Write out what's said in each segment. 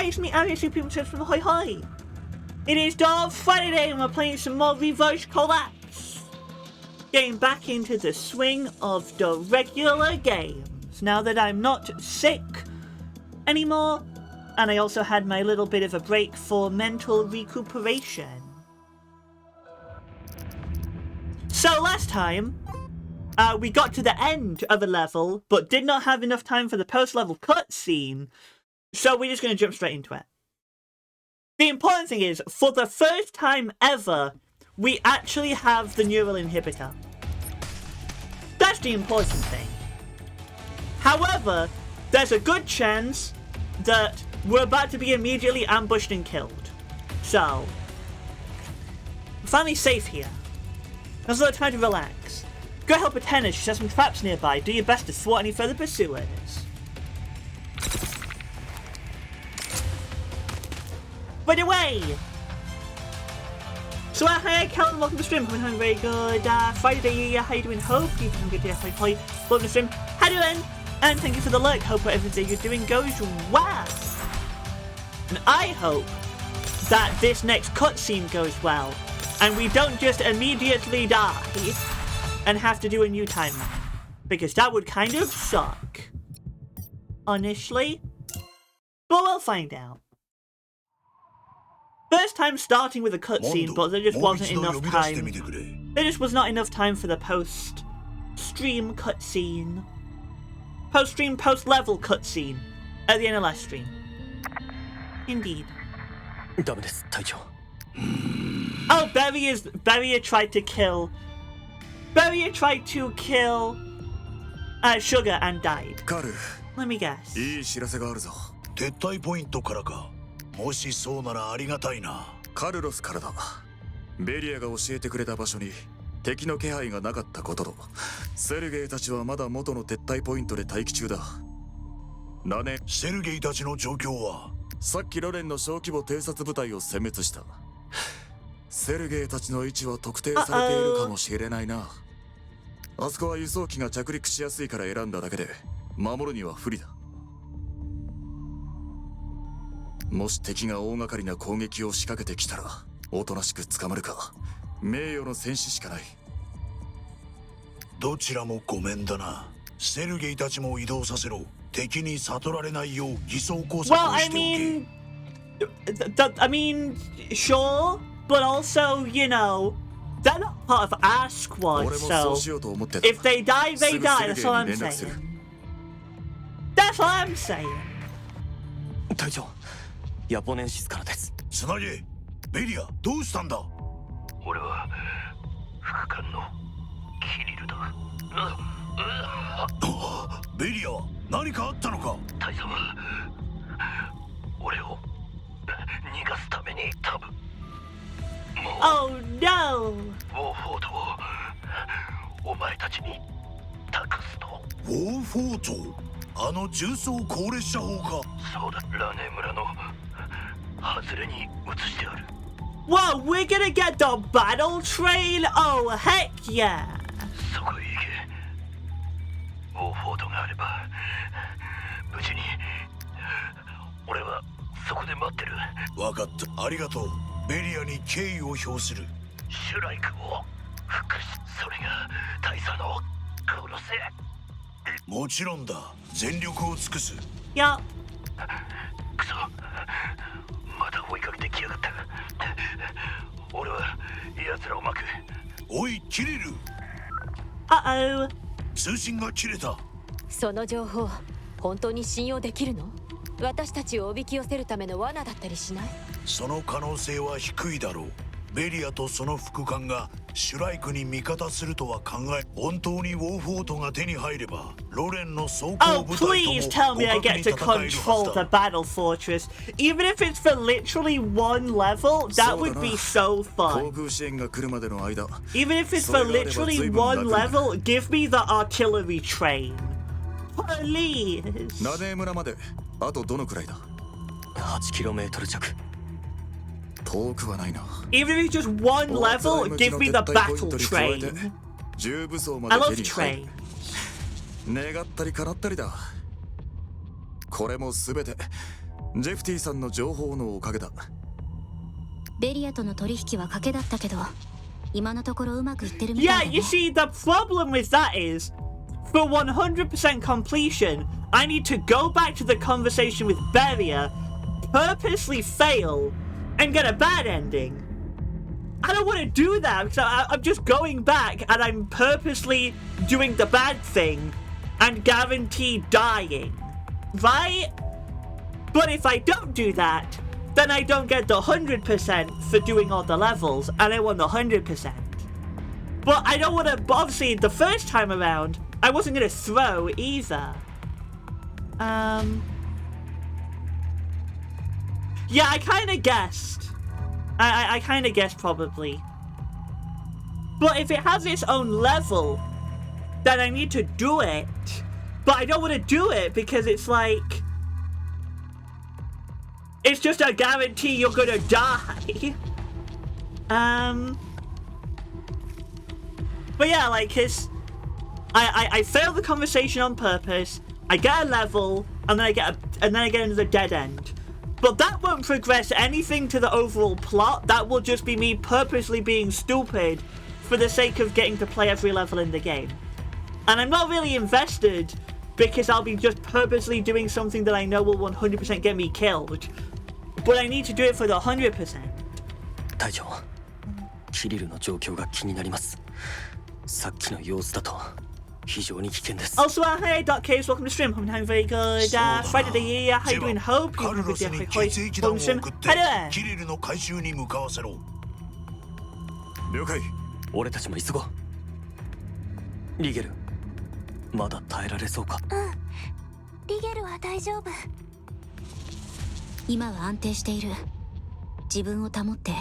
Hi, it's me, Arius, people from the Hoi. It is Dark Friday day and we're playing some more Reverse Collapse. Getting back into the swing of the regular games. Now that I'm not sick anymore, and I also had my little bit of a break for mental recuperation. So last time, we got to the end of a level, but did not have enough time for the post-level cutscene, so we're just going to jump straight into it. The important thing is, for the first time ever, we actually have the neural inhibitor. That's the important thing. However, there's a good chance that we're about to be immediately ambushed and killed. So, I'm finally safe here. There's a little time to relax. Go help Athena, she has some traps nearby. Do your best to thwart any further pursuers. Right away! So hi, Calvin, welcome to the stream. Coming home very good. Friday, how you doing? Hope you're having a good day. Hi, welcome to the stream. How you doing? And thank you for the like. Hope whatever day you're doing goes well. And I hope that this next cutscene goes well, and we don't just immediately die and have to do a new timeline, because that would kind of suck, honestly. But we'll find out. First time starting with a cutscene, but there just wasn't enough time. There just was not enough time for the post-stream cutscene. Post-stream, post-level cutscene at the end of last stream. Indeed. Oh, Beria tried to kill Sugar and died. Let me guess. 撤退ポイントからか。もしそうならありがたいな。カルロスからだ。ベリアが教えてくれた場所に敵の気配がなかったことと、セルゲイたちはまだ元の撤退ポイントで待機中だ。だね。セルゲイたちの状況は、さっきロレンの小規模偵察部隊を殲滅した。セルゲイたちの位置は特定されているかもしれないな。あそこは輸送機が着陸しやすいから選んだだけで、守るには不利だ。もし敵が大掛かりな攻撃を仕掛けてきたら、おとなしく捕まるか。名誉の戦士しかない。どちらもごめんだな。セルゲイたちも移動させろ。敵に悟られないよう偽装工作をしておけ。I mean, sure, but also, you know, they're not part of our squad, so if they die, they die. That's all I'm saying. That's all I'm saying. 隊長、ヤポネンシスからです。つなげ、ベリア、どうしたんだ。俺は副官のキリルだ。ベリアは何かあったのか。大佐は俺を逃がすために多分。Oh no! ウォーフォートをお前たちに託すと。ウォーフォート、あの重装高列車砲か。そうだ、ラネ村の外れに移してある。Whoa, we're gonna get the battle train? Oh, heck yeah! そこへ行け。ウォーフォートがあれば無事に俺はそこで待ってる。わかった、ありがとう。ベリアに敬意を表する。シュライクを復し、それが大佐の殺せ。もちろんだ、全力を尽くす。いや、クソ、また追いかけてきやがった。俺は奴らを巻く。おい、キリル。Uh-oh. 通信が切れた。その情報、本当に信用できるの？私たちをおびき寄せるための罠だったりしない？その可能性は低いだろう。ベリアとその副官がシュライクに味方するとは考え、本当にウォーフォートが手に入れば、ロレンの装甲 Oh, 部隊とも please tell me I 互角 get に to 戦える control は the ずだ。 battle fortress. Even if it's for literally one level, that would be so 航 fun. 空支援が来るまでの間、 Even if it's for literally one level, give me the artillery train. Please. ナネ村まであとどのくらいだ。 8km 弱。遠くはないな。 Even if it's just one level, give me the battle train. 重武装ま I で love 手に入る。 trains. 願ったり叶ったりだ。これもすべてジェフティさんの情報のおかげだ。ベリアとの取引は賭けだったけど、今のところうまくいってるみた Yeah, いだ you ね。 see, the problem with that is, for 100% completion, I need to go back to the conversation with Beria, purposely fail, and get a bad ending. I don't want to do that because I'm just going back and I'm purposely doing the bad thing and guarantee dying, right? But if I don't do that, then I don't get the 100% for doing all the levels, and I want the 100%. But I don't want to, but obviously the first time around, I wasn't going to throw either. Yeah, I kind of guessed. I kind of guessed probably. But if it has its own level, then I need to do it. But I don't want to do it because it's like... It's just a guarantee you're gonna die. But yeah, like it's... I fail the conversation on purpose, I get a level, and then I get another dead end. But that won't progress anything to the overall plot. That will just be me purposely being stupid for the sake of getting to play every level in the game. And I'm not really invested because I'll be just purposely doing something that I know will 100% get me killed. But I need to do it for the 100%. 隊長、キリルの状況が気になります。さっきの様子だと非常に危険です。 Also, hey, Case, welcome to stream. Hope you're having a very good Friday of the year. How you doing? Hope you're having a good day. Welcome to stream. Hi there. キリルの回収に向かわせろ。了解。俺たちも急ごう。リゲル、まだ耐えられそうか。リゲルは大丈夫。今は安定している。自分を保って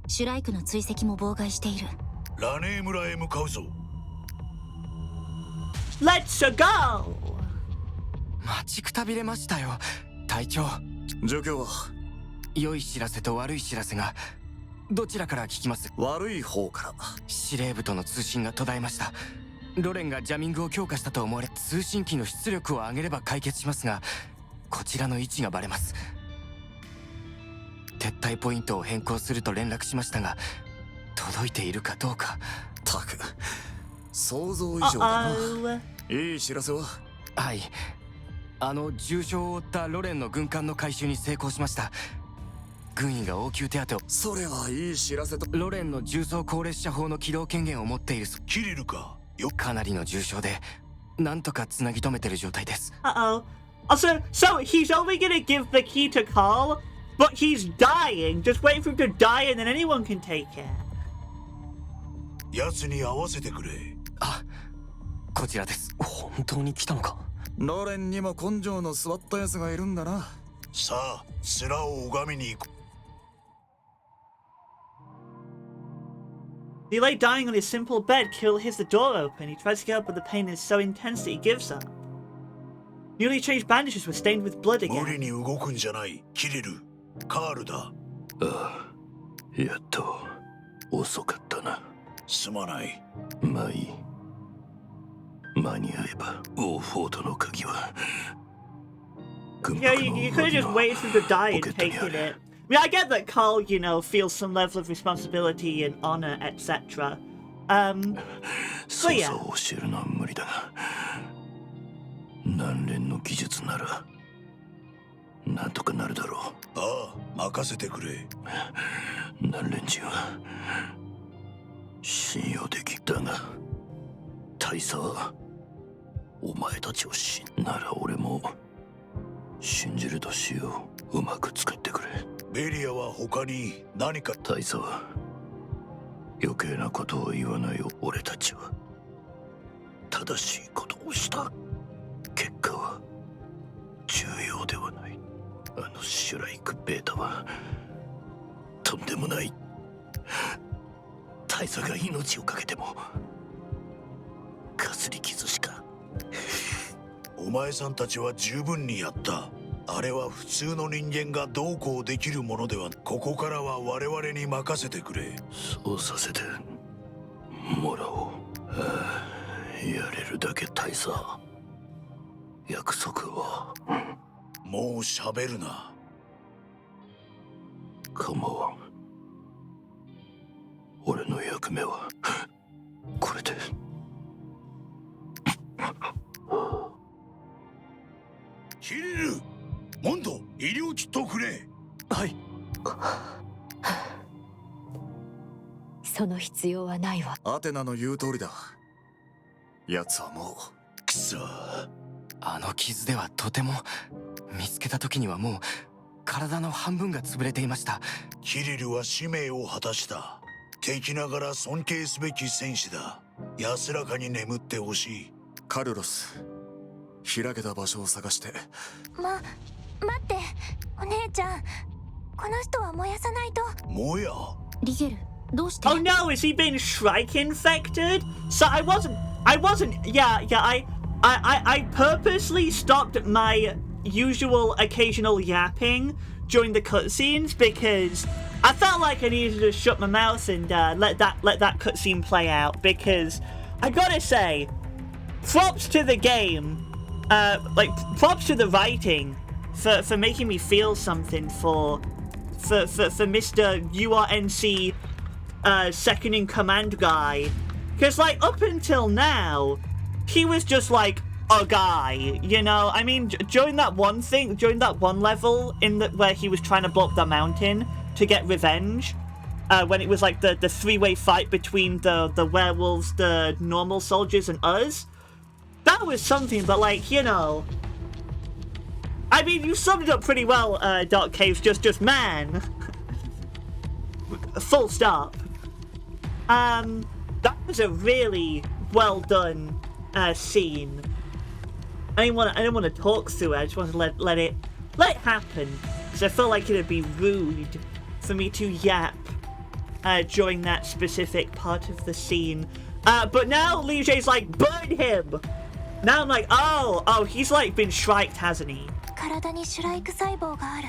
シュライクの追跡も妨害している。ラネー村へ向かうぞ。 Let's go. 待ちくたびれましたよ、隊長。状況は？良い知らせと悪い知らせがどちらから聞きます？悪い方から。司令部との通信が途絶えました。ロレンがジャミングを強化したと思われ、通信機の出力を上げれば解決しますが、こちらの位置がバレます。撤退ポイントを変更すると連絡しましたが、届いているかどうか。たく、想像以上だな。いい知らせは？はい、重傷を負ったロレンの軍艦の回収に成功しました。軍医が応急手当を。それはいい知らせと。ロレンの重装高列車砲の起動権限を持っている。キリルか。かなりの重傷で、なんとかつなぎ止めてる状態です。Uh-oh. Also, so he's only gonna give the key to Carl, but he's dying. Just wait for him to die and then anyone can take it. 奴に合わせてくれ。あ、こちらです。本当に来たのか？ロレンにも根性の座った奴がいるんだな。さあ、面を拝みに行く。He lay dying on his simple bed. Kirill hears the door open. He tries to get up, but the pain is so intense that he gives up. Newly changed bandages were stained with blood 無 again. 理に動くんじゃない。キリル、カールだ。ああ、やっと遅かったな。すまない。まあいい。間に合えばオーフォートの鍵は。 Yeah, you could have just waited for him to die and taken it. I mean, I get that Carl, you know, feels some level of responsibility and honor, etc. 操 yeah. 作を教えるのは無理だが、何連の技術ならなんとかなるだろう。ああ、任せてくれ。何連中は信用できだが、大佐はお前たちを信なら俺も信じるとしよう。うまく使ってくれ。ベリアは他に何か。大佐は余計なことを言わないよ。俺たちは正しいことをした。結果は重要ではない。シュライクベータはとんでもない。大佐が命をかけてもかすり傷しか。お前さんたちは十分にやった。あれは普通の人間がどうこうできるものでは。ここからは我々に任せてくれ。そうさせてもらおう。やれるだけ大佐。約束は。もう喋るな。構わん。俺の役目はこれで。キリル、モンド、医療キットをくれ。はい。その必要はないわ。アテナの言う通りだ。奴はもう。くそ。あの傷ではとても。見つけた時にはもう体の半分が潰れていました。キリルは使命を果たした。敵ながら尊敬すべき戦士だ。安らかに眠ってほしい。カルロス、開けた場所を探して。待ってお姉ちゃん、この人は燃やさないと。もや。リゲル、どうして？ Oh no, is he being Shrike infected? So I wasn't, I purposely stopped my usual occasional yapping during the cutscenes because I felt like I needed to shut my mouth and let that cutscene play out, because I gotta say, props to the game, props to the writing for making me feel something for Mr. URNC second in command guy, because like up until now he was just like a guy, you know. I mean, during that one level where he was trying to blow up the mountain to get revenge, when it was like the three-way fight between the werewolves, the normal soldiers, and us, that was something. But like, you know, I mean, you summed it up pretty well, Dark Caves, just man. Full stop. That was a really well done scene. I didn't want to talk through it. I just wanted to let it happen, because I felt like it'd be rude for me to yap during that specific part of the scene. But now Lige's like, burn him. Now I'm like, oh, he's like been shriked, hasn't he? 体にシュライク細胞がある。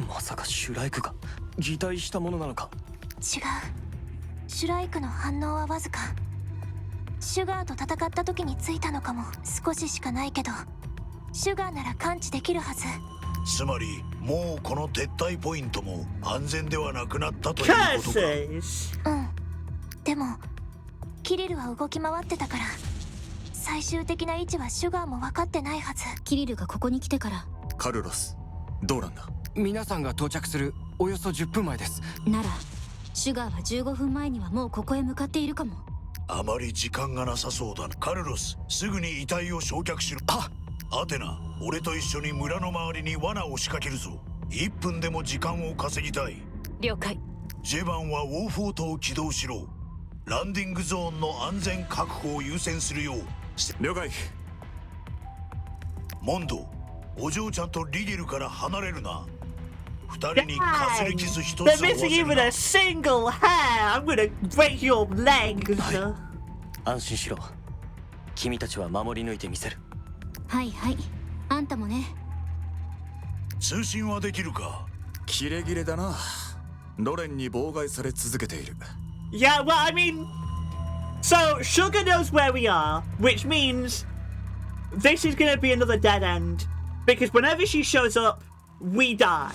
まさかシュライクが擬態したものなのか？違う。シュライクの反応はわずか。シュガーと戦った時についたのかも。少ししかないけど、シュガーなら感知できるはず。つまりもうこの撤退ポイントも安全ではなくなったということか。うん。でもキリルは動き回ってたから、最終的な位置はシュガーも分かってないはず。キリルがここに来てから。カルロス、どうなんだ？皆さんが到着するおよそ10分前です。ならシュガーは15分前にはもうここへ向かっているかも。あまり時間がなさそうだな。カルロス、すぐに遺体を焼却しろ。アテナ、俺と一緒に村の周りに罠を仕掛けるぞ。1分でも時間を稼ぎたい。了解。ジェバンはウォーフォートを起動しろ。ランディングゾーンの安全確保を優先するよう。了解。モンド、お嬢ちゃんとリゲルから離れるな。2人にかすり傷一つを負わせ They're る missing な。 even a single hair. I'm gonna break your legs. 安心しろ。君たちは守り抜いてみせる。はいはい。あんたもね。通信はできるか？キレキレだな。ロレンに妨害され続けている。Yeah, well, I mean, so Sugar knows where we are, which means this is gonna be another dead end, because whenever she shows up, we die.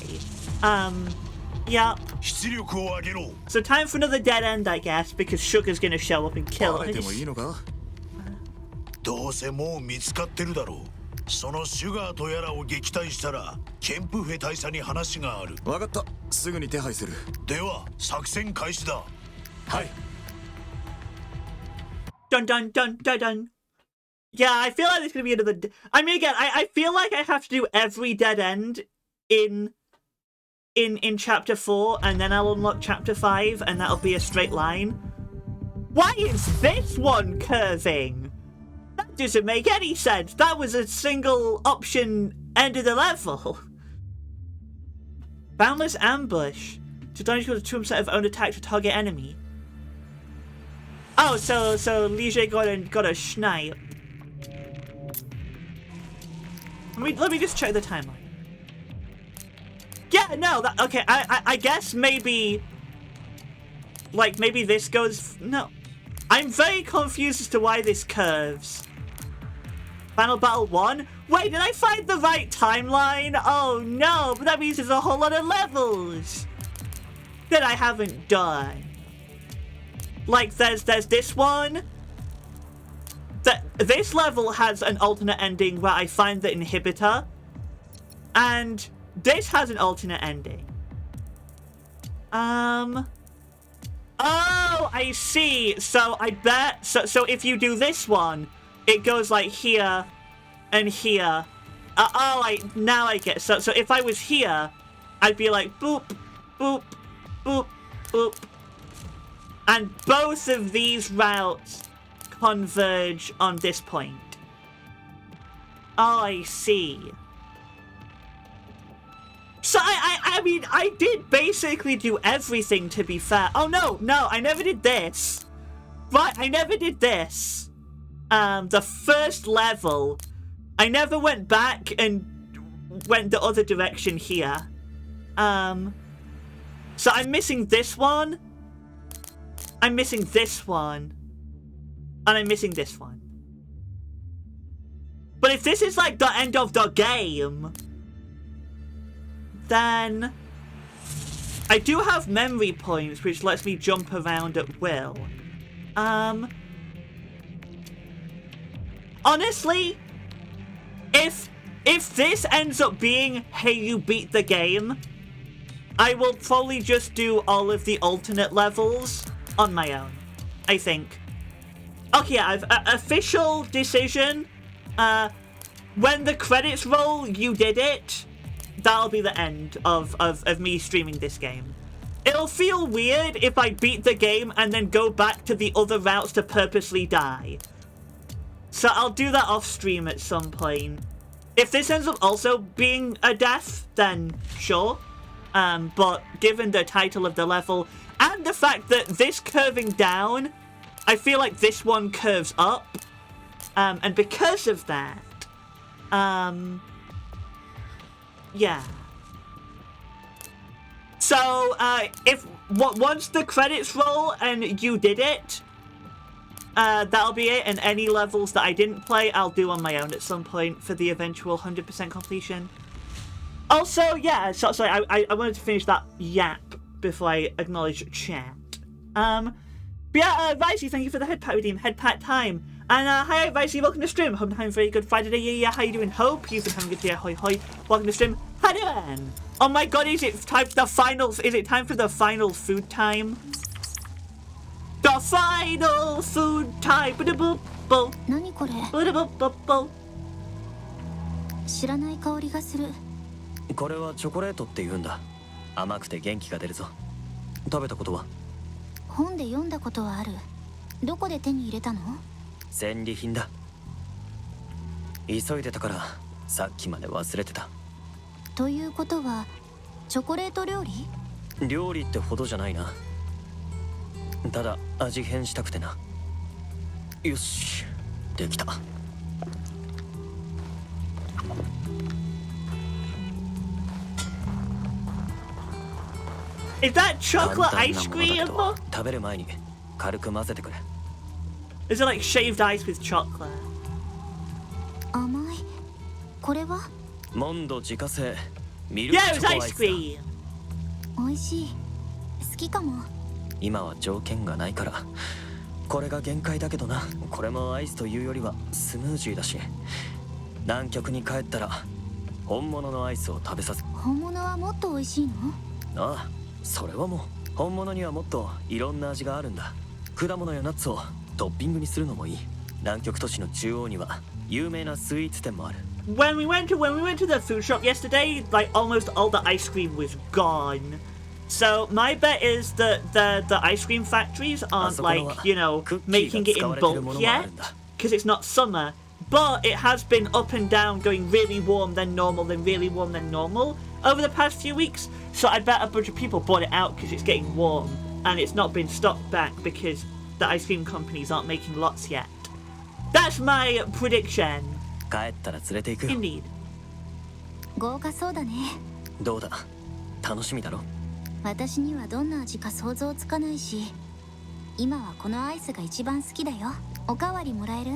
Yeah. 出力を上げろ。 So time for another dead end, I guess, because Sugar's gonna show up and kill バレてもい us. いのか？どうせもう見つかってるだろう。そのシュガーとやらを撃退したらケンプフェ大佐に話がある。わかった。すぐに手配する。では作戦開始だ。はい。 Dun dun dun dun dun. Yeah, I feel like there's gonna be another. I mean, again, I feel like I have to do every dead end in chapter 4, and then I'll unlock chapter 5, and that'll be a straight line. Why is this one curving? That doesn't make any sense. That was a single option end of the level. Boundless ambush. To damage equals 2% of own attack to target enemy. Oh, so Lige got a snipe. Let me just check the timeline. Yeah, no, that okay. I guess maybe, like, maybe this goes. No, I'm very confused as to why this curves. Final Battle 1? Wait, did I find the right timeline? Oh no, but that means there's a whole lot of levels. that I haven't done. Like, there's this one. This level has an alternate ending where I find the inhibitor. And this has an alternate ending. Oh, I see. So I bet... So if you do this one, it goes like here and here. Now I get... So if I was here, I'd be like boop, boop, boop, boop. And both of these routes converge on this point. Oh, I see. So I mean, I did basically do everything, to be fair. Oh, no, I never did this. Right, I never did this. The first level, I never went back and went the other direction here. So I'm missing this one. I'm missing this one. And I'm missing this one. But if this is like the end of the game, then I do have memory points, which lets me jump around at will. Honestly, if this ends up being, hey, you beat the game, I will probably just do all of the alternate levels on my own, I think. Okay, I've official decision. When the credits roll, you did it. That'll be the end of me streaming this game. It'll feel weird if I beat the game and then go back to the other routes to purposely die. So I'll do that off stream at some point. If this ends up also being a death, then sure. But given the title of the level and the fact that this curving down, I feel like this one curves up. And because of that, yeah. So, once the credits roll and you did it, that'll be it. And any levels that I didn't play, I'll do on my own at some point for the eventual 100% completion. Also, yeah, sorry, I wanted to finish that yap before I acknowledge chat. But yeah, Vicey, thank you for the head pat redeem, head pat time. And hi Vicey, welcome to stream. Hope you're having a very good Friday day. Yeah, how you doing? Hope you've been having a good day. Hoi hoi. Welcome to stream. How you doing? Oh my god, is it time for the finals? Is it time for the final food time? The final food time. 何これ？知らない香りがする。これはチョコレートって言うんだ。甘くて元気が出るぞ。食べたことは？本で読んだことはある。どこで手に入れたの？戦利品だ。急いでたからさっきまで忘れてた。ということはチョコレート料理？料理ってほどじゃないな。ただ味変したくてな。よし、できた。Is that chocolate ice cream? 食べる前に軽く混ぜてくれ。Is it like shaved ice with chocolate? 甘い。これは？モンド自家製ミルク Yeah, チ it ョ was コアイ ice スだ。cream. 美味しい。好きかも。今は条件がないからこれが限界だけどな。これもアイスというよりはスムージーだし、南極に帰ったら本物のアイスを食べさせ。本物はもっと美味しいの？ああ、それはもう本物にはもっといろんな味があるんだ。果物やナッツをトッピングにするのもいい。南極都市の中央には有名なスイーツ店もある。When we went to the food shop yesterday, like almost all the ice cream was gone. So my bet is that the ice cream factories aren't like, you know, making it in bulk yet, because it's not summer. But it has been up and down, going really warm, then normal, then really warm, then normal over the past few weeks. So I bet a bunch of people bought it out because it's getting warm and it's not been stocked back because the ice cream companies aren't making lots yet. That's my prediction. 帰ったら連れて行くよ。 Indeed. 豪華そうだね。どうだ、楽しみだろ。私にはどんな味か想像つかないし、今はこのアイスが一番好きだよ。おかわりもらえる？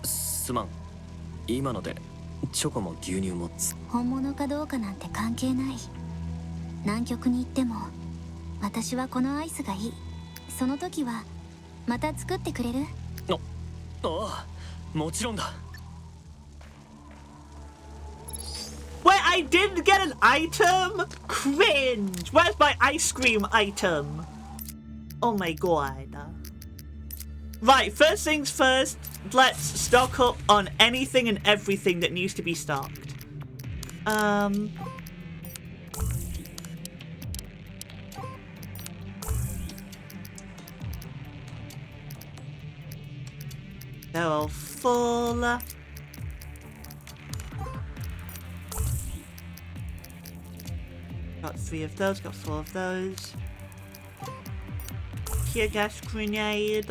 すまん。今のでチョコも牛乳も本物かどうかなんて関係ない。南極に行っても私はこのアイスがいい。その時はまた作ってくれる？ああ、もちろんだ。Wait, I didn't get an item? Cringe! Where's my ice cream item? Oh my god. Right, first things first, let's stock up on anything and everything that needs to be stocked. They're all full. Got 3 of those, got 4 of those. Tear gas grenade.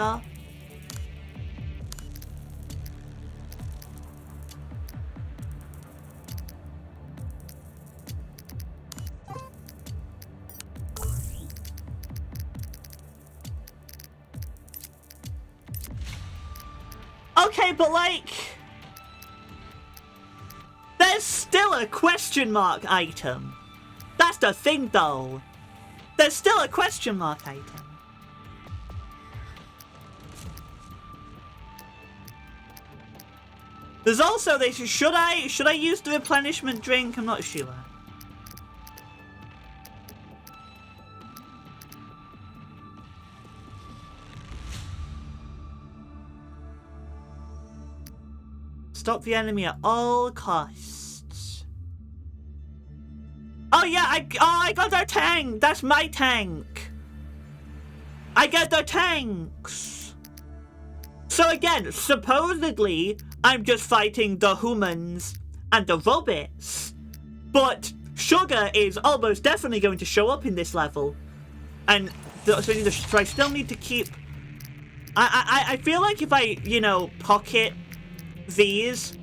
Okay, but like, there's still a question mark item. That's the thing though. There's still a question mark item. There's also this, should I use the replenishment drink? I'm not sure. Stop the enemy at all costs. Oh yeah, I got their tank. That's my tank. I get their tanks. So again, supposedly, I'm just fighting the humans and the robots. But Sugar is almost definitely going to show up in this level. And so I still need to keep... I feel like if I, you know, pocket these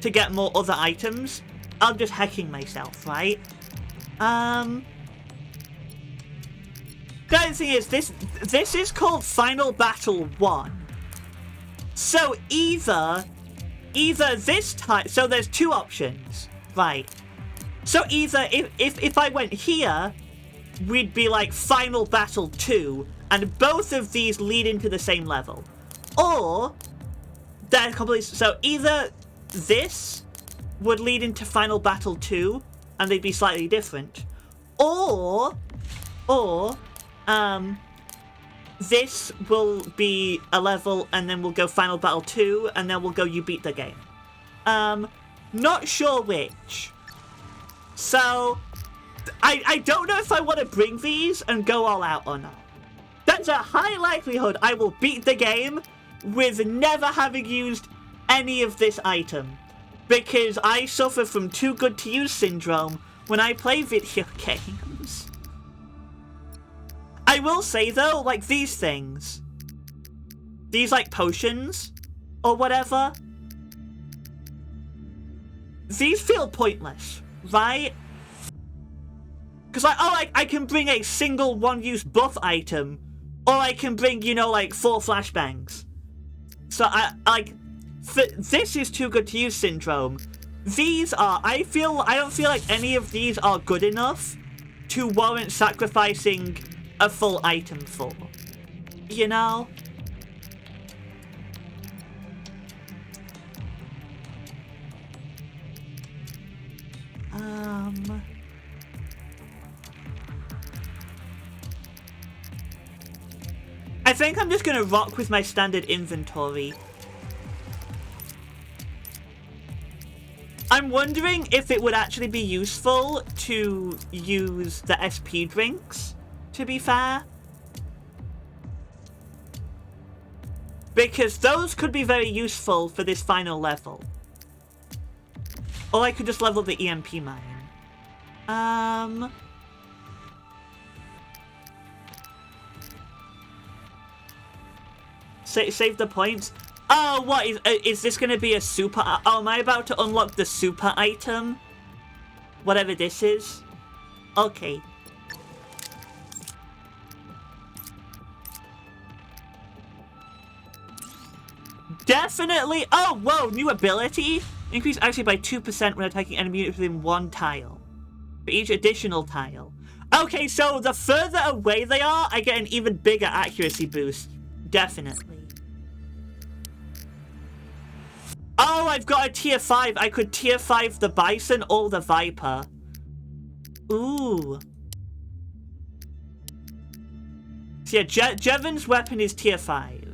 to get more other items, I'm just hacking myself, right? The other thing is, this is called Final Battle 1. So either this time, so there's 2 options, right? So either if I went here, we'd be like Final Battle 2, and both of these lead into the same level. Or they're completely, so either this would lead into Final Battle 2, and they'd be slightly different, or this will be a level, and then we'll go Final Battle 2, and then we'll go You Beat the Game. Not sure which. So, I don't know if I want to bring these and go all out or not. That's a high likelihood I will beat the game with never having used any of this item, because I suffer from too good to use syndrome when I play video games. I will say though, like these things, these like potions or whatever, these feel pointless, right? Because like, oh, I can bring a single one-use buff item, or I can bring, you know, like 4 flashbangs. So this is too good to use syndrome. These are, I don't feel like any of these are good enough to warrant sacrificing a full item for, you know? I think I'm just gonna rock with my standard inventory. I'm wondering if it would actually be useful to use the SP drinks, to be fair. Because those could be very useful for this final level. Or I could just level the EMP mine. Save the points. Oh, what is this gonna be a super? Oh, am I about to unlock the super item? Whatever this is. Okay. Definitely. Oh, whoa! New ability. Increase accuracy by 2% when attacking enemy units within 1 tile. For each additional tile. Okay, so the further away they are, I get an even bigger accuracy boost. Definitely. Oh, I've got a tier 5. I could tier 5 the Bison or the Viper. Ooh. So yeah, Jevon's weapon is tier 5.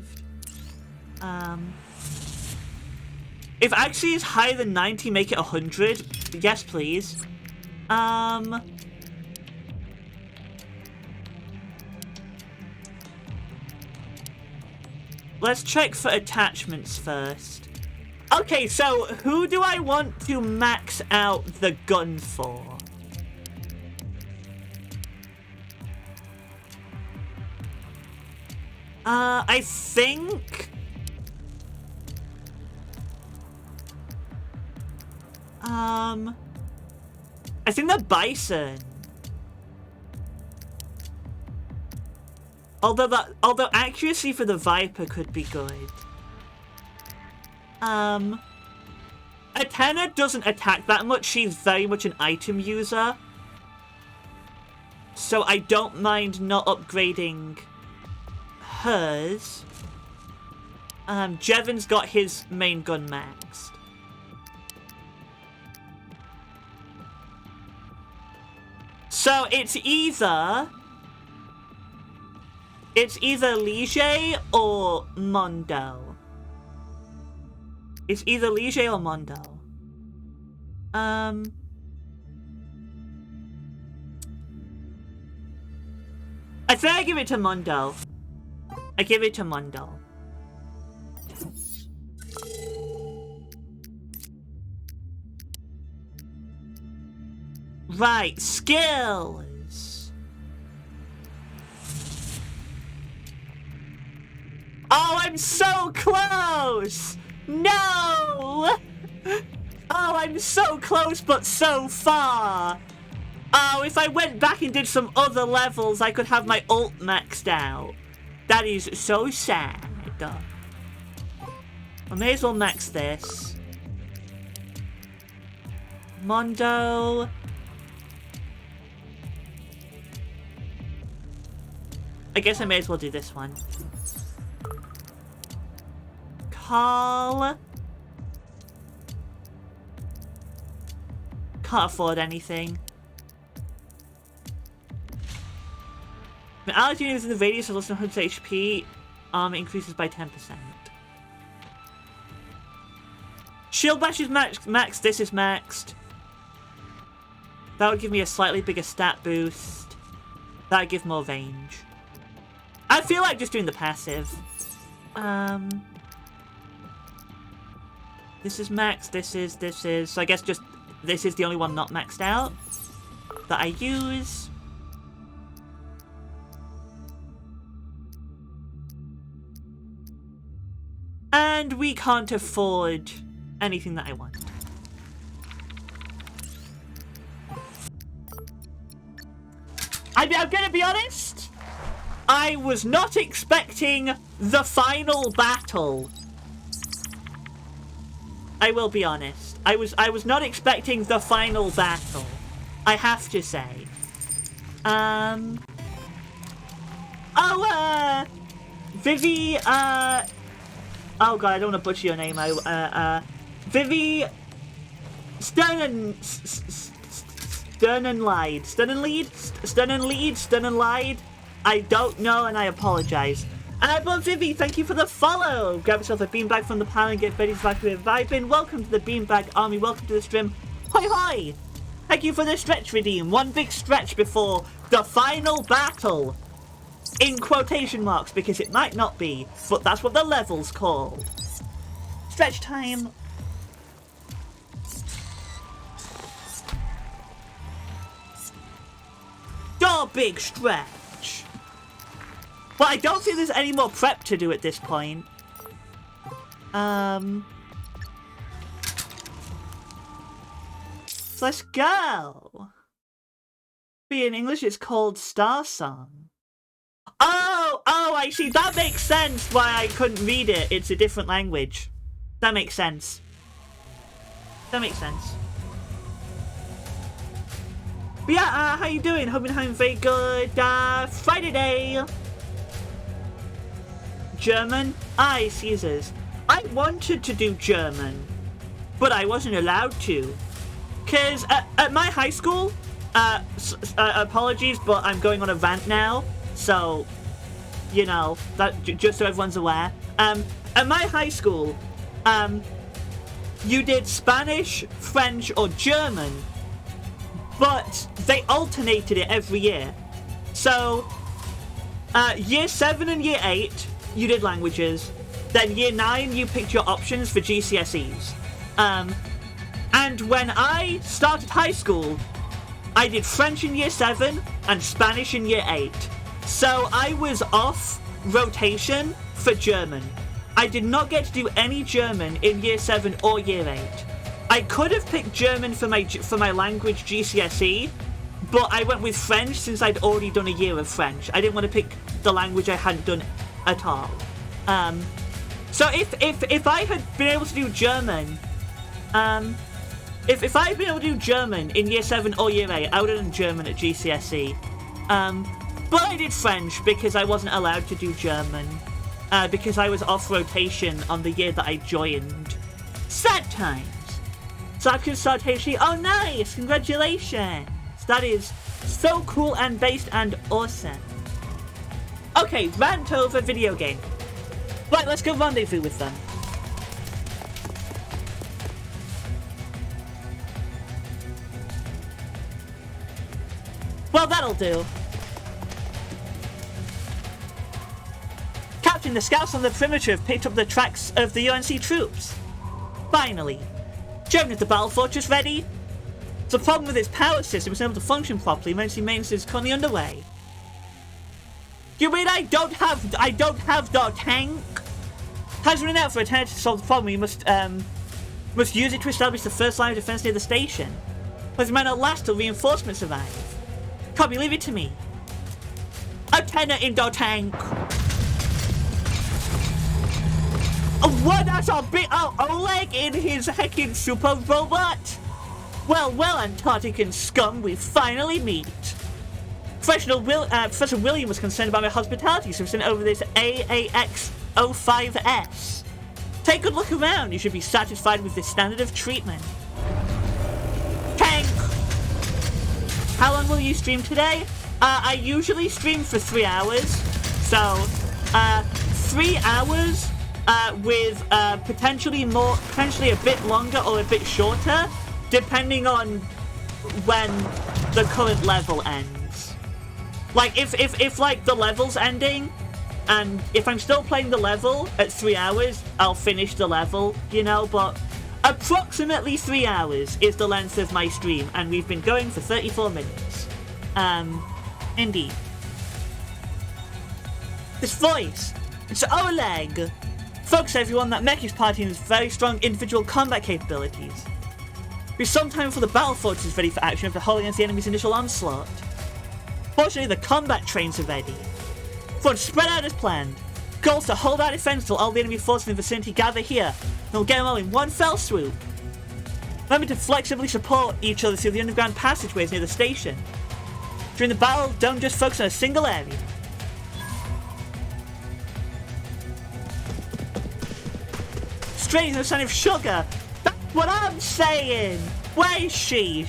If actually is higher than 90, make it 100. Yes, please. Let's check for attachments first. Okay, so who do I want to max out the gun for? I think... I think the Bison. Although accuracy for the Viper could be good. Atena doesn't attack that much. She's very much an item user. So I don't mind not upgrading hers. Jevon's got his main gun maxed. So it's either Lige or Mondo. It's either Lige or Mondo. I think I give it to Mondo. I give it to Mondo. Right, skills. Oh, I'm so close! No! Oh, I'm so close, but so far. Oh, if I went back and did some other levels, I could have my ult maxed out. That is so sad. I may as well max this. Mondo. I guess I may as well do this one. Carl. Can't afford anything. When allied units in the radius of less than 100 HP, increases by 10%. Shield Bash is maxed. This is maxed. That would give me a slightly bigger stat boost. That would give more range. I feel like just doing the passive. This is maxed. This is. So I guess just this is the only one not maxed out that I use. And we can't afford anything that I want. I'm gonna be honest. I was not expecting the final battle. I will be honest. I was not expecting the final battle. I have to say. Vivi, oh god, I don't want to butcher your name. Vivi Sternenlied. I don't know, and I apologize. But Vivi, thank you for the follow. Grab yourself a beanbag from the pile and get ready to back with vibing. Welcome to the beanbag army. Welcome to the stream. Hoi hoi! Thank you for the stretch redeem. One big stretch before the final battle. In quotation marks, because it might not be, but that's what the level's called. Stretch time. Oh, big stretch. Well, I don't think there's any more prep to do at this point. So let's go. In English, it's called Star Song. Oh, I see. That makes sense why I couldn't read it. It's a different language. That makes sense. That makes sense. But yeah, how you doing? Hope you're having a very good Friday day. German? Aye, Caesars. I wanted to do German, but I wasn't allowed to. Because at my high school, apologies, but I'm going on a rant now, so, you know, that just so everyone's aware. At my high school, you did Spanish, French, or German, but they alternated it every year. So, year 7 and year 8, you did languages. Then year 9, you picked your options for GCSEs. And when I started high school, I did French in year 7 and Spanish in year 8. So I was off rotation for German. I did not get to do any German in year 7 or year 8. I could have picked German for my language GCSE, but I went with French since I'd already done a year of French. I didn't want to pick the language I hadn't done at all. So if I had been able to do German, if I had been able to do German in year 7 or year 8, I would have done German at GCSE. But I did French because I wasn't allowed to do German, because I was off rotation on the year that I joined. Sad times. Sakura started HD. Oh, nice! Congratulations! That is so cool and based and awesome. Okay, rant over video game. Right, let's go rendezvous with them. Well, that'll do. Captain, the scouts on the perimeter have picked up the tracks of the UNC troops. Finally. German, is the battle fortress ready? The problem with its power system is unable to function properly. Emergency maintenance is currently underway. You mean I don't have the tank? Has run out for a turn to solve the problem. You must use it to establish the first line of defense near the station. But it might not last till reinforcements arrive. Copy, leave it to me. Lieutenant Indo tank. What? That's a big Oleg in his heckin' super robot? Well, Antarctican scum, we finally meet. Professor William was concerned about my hospitality, so we sent over this AAX-05S. Take a good look around. You should be satisfied with this standard of treatment. Tank! How long will you stream today? I usually stream for 3 hours. So, 3 hours with potentially a bit longer or a bit shorter, depending on when the current level ends. Like, if like the level's ending, and if I'm still playing the level at 3 hours, I'll finish the level, you know, but approximately 3 hours is the length of my stream, and we've been going for 34 minutes. Indeed. This voice, it's Oleg! Focus everyone, that mech is party has very strong individual combat capabilities. Be some time before the battle fortress is ready for action after holding against the enemy's initial onslaught. Fortunately, the combat trains are ready. Front spread out as planned. Goal is to hold our defense until all the enemy forces in the vicinity gather here, and we'll get them all in one fell swoop. Remember to flexibly support each other through the underground passageways near the station. During the battle, don't just focus on a single area. Strange, no sign of sugar. That's what I'm saying. Where is she?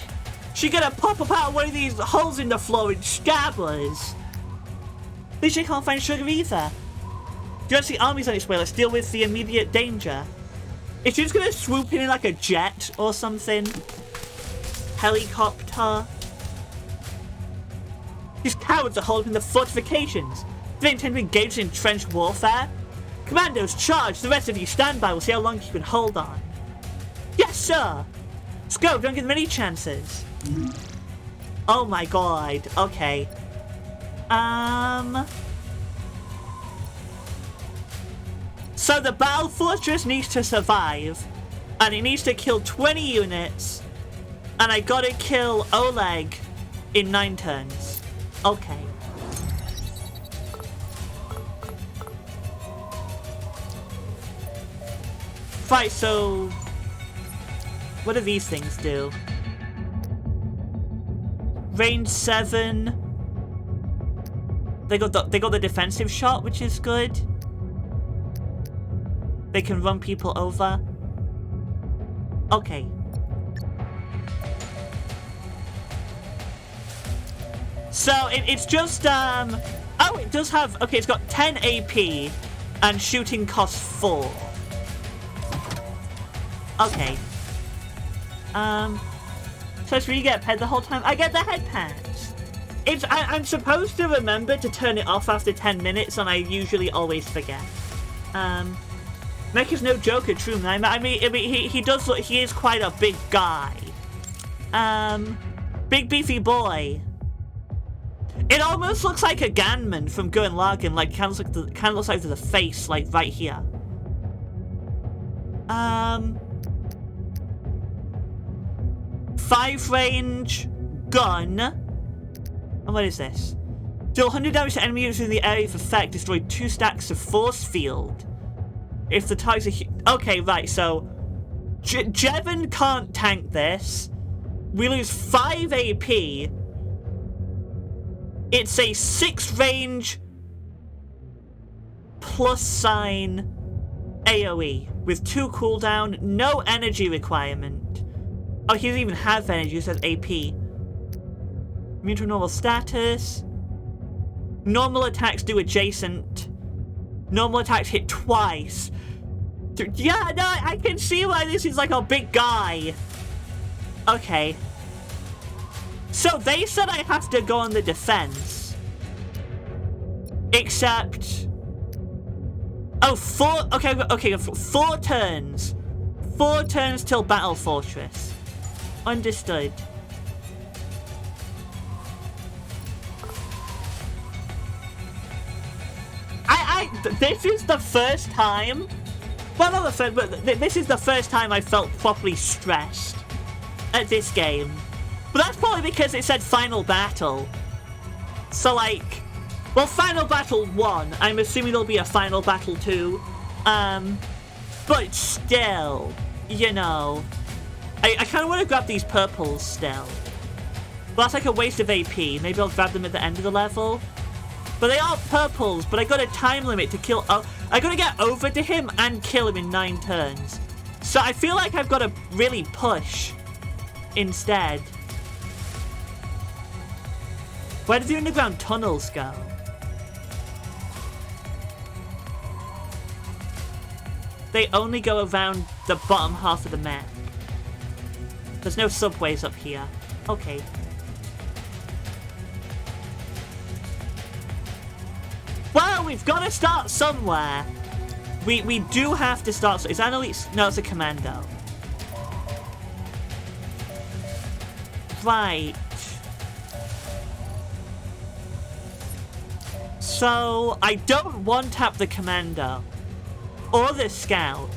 She gonna pop up out of one of these holes in the floor and stab us. At least she can't find sugar either. Do you see armies on its way? Let's deal with the immediate danger. Is she just gonna swoop in like a jet or something? Helicopter? These cowards are holding the fortifications. Do they intend to engage in trench warfare? Commandos, charge! The rest of you stand by. We'll see how long you can hold on. Yes, sir! Let's go, don't give them any chances. Oh my god, okay. So the battle fortress needs to survive, and it needs to kill 20 units, and I gotta kill Oleg in 9 turns. Okay. Right, so what do these things do? Range 7. They got the defensive shot, which is good. They can run people over. Okay. So it's just oh, it does have, okay, it's got 10 AP and shooting costs 4. Okay. So it's really get head the whole time. I get the head pads. I'm supposed to remember to turn it off after 10 minutes, and I usually always forget. Mech is no joke, a true nightmare. I mean, he does look, he is quite a big guy. Big beefy boy. It almost looks like a Ganman from Gurren Lagann, like kind of looks like there's a face, like right here. 5 range gun. And what is this? Deal 100 damage to enemies in the area of effect. Destroy 2 stacks of force field. If the target's okay, right, so Jevon can't tank this. We lose 5 AP. It's a 6 range plus sign AoE with 2 cooldown, no energy requirement. Oh, he doesn't even have energy, it says AP. Immune to normal status. Normal attacks do adjacent. Normal attacks hit twice. Yeah, no, I can see why this is like a big guy. Okay. So they said I have to go on the defense. Except... Oh, 4... Okay, 4 turns. 4 turns till Battle Fortress. Understood. This is the first time... Well, not the first, but this is the first time I felt properly stressed at this game. But that's probably because it said Final Battle. So, like... Well, Final Battle 1. I'm assuming there'll be a Final Battle 2. But still, you know... I kind of want to grab these purples still. But that's like a waste of AP. Maybe I'll grab them at the end of the level. But they are purples, but I got a time limit to kill... Oh, I gotta get over to him and kill him in 9 turns. So I feel like I've got to really push instead. Where do the underground tunnels go? They only go around the bottom half of the map. There's no subways up here. Okay. Well, we've got to start somewhere. We do have to start. Is that an elite? No, it's a commando. Right. So, I don't one-tap the commando. Or the scout.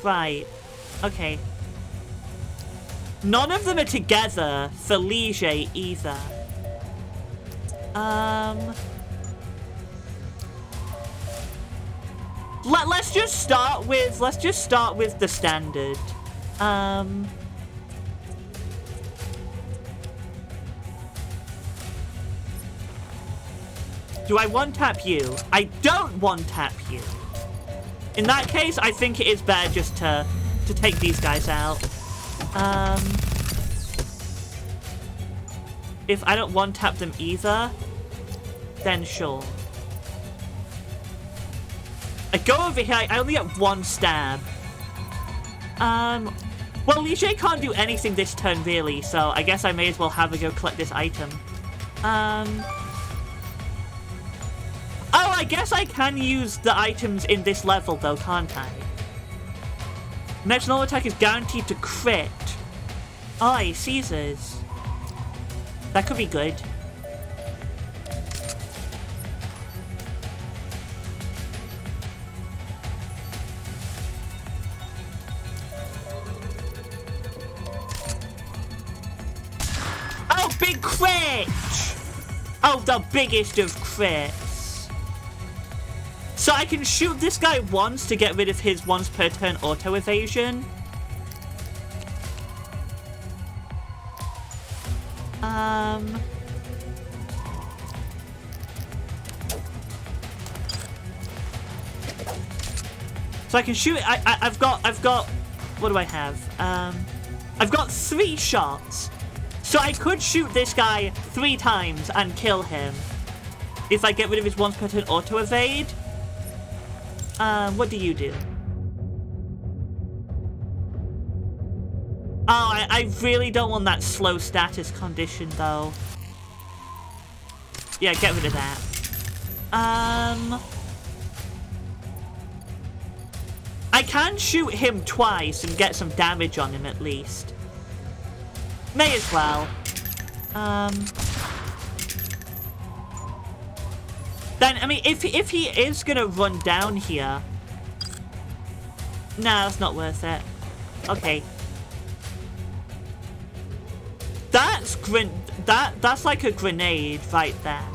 Right. Okay. None of them are together for Liege either. Let's just start with the standard. Do I one-tap you? I don't one-tap you. In that case, I think it is better just to take these guys out. If I don't one-tap them either, then sure. I go over here, I only get 1 stab. Well, Liege can't do anything this turn, really, so I guess I may as well have her go collect this item. Oh, I guess I can use the items in this level, though, can't I? Next normal attack is guaranteed to crit. Oh, Caesars. That could be good. Oh, big crit! Oh, the biggest of crits. So I can shoot this guy once to get rid of his once per turn auto evasion. So I can shoot it. I've got, what do I have? I've got 3 shots. So I could shoot this guy 3 times and kill him. If I get rid of his once per turn auto evade. What do you do? Oh, I really don't want that slow status condition though. Yeah, get rid of that. I can shoot him twice and get some damage on him at least. May as well. Then, I mean, if he is gonna run down here... Nah, that's not worth it. Okay. That's like a grenade right there.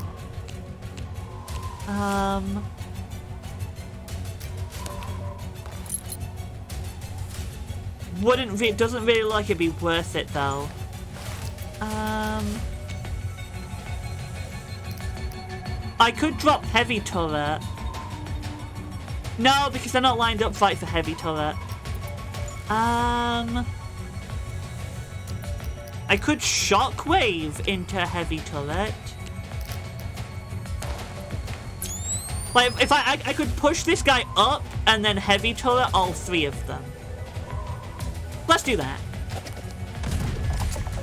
Doesn't really look like it'd be worth it though. I could drop heavy turret. No, because they're not lined up right for heavy turret. I could shockwave into heavy turret. Like, if I could push this guy up and then heavy turret all 3 of them. Let's do that.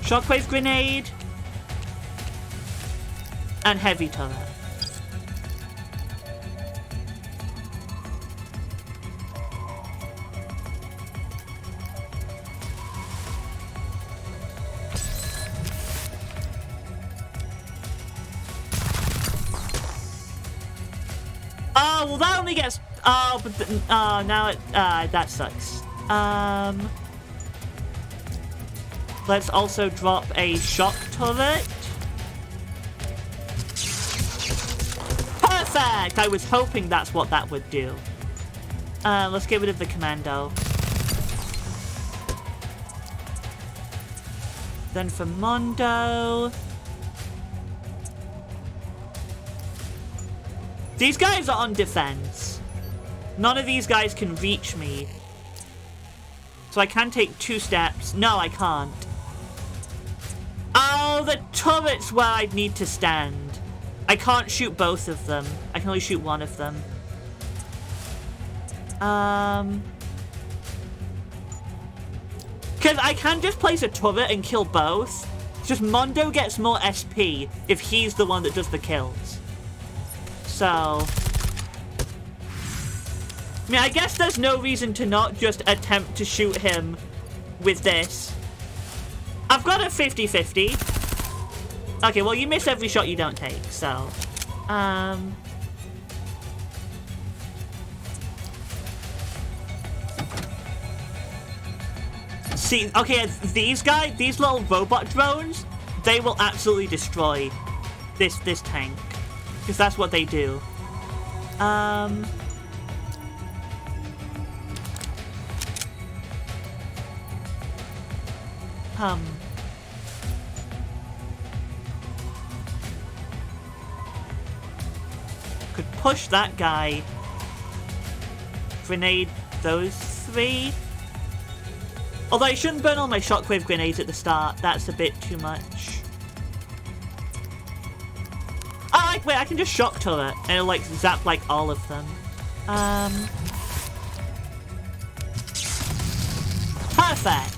Shockwave grenade. And heavy turret. Oh, well that only gets... Oh, but... now it... that sucks. Let's also drop a shock turret. Perfect! I was hoping that's what that would do. Let's get rid of the commando. Then for Mondo... These guys are on defense. None of these guys can reach me. So I can take 2 steps. No, I can't. Oh, the turret's where I'd need to stand. I can't shoot both of them. I can only shoot one of them. Because I can just place a turret and kill both. It's just Mondo gets more SP if he's the one that does the kills. So... I mean, I guess there's no reason to not just attempt to shoot him with this. I've got a 50-50. Okay, well, you miss every shot you don't take, so... See, okay, these little robot drones, they will absolutely destroy this tank. Because that's what they do. Could push that guy. Grenade those 3. Although I shouldn't burn all my shockwave grenades at the start. That's a bit too much. Oh, wait, I can just shock turret and it'll, like, zap, like, all of them. Perfect!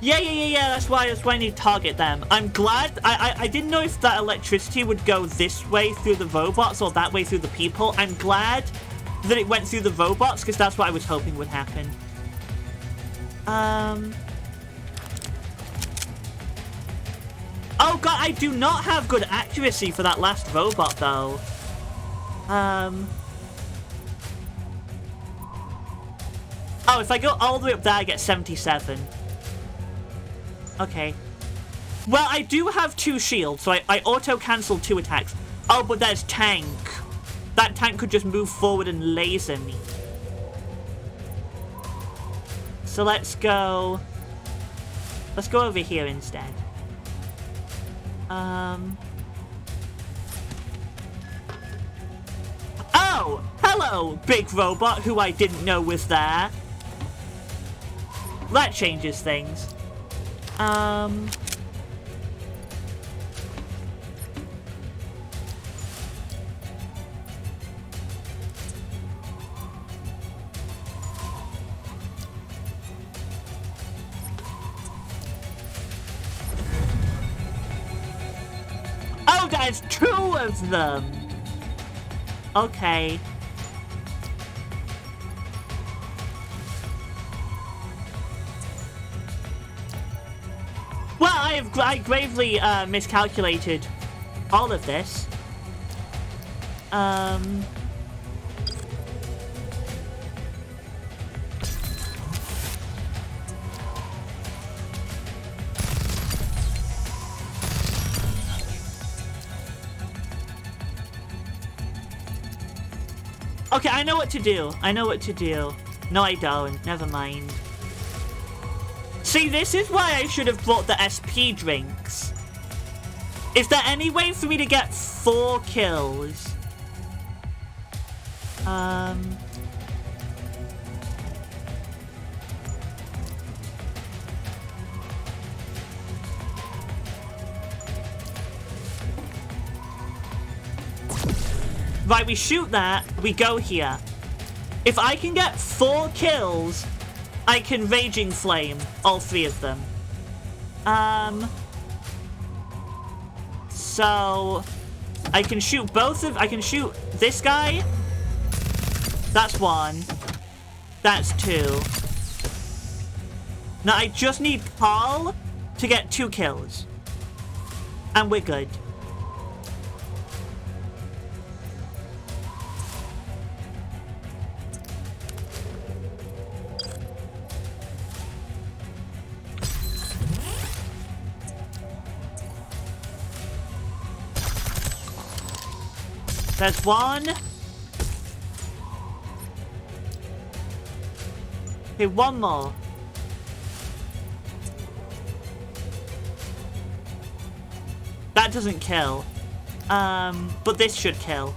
Yeah, that's why I need to target them. I'm glad, I didn't know if that electricity would go this way through the robots or that way through the people. I'm glad that it went through the robots, because that's what I was hoping would happen. Oh god, I do not have good accuracy for that last robot, though. Oh, if I go all the way up there, I get 77. Okay. Well, I do have 2 shields, so I auto-cancel 2 attacks. Oh, but there's tank. That tank could just move forward and laser me. So let's go... Let's go over here instead. Oh! Hello, big robot who I didn't know was there. That changes things. Oh, there's 2 of them! Okay. Well, I gravely miscalculated all of this. Okay, I know what to do. I know what to do. No, I don't. Never mind. See, this is why I should have brought the SP drinks. Is there any way for me to get 4 kills? Right, we shoot that, we go here. If I can get 4 kills, I can Raging Flame all 3 of them. So I can shoot I can shoot this guy. That's 1. That's 2. Now I just need Carl to get 2 kills. And we're good. There's 1. Okay, 1 more. That doesn't kill. But this should kill.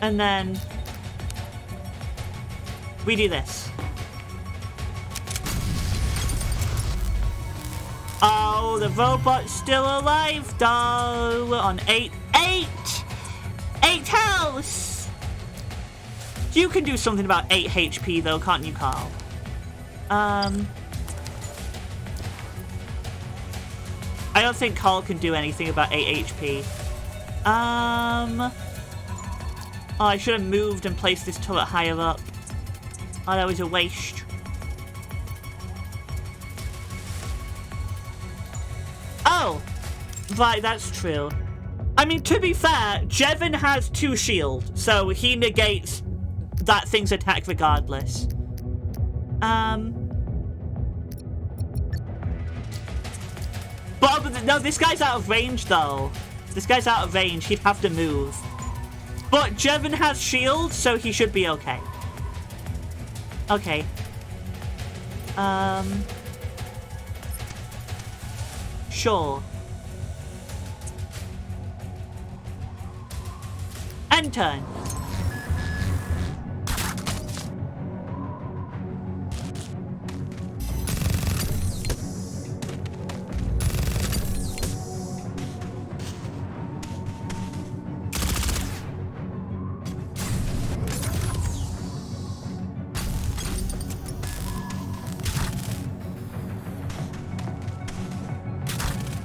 And then we do this. Oh, the robot's still alive, though. On 8 health. You can do something about 8 HP, though, can't you, Carl? I don't think Carl can do anything about 8 HP. Oh, I should have moved and placed this turret higher up. Oh, that was a waste. Oh! Right, that's true. I mean, to be fair, Jevon has 2 shield, so he negates that thing's attack regardless. But no, this guy's out of range, though. This guy's out of range. He'd have to move. But Jevon has shield, so he should be okay. Okay. Sure. End turn.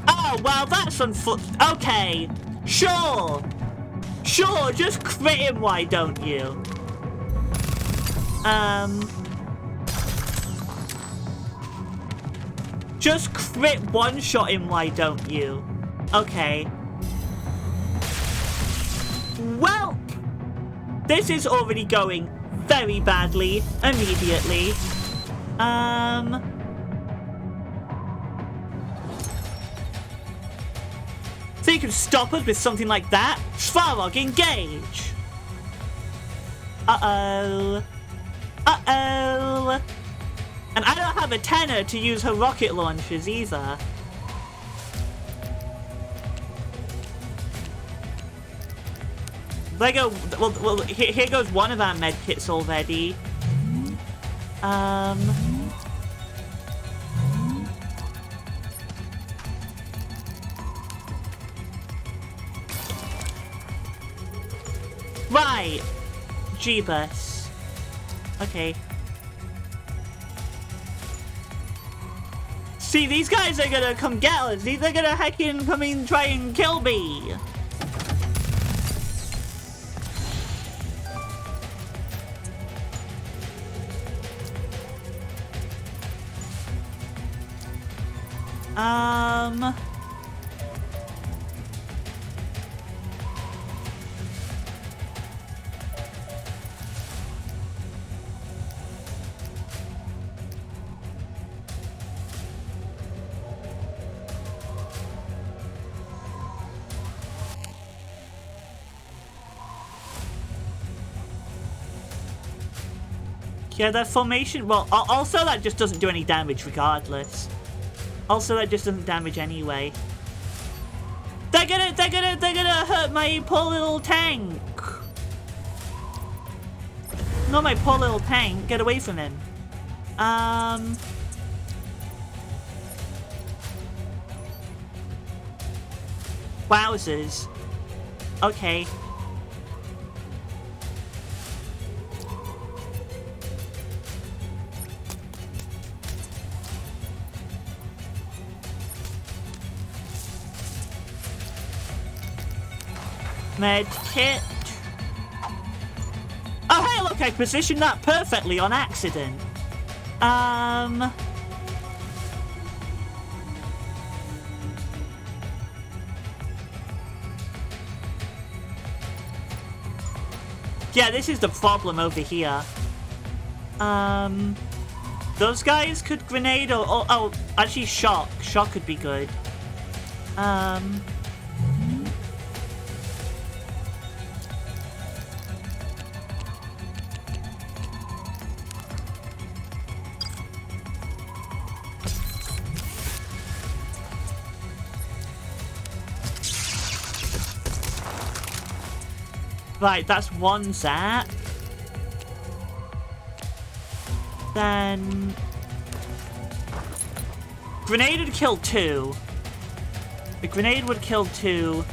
Oh, well, that's okay. Sure. Sure, just crit him, why don't you? Just crit one-shot him, why don't you? Okay. Well, this is already going very badly immediately. So you can stop us with something like that? Svarog, engage! Uh-oh. Uh-oh. And I don't have a tenor to use her rocket launchers either. There go. Well, here goes one of our medkits already. Right. Jeebus. Okay. See, these guys are gonna come get us. They're gonna heckin' come in, try and kill me. Yeah, that formation, well, also that just doesn't do any damage regardless. Also, that just doesn't damage anyway. They're gonna hurt my poor little tank. Not my poor little tank, get away from him. Wowzers. Okay. Med kit. Oh, hey, look, I positioned that perfectly on accident. Yeah, this is the problem over here. Those guys could grenade or oh, actually shock. Shock could be good. Right, that's one zap. Then... Grenade would kill 2. The grenade would kill 2.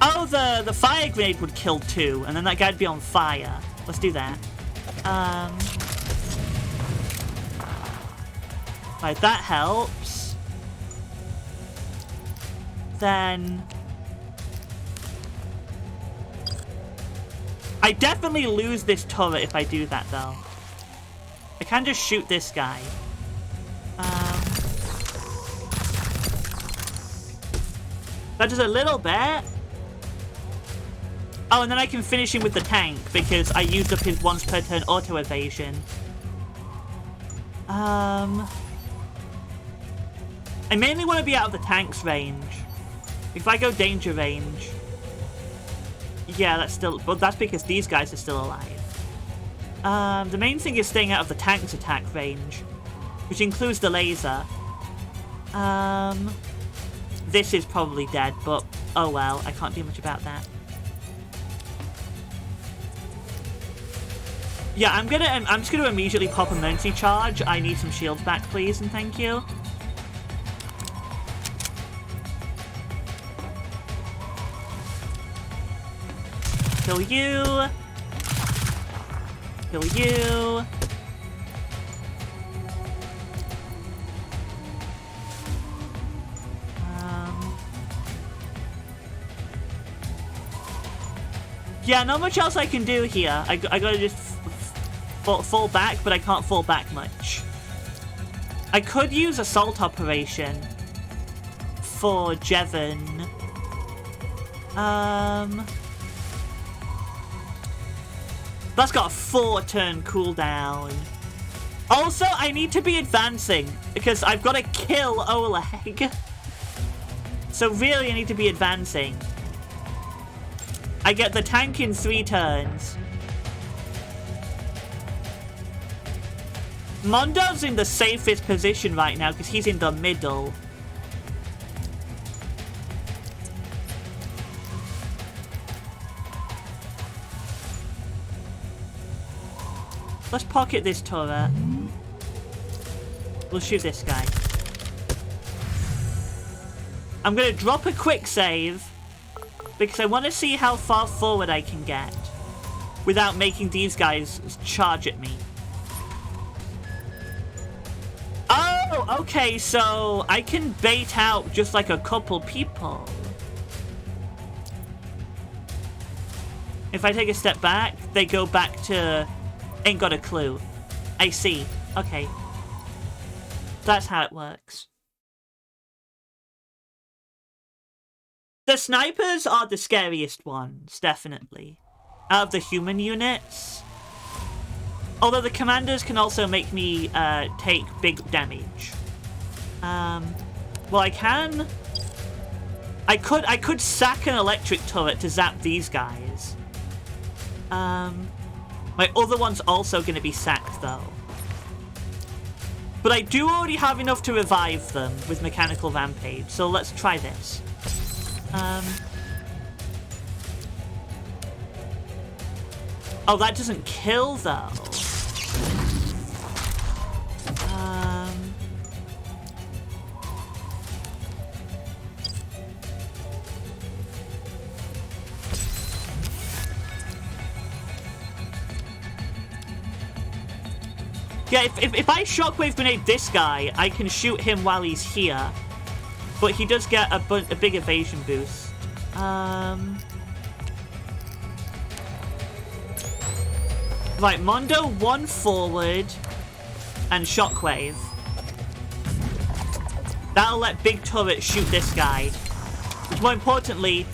Oh, the fire grenade would kill 2, and then that guy'd be on fire. Let's do that. Right, that helps. Then... I definitely lose this turret if I do that, though. I can just shoot this guy. That does a little bit. Oh, and then I can finish him with the tank, because I used up his once per turn auto evasion. I mainly want to be out of the tank's range. If I go danger range... Yeah, that's still... But that's because these guys are still alive. The main thing is staying out of the tank's attack range, which includes the laser. This is probably dead, but oh well, I can't do much about that. Yeah, I'm just gonna immediately pop emergency charge. I need some shields back, please, and thank you. Kill you. Kill you. Yeah, not much else I can do here. I gotta just fall back, but I can't fall back much. I could use assault operation for Jevon. That's got a 4-turn cooldown. Also, I need to be advancing because I've got to kill Oleg. So really, I need to be advancing. I get the tank in 3 turns. Mondo's in the safest position right now because he's in the middle. Let's pocket this turret. We'll shoot this guy. I'm gonna drop a quick save because I want to see how far forward I can get without making these guys charge at me. Oh, okay, so I can bait out just like a couple people. If I take a step back, they go back to ain't got a clue. I see. Okay. That's how it works. The snipers are the scariest ones, definitely. Out of the human units. Although the commanders can also make me take big damage. Well, I can. I could sack an electric turret to zap these guys. My other one's also going to be sacked though. But I do already have enough to revive them with Mechanical Rampage, so let's try this. Oh, that doesn't kill though. Yeah, if I shockwave grenade this guy, I can shoot him while he's here. But he does get a big evasion boost. Right, Mondo 1 forward and shockwave. That'll let big turret shoot this guy. Which, more importantly...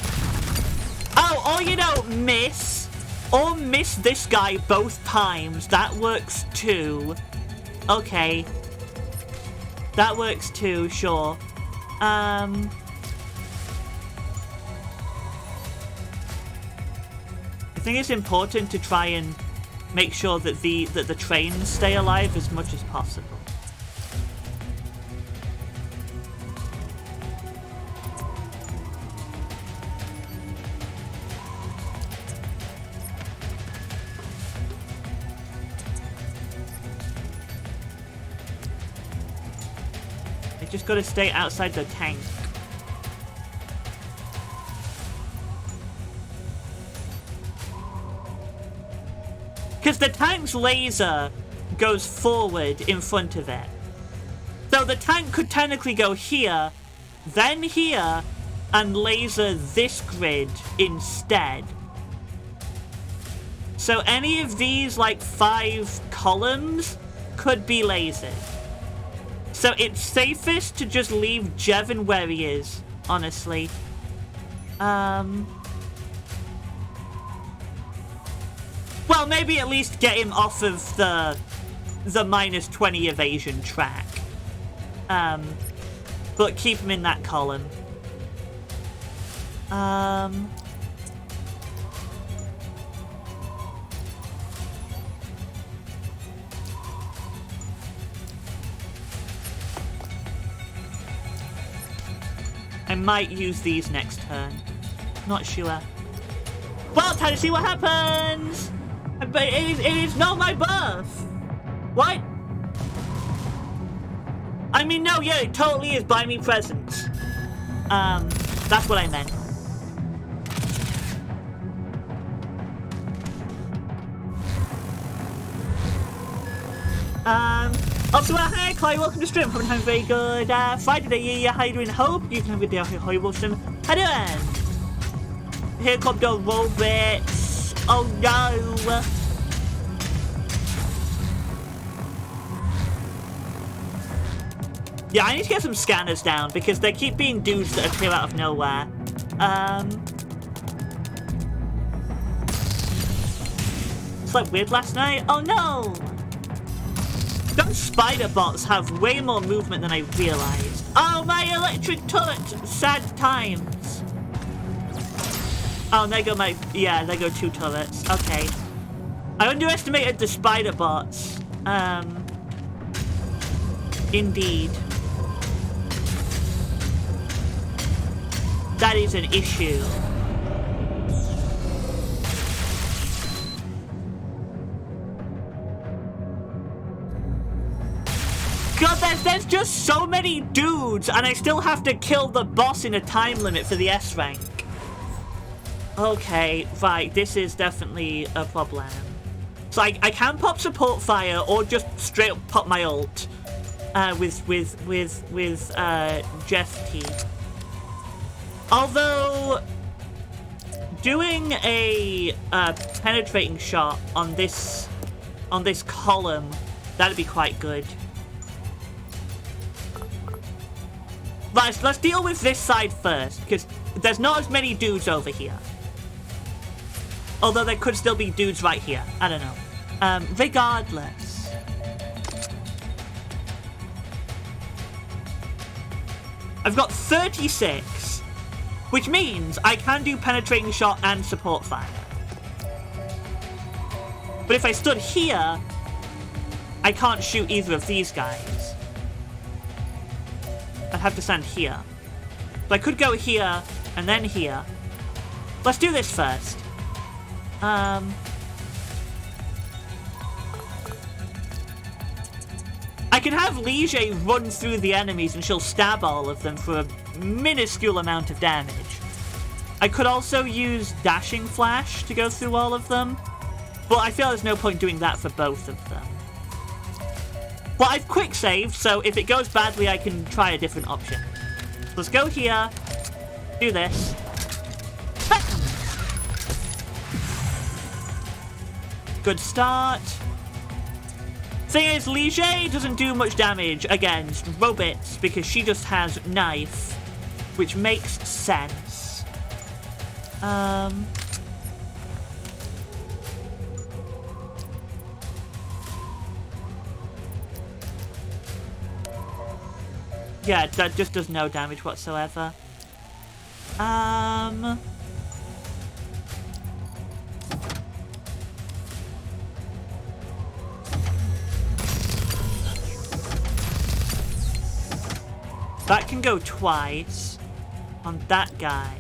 Oh, or, you know, miss. Or miss this guy both times. That works too. Okay. That works too, sure. I think it's important to try and make sure that the trains stay alive as much as possible. Just gotta stay outside the tank. Because the tank's laser goes forward in front of it. So the tank could technically go here, then here, and laser this grid instead. So any of these, like, 5 columns could be lasered. So it's safest to just leave Jevon where he is, honestly. Well, maybe at least get him off of the -20 evasion track. But keep him in that column. I might use these next turn. Not sure. Well, time to see what happens! But it is not my birth! What? I mean, no, yeah, it totally is buy me presents. That's what I meant. Also, hi, Chloe, welcome to stream. Hope you're having a very good Friday day. How you doing? Hope you can have a good day. How you stream? How you doing? Here come the robots. Oh no. Yeah, I need to get some scanners down because they keep being dudes that appear out of nowhere. Slept weird last night? Oh no! Those spider bots have way more movement than I realized. Oh, my electric turret! Sad times. Oh, there go my... Yeah, there go 2 turrets. Okay. I underestimated the spider bots. Indeed. That is an issue. God, there's just so many dudes, and I still have to kill the boss in a time limit for the S rank. Okay, right, this is definitely a problem. So I can pop support fire, or just straight up pop my ult with Jeff T. Although doing a penetrating shot on this column, that'd be quite good. Right, let's deal with this side first, because there's not as many dudes over here. Although there could still be dudes right here. I don't know. Regardless. I've got 36, which means I can do penetrating shot and support fire. But if I stood here, I can't shoot either of these guys. I'd have to stand here. But I could go here, and then here. Let's do this first. I can have Liege run through the enemies and she'll stab all of them for a minuscule amount of damage. I could also use Dashing Flash to go through all of them, but I feel there's no point doing that for both of them. Well, I've quick saved, so if it goes badly, I can try a different option. Let's go here, do this. Good start. Thing is, Liege doesn't do much damage against robots because she just has knife, which makes sense. Yeah, that just does no damage whatsoever. That can go twice on that guy.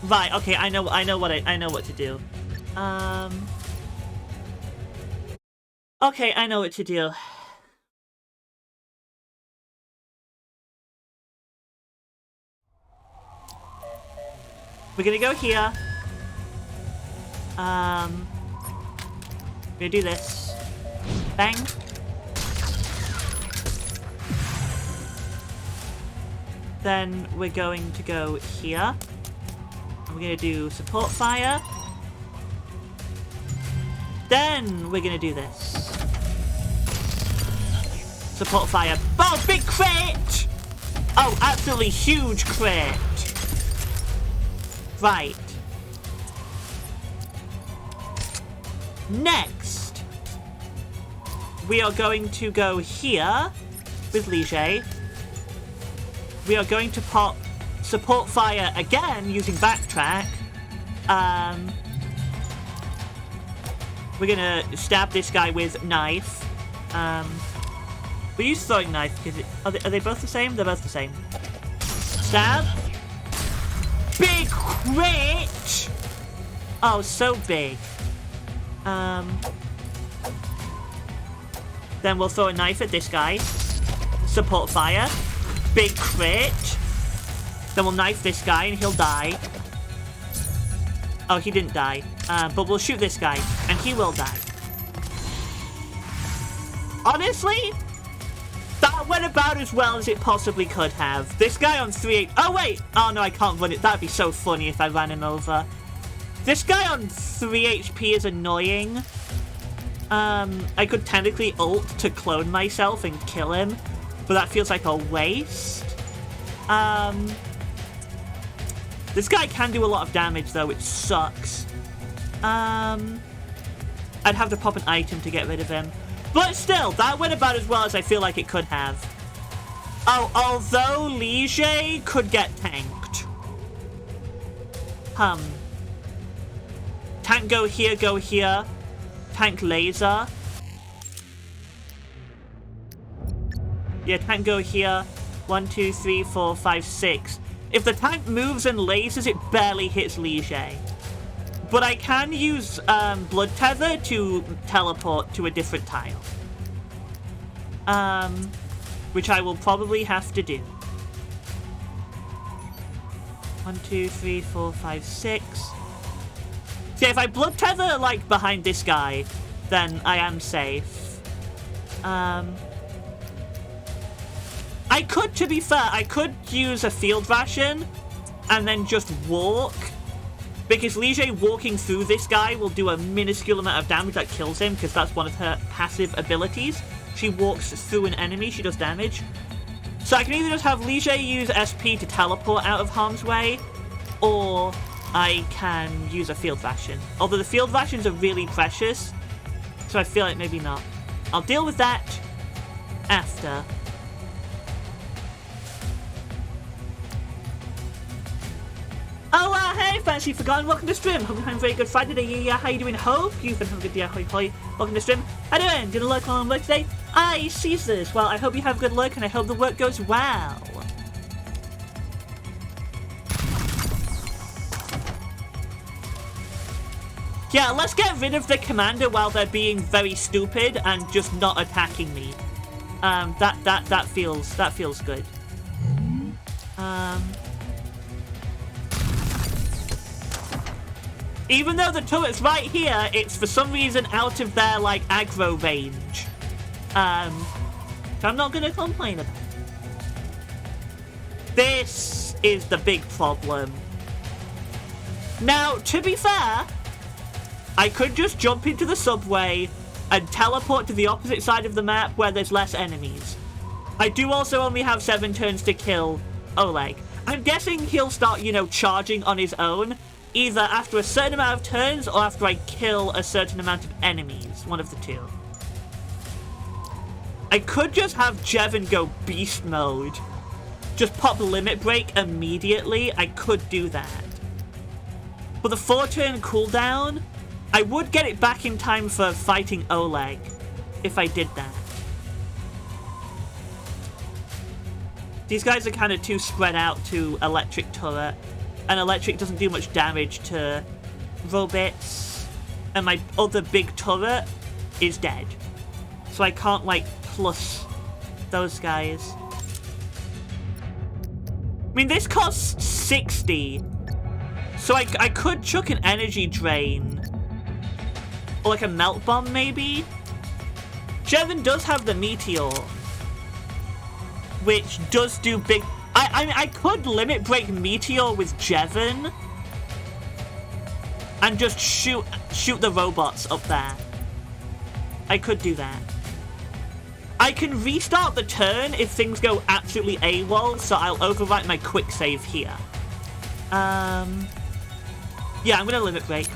Right, okay, I know what to do. Okay, I know what to do. We're gonna go here. We're gonna do this. Bang. Then we're going to go here. We're gonna do support fire. Then we're gonna do this. Support fire. Oh, big crit! Oh, absolutely huge crit. Right. Next, we are going to go here with Liege. We are going to pop support fire again using backtrack. We're gonna stab this guy with knife. We use throwing knife because are they both the same? They're both the same. Stab. Big crit! Oh, so big. Then we'll throw a knife at this guy. Support fire. Big crit. Then we'll knife this guy and he'll die. Oh, he didn't die. But we'll shoot this guy and he will die. Honestly, that went about as well as it possibly could have. This guy on 3 HP... Oh, wait! Oh, no, I can't run it. That'd be so funny if I ran him over. This guy on 3 HP is annoying. I could technically ult to clone myself and kill him, but that feels like a waste. This guy can do a lot of damage, though, which sucks. I'd have to pop an item to get rid of him. But still, that went about as well as I feel like it could have. Oh, although Lige could get tanked. Tank go here. Tank laser. Yeah, tank go here. 1, 2, 3, 4, 5, 6. If the tank moves and lasers, it barely hits Lige. But I can use Blood Tether to teleport to a different tile. Which I will probably have to do. 1, 2, 3, 4, 5, 6. See, if I Blood Tether, like, behind this guy, then I am safe. I could, to be fair, I could use a field ration and then just walk. Because Lige walking through this guy will do a minuscule amount of damage that kills him, because that's one of her passive abilities. She walks through an enemy, she does damage. So I can either just have Lige use SP to teleport out of harm's way, or I can use a field ration. Although the field rations are really precious, so I feel like maybe not. I'll deal with that after. Oh, hey, Fancy Forgotten, welcome to stream. Hope you're having a very good Friday day. Yeah, how you doing? Hope you've been having a good day. Hoi hoi. Welcome to stream. How you doing? Gonna lurk on work today? I see this. Well, I hope you have good luck and I hope the work goes well. Yeah, let's get rid of the commander while they're being very stupid and just not attacking me. That feels good. Even though the turret's right here, it's for some reason out of their, like, aggro range. So I'm not gonna complain about it. This is the big problem. Now, to be fair, I could just jump into the subway and teleport to the opposite side of the map where there's less enemies. I do also only have 7 turns to kill Oleg. I'm guessing he'll start, you know, charging on his own, either after a certain amount of turns or after I kill a certain amount of enemies. One of the two. I could just have Jevon go beast mode. Just pop limit break immediately. I could do that. But the 4-turn cooldown, I would get it back in time for fighting Oleg if I did that. These guys are kind of too spread out to electric turret. And electric doesn't do much damage to robots. And my other big turret is dead. So I can't, like, plus those guys. I mean, this costs 60. So I could chuck an energy drain. Or like a melt bomb, maybe? Jevon does have the meteor. Which does do big... I could limit break meteor with Jevon. And just shoot the robots up there. I could do that. I can restart the turn if things go absolutely AWOL, so I'll overwrite my quick save here. Yeah, I'm gonna limit break.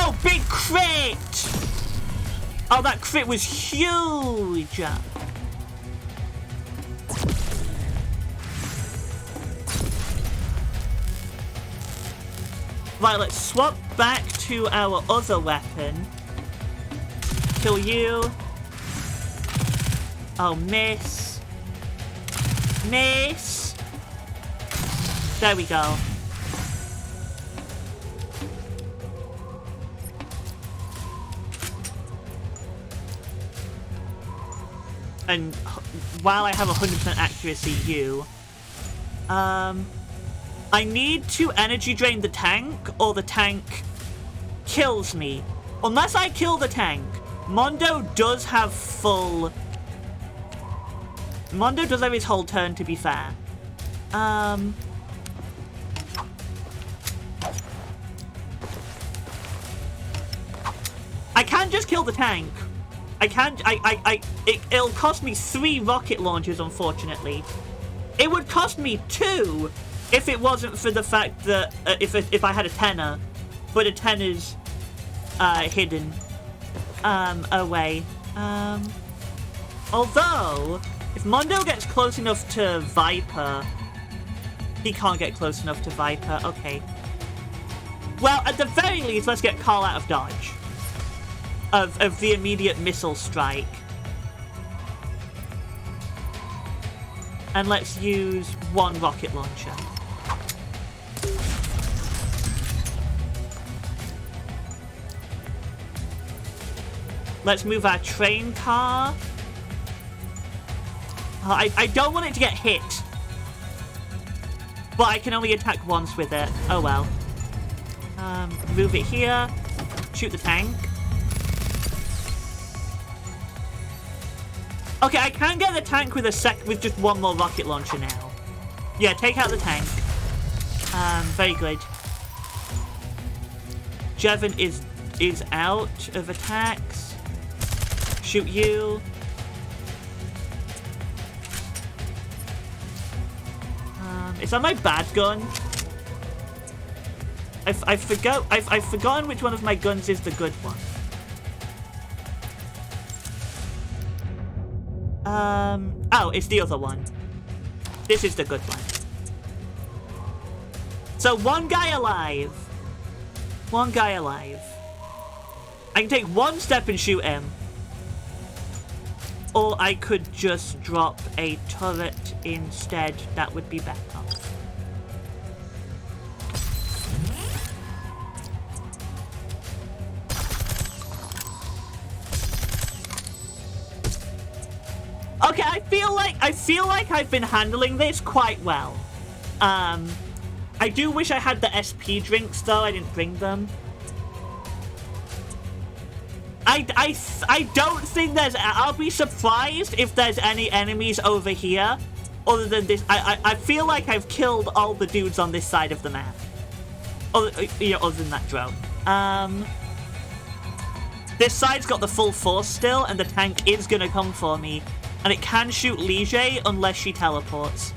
Oh, big crit! Oh, that crit was huge! Right, let's swap back to our other weapon. Kill you. Oh, miss. Miss. There we go. And while I have 100% accuracy, you. I need to energy drain the tank, or the tank kills me. Unless I kill the tank. Mondo does have full... Mondo does have his whole turn, to be fair. I can't just kill the tank. I can't... It'll cost me 3 rocket launchers, unfortunately. It would cost me 2 if it wasn't for the fact that if I had a tenor, but a tenor's hidden away. Although, if Mondo gets close enough to Viper, he can't get close enough to Viper. Okay. Well, at the very least, let's get Carl out of dodge of the immediate missile strike. And let's use one rocket launcher. Let's move our train car. I don't want it to get hit. But I can only attack once with it. Oh well. Move it here. Shoot the tank. Okay, I can get the tank with just one more rocket launcher now. Yeah, take out the tank. Very good. Jevon is out of attacks. Shoot you. Is that my bad gun? I've forgotten which one of my guns is the good one. Oh, it's the other one. This is the good one. So one guy alive. One guy alive. I can take one step and shoot him. Or I could just drop a turret instead. That would be better. Okay, I feel like I've been handling this quite well. I do wish I had the SP drinks though. I didn't bring them. I don't think there's... I'll be surprised if there's any enemies over here other than this. I feel like I've killed all the dudes on this side of the map. Other than that drone. This side's got the full force still, and the tank is gonna come for me. And it can shoot Liege unless she teleports.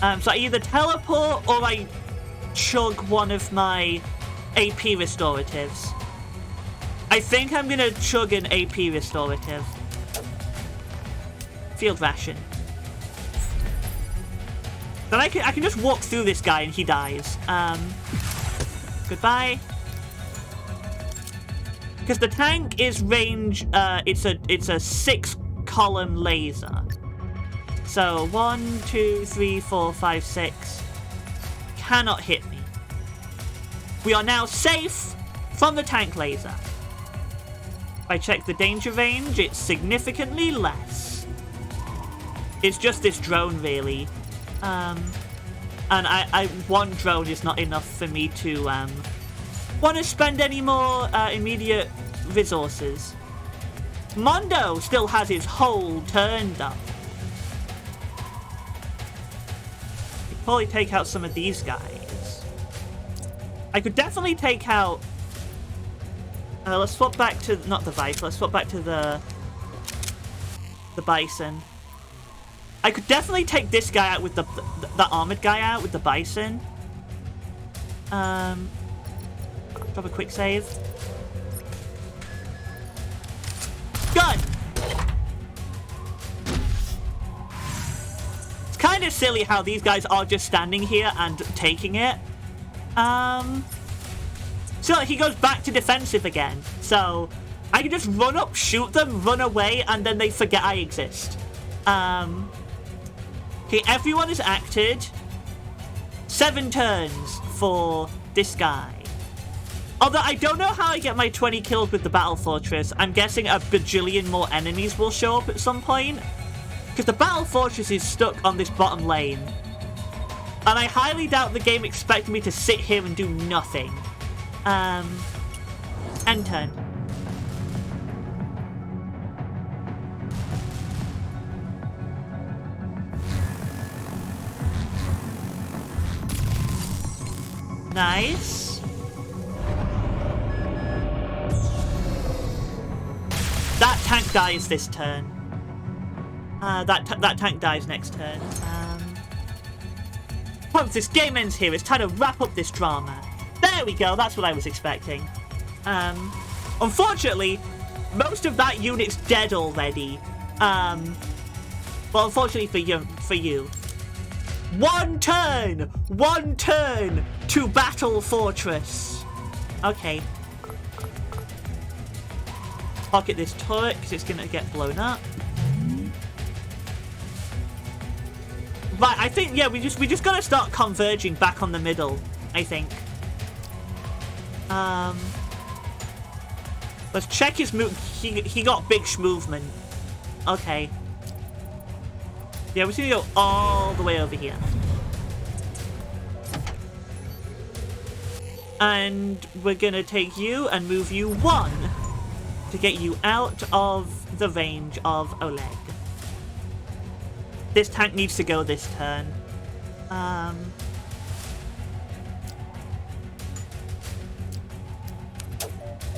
So I either teleport or I chug one of my AP restoratives. I think I'm gonna chug an AP restorative. Field ration. Then I can just walk through this guy and he dies. Goodbye. Because the tank is range, it's a 6-column laser. So 1, 2, 3, 4, 5, 6 cannot hit me. We are now safe from the tank laser. If I check the danger range, it's significantly less. It's just this drone, really. And one drone is not enough for me to want to spend any more immediate resources. Mondo still has his whole turn up. Could probably take out some of these guys. I could definitely take out... let's swap back to... Not the Viper. Let's swap back to the Bison. I could definitely take this guy out with the armored guy out with the Bison. Drop a quick save. Gun! It's kind of silly how these guys are just standing here and taking it. So he goes back to defensive again. So I can just run up, shoot them, run away, and then they forget I exist. Okay, everyone is acted. 7 turns for this guy. Although I don't know how I get my 20 kills with the Battle Fortress. I'm guessing a bajillion more enemies will show up at some point. Because the Battle Fortress is stuck on this bottom lane. And I highly doubt the game expected me to sit here and do nothing. End turn. Nice. That tank dies this turn. That tank dies next turn. Once this game ends here, it's time to wrap up this drama. There we go, that's what I was expecting. Unfortunately, most of that unit's dead already. Well, unfortunately for you. One turn to Battle Fortress. Okay. Pocket this turret, because it's gonna get blown up. Right, I think, yeah, we just gotta start converging back on the middle, I think. Let's check his move. He got big movement. Okay. Yeah, we're gonna go all the way over here. And we're gonna take you and move you 1 to get you out of the range of Oleg. This tank needs to go this turn.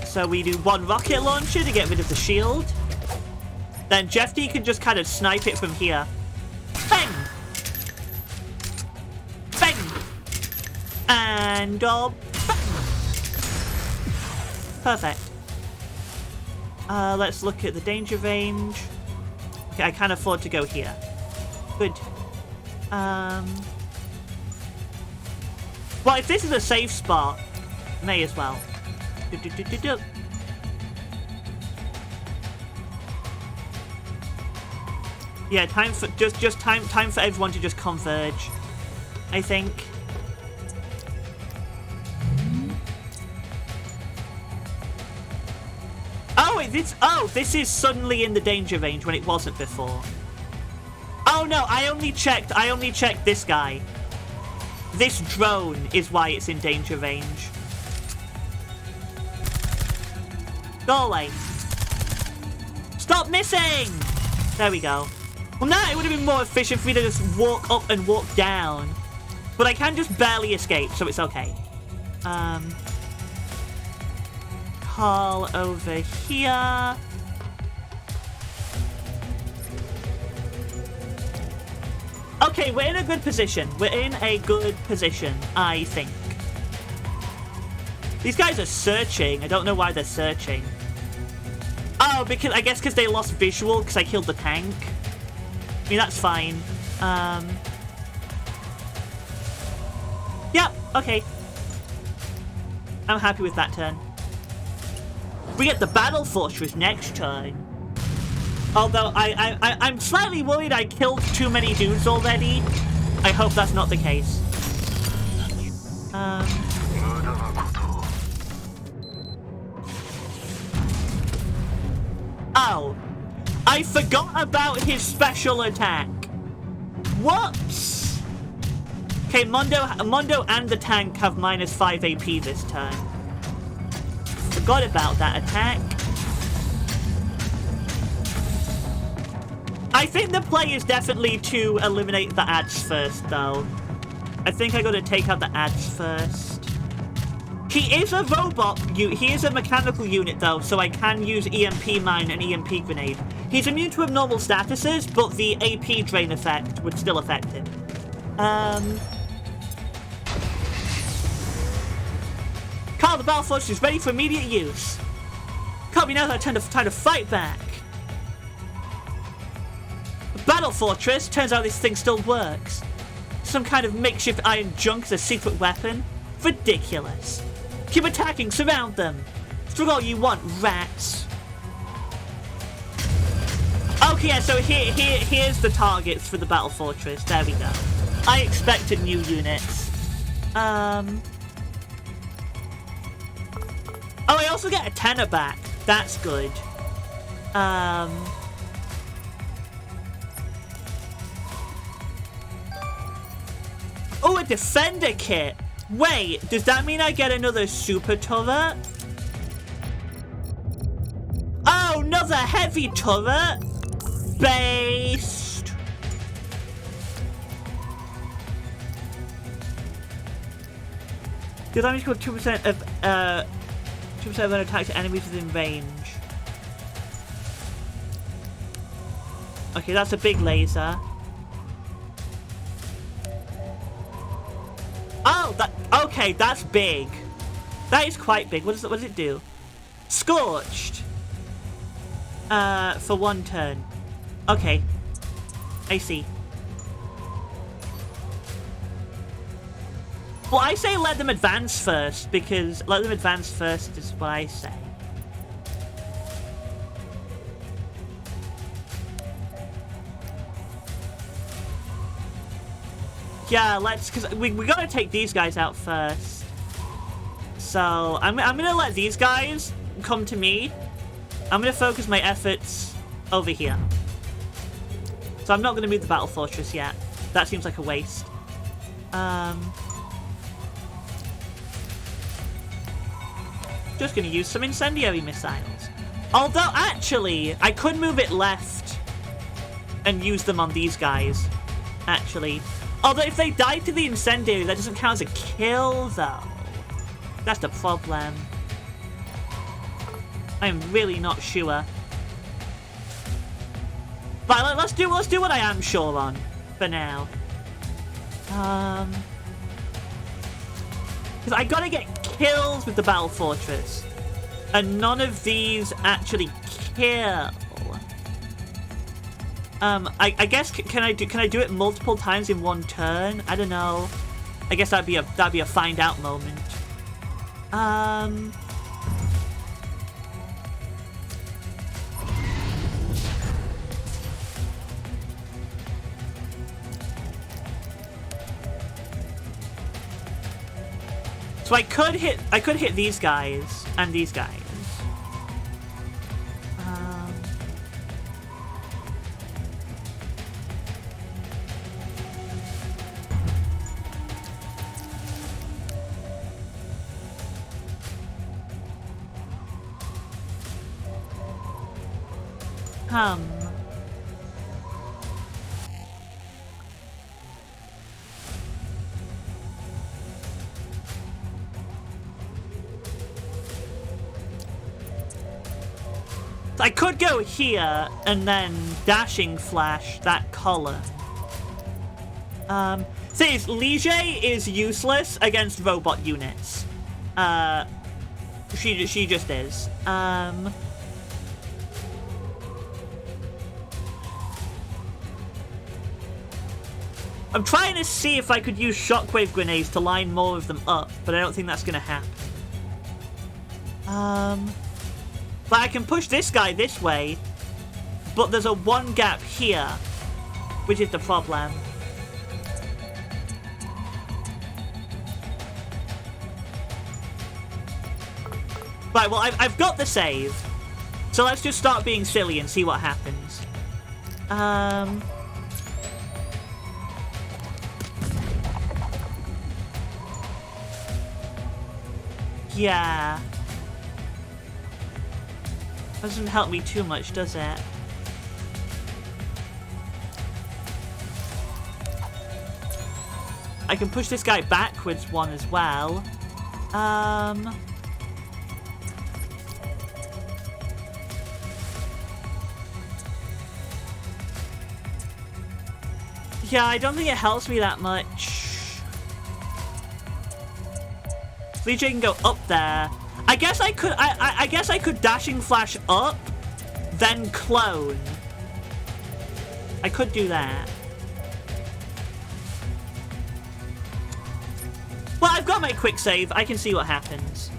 So we do 1 rocket launcher to get rid of the shield. Then Jeff D can just kind of snipe it from here. Bang! Bang! And bang! Perfect. Let's look at the danger range. Okay, I can't afford to go here. Good. Well, if this is a safe spot, may as well. Yeah, time for time for everyone to just converge, I think. This is suddenly in the danger range when it wasn't before. Oh no, I only checked this guy. This drone is why it's in danger range. Go away. Stop missing! There we go. Well, now it would have been more efficient for me to just walk up and walk down. But I can just barely escape, so it's okay. Call over here. Okay, we're in a good position. We're in a good position, I think. These guys are searching. I don't know why they're searching. Oh, I guess because they lost visual because I killed the tank. I mean, that's fine. Yeah, okay. I'm happy with that turn. We get the Battle Fortress next turn. Although I'm slightly worried I killed too many dudes already. I hope that's not the case. Oh. I forgot about his special attack. Whoops. Okay, Mondo and the tank have -5 AP this turn. Forgot about that attack. I think the play is definitely to eliminate the ads first, though. I think I gotta take out the ads first. He is a robot. He is a mechanical unit, though, so I can use EMP mine and EMP grenade. He's immune to abnormal statuses, but the AP drain effect would still affect him. Carl, the Battle Fortress is ready for immediate use. Can't be now that time to fight back. Battle Fortress? Turns out this thing still works. Some kind of makeshift iron junk as a secret weapon? Ridiculous. Keep attacking, surround them. Throw all you want, rats. Okay, yeah, so here's the targets for the Battle Fortress. There we go. I expected new units. Oh, I also get a tenor back. That's good. Oh, a defender kit. Wait, does that mean I get another super turret? Oh, another heavy turret? Based. The damage equal 2% of 2% of an attack to enemies within range. Okay, that's a big laser. Okay, that's big. That is quite big. What does it do? Scorched. For 1 turn. Okay. I see. Well, I say let them advance first, because let them advance first is what I say. Yeah, because we gotta take these guys out first. So I'm gonna let these guys come to me. I'm gonna focus my efforts over here. So I'm not gonna move the battle fortress yet. That seems like a waste. Just gonna use some incendiary missiles. Although actually, I could move it left and use them on these guys. Actually. Although if they die to the incendiary, that doesn't count as a kill, though. That's the problem. I'm really not sure. But let's do what I am sure on for now. Because I gotta get kills with the battle fortress, and none of these actually kill. I guess can I do it multiple times in 1 turn? I don't know. I guess that'd be a find out moment. So I could hit these guys and these guys. I could go here and then dashing flash that column. Says Lige is useless against robot units. She just is. I'm trying to see if I could use shockwave grenades to line more of them up, but I don't think that's gonna happen. But I can push this guy this way, but there's a 1 gap here, which is the problem. Right, well, I've got the save, so let's just start being silly and see what happens. Yeah. Doesn't help me too much, does it? I can push this guy backwards 1 as well. Yeah, I don't think it helps me that much. Lige can go up there. I guess I could. I guess I could dashing flash up, then clone. I could do that. Well, I've got my quick save. I can see what happens.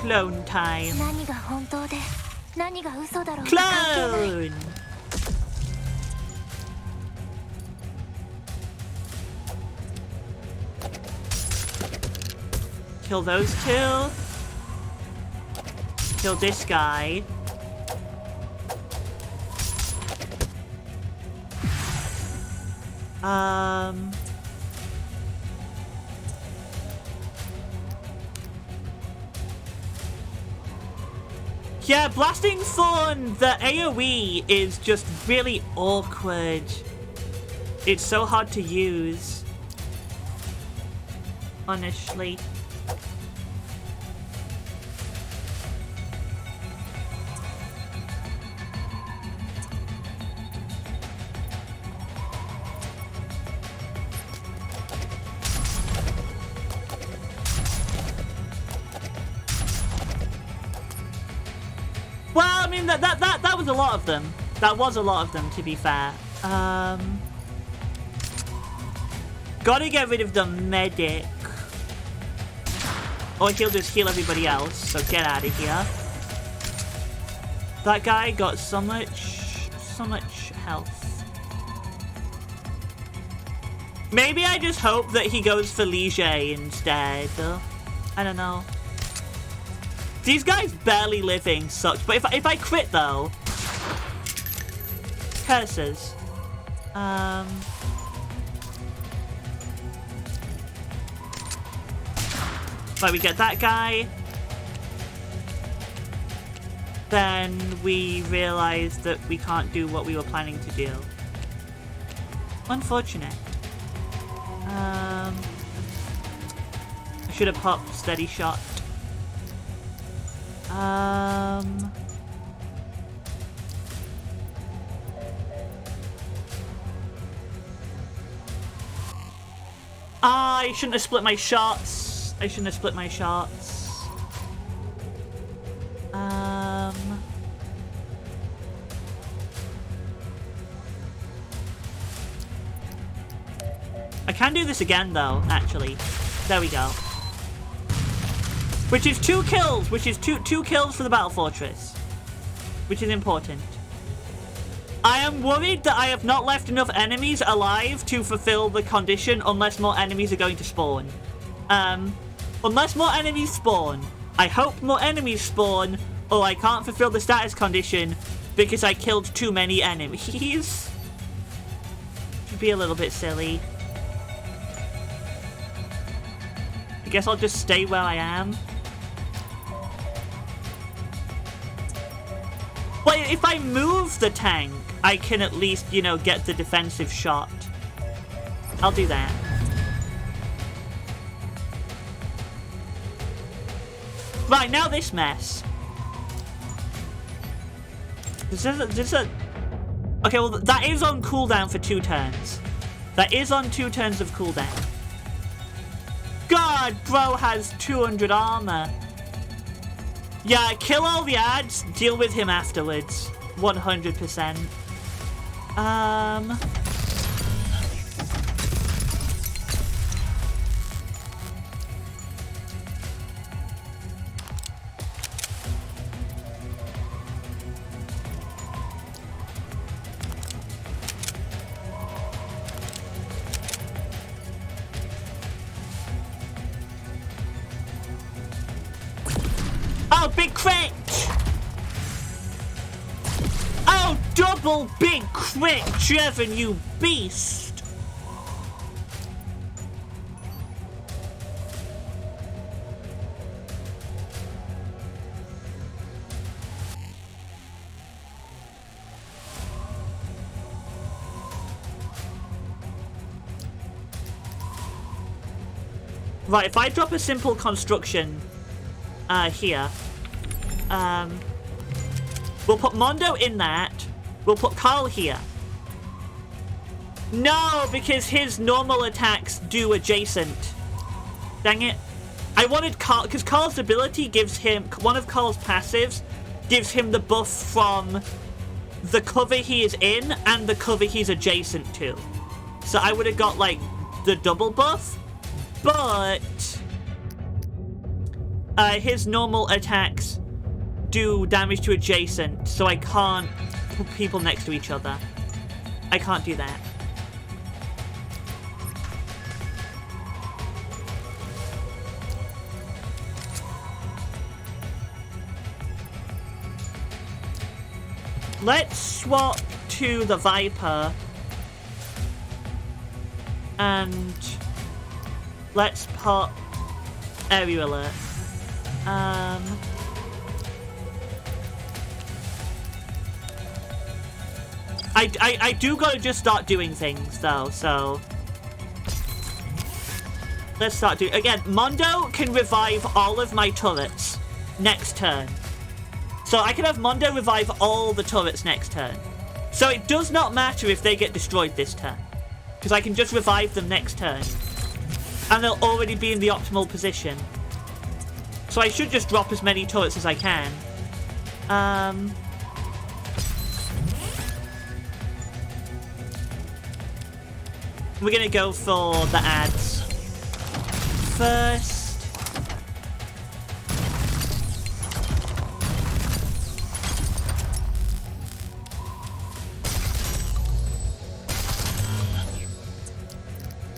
Clone time. 何が本当で何が嘘だろうか関係ない。 Clone! Kill those 2. Kill this guy. Yeah, Blasting Thorn, the AoE is just really awkward. It's so hard to use. Honestly. Well, I mean, that was a lot of them. That was a lot of them, to be fair. Gotta get rid of the medic. Or he'll just heal everybody else, so get out of here. That guy got so much health. Maybe I just hope that he goes for Liege instead. I don't know. These guys barely living sucks, but if I crit though, curses. Right, we get that guy. Then we realize that we can't do what we were planning to do. Unfortunate. I should have popped steady shot. I shouldn't have split my shots. I shouldn't have split my shots. I can do this again though, actually. There we go. Which is 2 kills, which is two kills for the Battle Fortress. Which is important. I am worried that I have not left enough enemies alive to fulfill the condition unless more enemies are going to spawn. Unless more enemies spawn. I hope more enemies spawn, or I can't fulfill the status condition because I killed too many enemies. Should be a little bit silly. I guess I'll just stay where I am. But if I move the tank, I can at least, you know, get the defensive shot. I'll do that. Right, now this mess. Okay, well, that is on cooldown for 2 turns. That is on 2 turns of cooldown. God, bro has 200 armor. Yeah, kill all the ads, deal with him afterwards. 100%. Oh, big crit! Oh, double big crit, Jevon, you beast! Right, if I drop a simple construction here, we'll put Mondo in that. We'll put Carl here. No, because his normal attacks do adjacent. Dang it. I wanted Carl, because Carl's ability gives him, one of Carl's passives gives him the buff from the cover he is in and the cover he's adjacent to. So I would have got, like, the double buff, but his normal attacks do damage to adjacent, so I can't put people next to each other. I can't do that. Let's swap to the Viper. And let's pop Area Alert. I do gotta just start doing things though, so Let's start doing... Again, Mondo can revive all of my turrets next turn. So I can have Mondo revive all the turrets next turn. So it does not matter if they get destroyed this turn. Because I can just revive them next turn. And they'll already be in the optimal position. So I should just drop as many turrets as I can. We're gonna go for the ads first.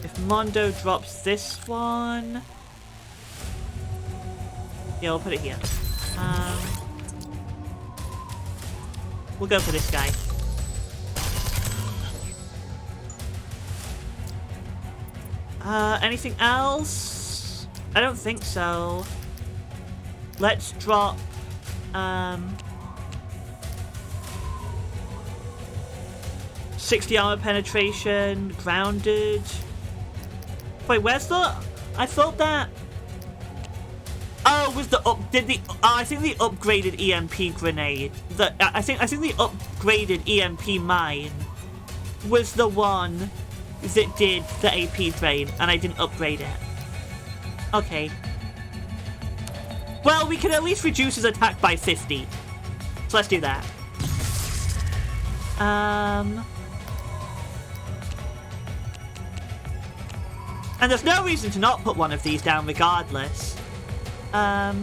If Mondo drops this one... Yeah, we'll put it here. We'll go for this guy. Anything else? I don't think so. Let's drop, 60 armor penetration, grounded. Wait, where's the... I thought that... Oh, was the up... Did the... I think the upgraded EMP grenade... I think the upgraded EMP mine was the one that did the AP drain, and I didn't upgrade it. Okay. Well, we can at least reduce his attack by 50. So let's do that. And there's no reason to not put one of these down regardless. I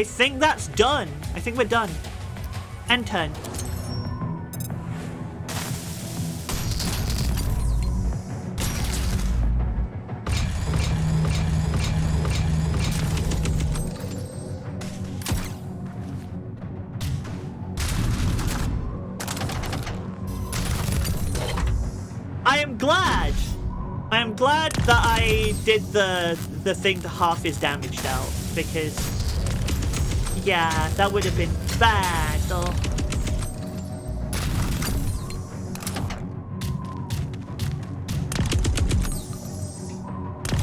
think that's done. I think we're done. End turn. I am glad that I did the thing to half his damage dealt, because yeah, that would have been bad though.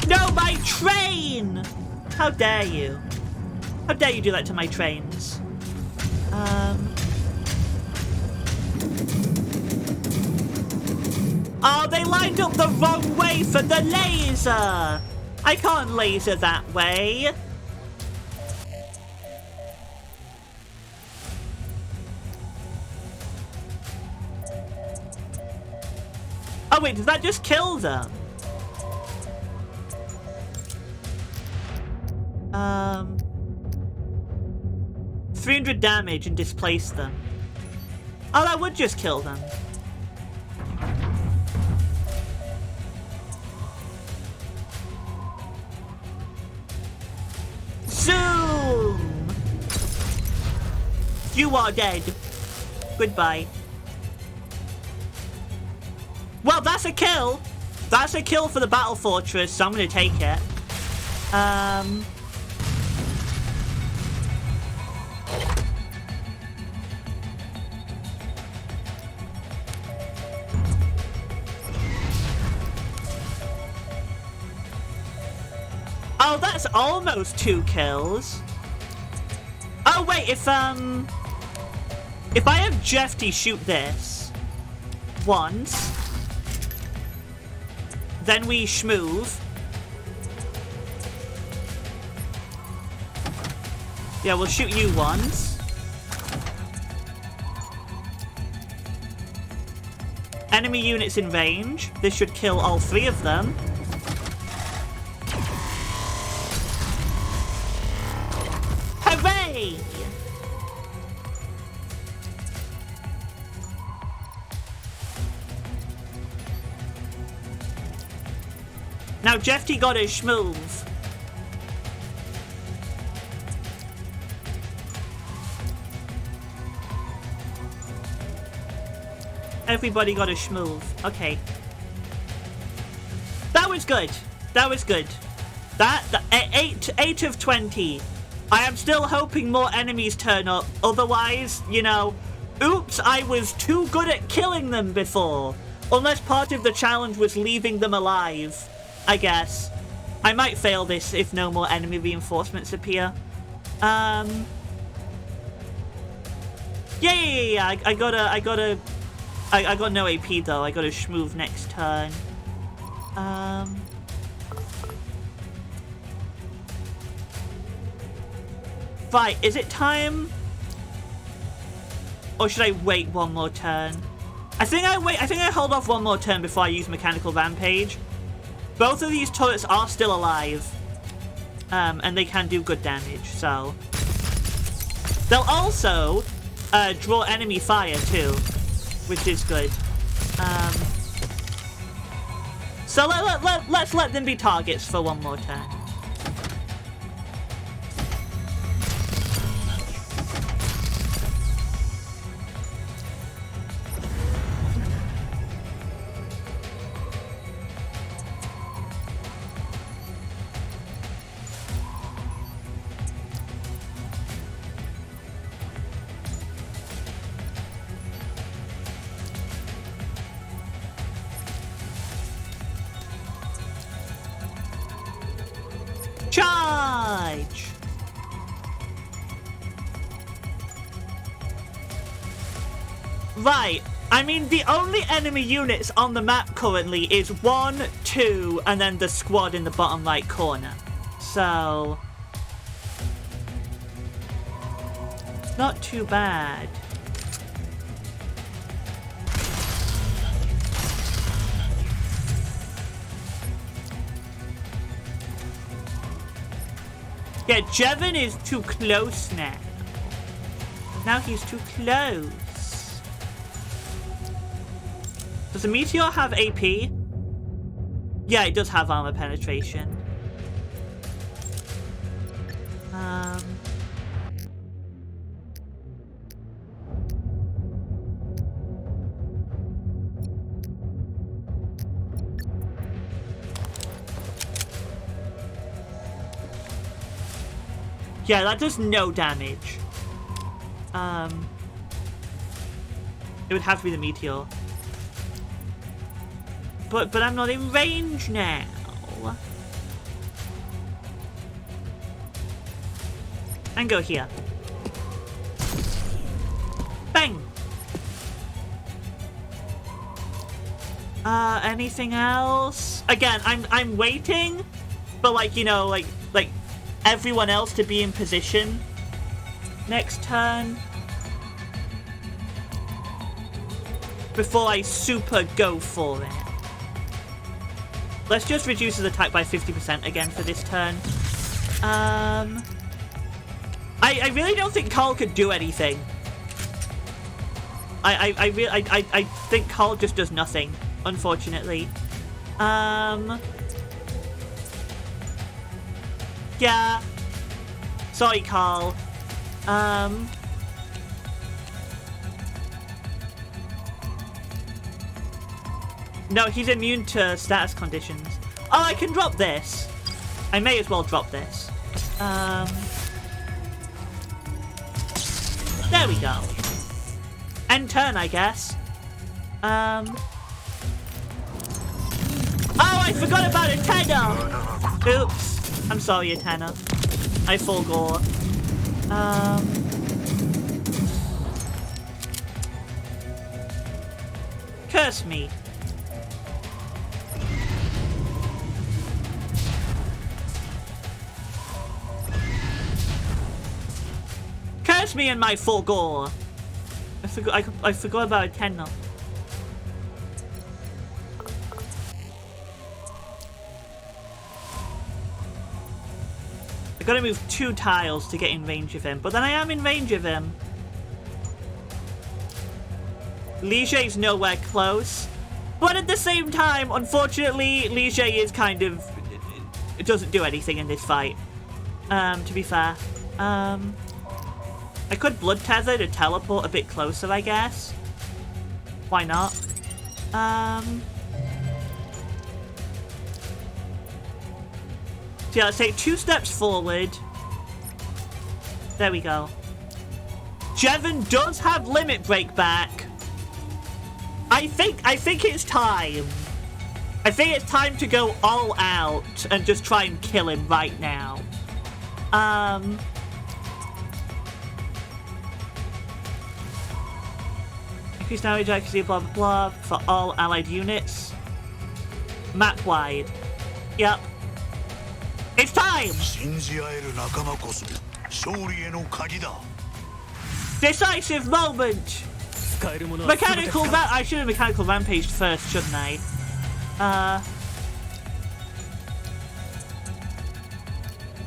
No, my train! How dare you? How dare you do that to my trains? Oh, they lined up the wrong way for the laser! I can't laser that way. Oh wait, did that just kill them? 300 damage and displace them. Oh, that would just kill them. Zoom! You are dead. Goodbye. Well, that's a kill. That's a kill for the Battle Fortress, so I'm gonna take it. Oh, that's almost 2 kills. Oh wait, if I have Jefty shoot this once, then we schmoove. Yeah, we'll shoot you once. Enemy units in range. This should kill all 3 of them. Hooray! Now Jefty got his schmoove. Everybody got a schmoove. Okay. That was good. That was good. That 8 of 20. I am still hoping more enemies turn up. Otherwise, you know, oops, I was too good at killing them before. Unless part of the challenge was leaving them alive, I guess. I might fail this if no more enemy reinforcements appear. Yeah. I got no AP though. I got a schmoove next turn. Right, is it time? Or should I wait one more turn? I think I hold off one more turn before I use Mechanical Rampage. Both of these turrets are still alive. And they can do good damage, so. They'll also draw enemy fire too, which is good. So let's let them be targets for one more turn. Charge! Right. I mean, the only enemy units on the map currently is 1, 2, and then the squad in the bottom right corner. So... not too bad. Yeah, Jevon is too close now. Now he's too close. Does the Meteor have AP? Yeah, it does have armor penetration. Yeah, that does no damage. It would have to be the Meteor. But I'm not in range now. And go here. Bang! Anything else? Again, I'm waiting, but like, you know, like everyone else to be in position next turn before I super go for it. Let's just reduce his attack by 50% again for this turn. I really don't think Carl could do anything. I think Carl just does nothing, unfortunately. Yeah. Sorry, Carl. No, he's immune to status conditions. Oh, I can drop this. I may as well drop this. There we go. End turn, I guess. Oh, I forgot about a tenor! Oops. I'm sorry, Atena. I forgot. Curse me. Curse me and my forgot. I forgot about Atena. Gotta move 2 tiles to get in range of him, but then I am in range of him. Liege's nowhere close, but at the same time, unfortunately, Liege is kind of... it doesn't do anything in this fight, to be fair. I could Blood Tether to teleport a bit closer, I guess. Why not? So yeah, let's take 2 steps forward. There we go. Jevon does have Limit Break back. I think it's time. I think it's time to go all out and just try and kill him right now. Increase damage accuracy, blah blah blah, for all allied units. Map wide. Yep. It's time! 信じ合える仲間こそ勝利への鍵だ。 Decisive moment! 使えるものは Mechanical I should have mechanical rampaged first, shouldn't I?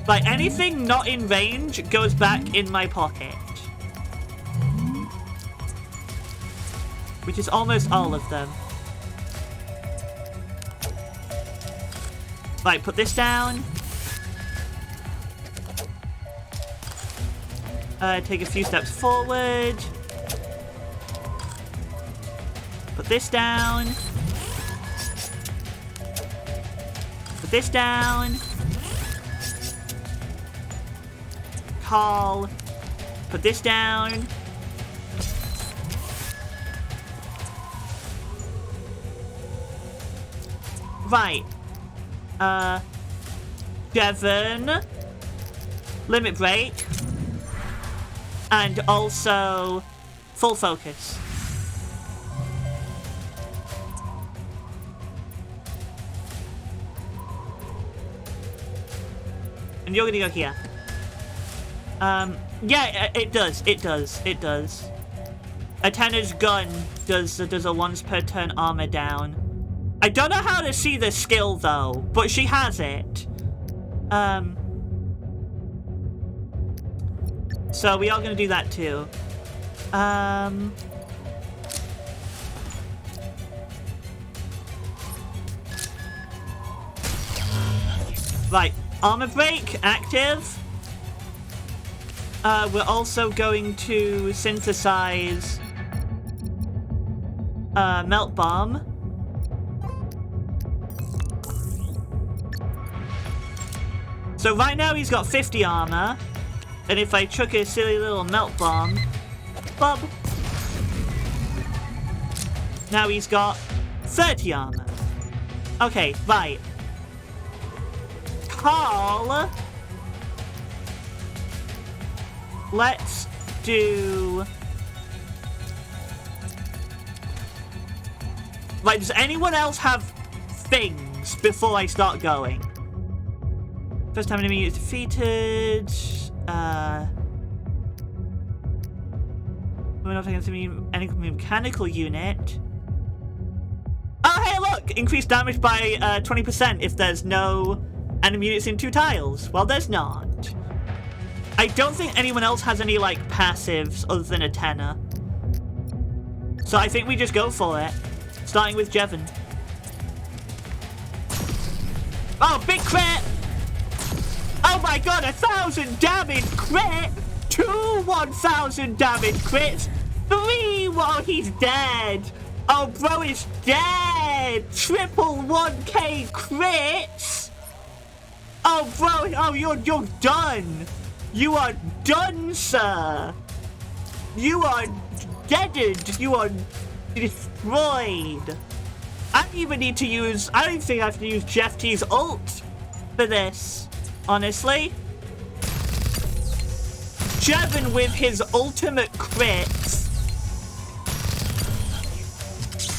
Like, anything not in range goes back in my pocket. Which is almost all of them. Right, put this down. Take a few steps forward. Put this down. Put this down. Call. Put this down. Right. Devon. Limit break. And also full focus. And you're gonna go here. Yeah, it does. Atena's gun does a once per turn armor down. I don't know how to see the skill though, but she has it. So we are gonna do that too. Right, armor break active. We're also going to synthesize melt bomb. So right now he's got 50 armor. And if I chuck a silly little melt bomb, bob. Now he's got 30 armor. Okay, right. Carl. Let's do... Right, does anyone else have things before I start going? First time enemy is defeated. We're not taking any mechanical unit. Oh, hey, look! Increased damage by 20% if there's no enemy units in 2 tiles. Well, there's not. I don't think anyone else has any, like, passives other than Atena. So I think we just go for it. Starting with Jevon. Oh, big crit! Oh my god, 1,000 damage crit! 2 1,000 damage crits! 3, well, he's dead! Oh, bro is dead! Triple 1k crits! Oh, bro, oh, you're done! You are done, sir! You are deaded! You are destroyed! I don't even need to use... I don't think I have to use Jeff T's ult for this. Honestly. Jevon with his ultimate crits.